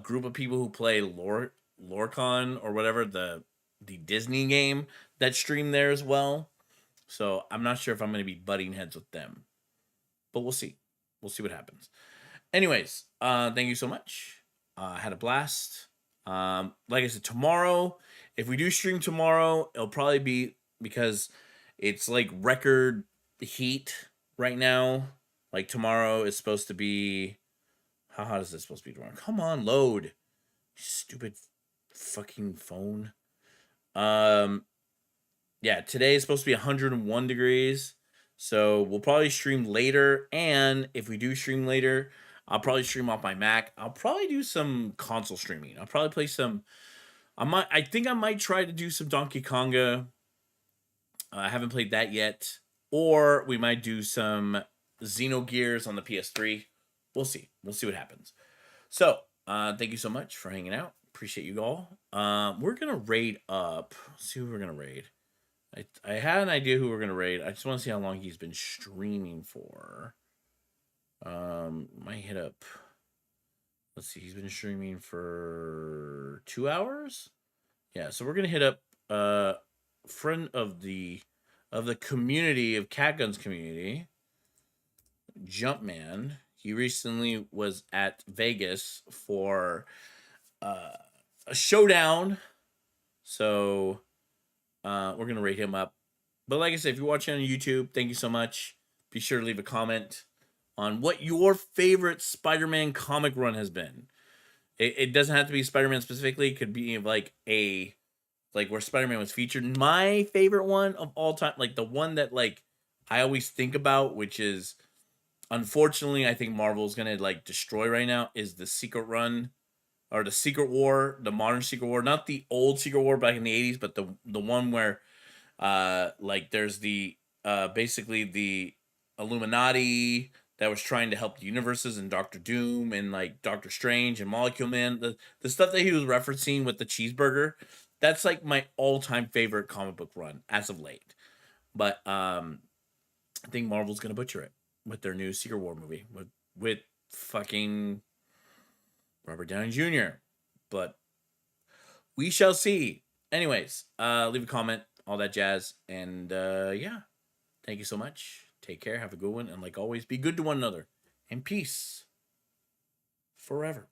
group of people who play Lorcon or whatever, the Disney game, that stream there as well. So I'm not sure if I'm going to be butting heads with them, but we'll see. We'll see what happens. Anyways, thank you so much. I had a blast. Like I said, tomorrow, if we do stream tomorrow, it'll probably be because it's like record heat right now. Like tomorrow is supposed to be, how hot is this supposed to be tomorrow? Come on, load. Stupid fucking phone. Yeah, today is supposed to be 101 degrees. So we'll probably stream later. And if we do stream later, I'll probably stream off my Mac. I'll probably do some console streaming. I'll probably play some. I think I might try to do some Donkey Konga. I haven't played that yet. Or we might do some Xenogears on the PS3. We'll see. We'll see what happens. So, thank you so much for hanging out. Appreciate you all. We're going to raid up. Let's see who we're going to raid. I had an idea who we're going to raid. I just want to see how long he's been streaming for. Might hit up. Let's see. He's been streaming for 2 hours. Yeah. So we're going to hit up friend of the community, of Catguns community, Jumpman. He recently was at Vegas for a showdown. So we're going to rate him up. But like I said, if you're watching on YouTube, thank you so much. Be sure to leave a comment on what your favorite Spider-Man comic run has been. It doesn't have to be Spider-Man specifically. It could be like where Spider-Man was featured. My favorite one of all time, like the one that like I always think about, which is unfortunately I think Marvel's gonna like destroy right now, is the Secret Run or the Secret War, the modern Secret War, not the old Secret War back in the 80s, but the one where like there's the basically the Illuminati that was trying to help the universes, and Doctor Doom and like Doctor Strange and Molecule Man, the stuff that he was referencing with the cheeseburger. That's like my all-time favorite comic book run as of late. But I think Marvel's gonna butcher it with their new Secret War movie with fucking Robert Downey Jr. But we shall see. Anyways, leave a comment, all that jazz, and yeah, thank you so much. Take care, have a good one, and like always, be good to one another, and peace forever.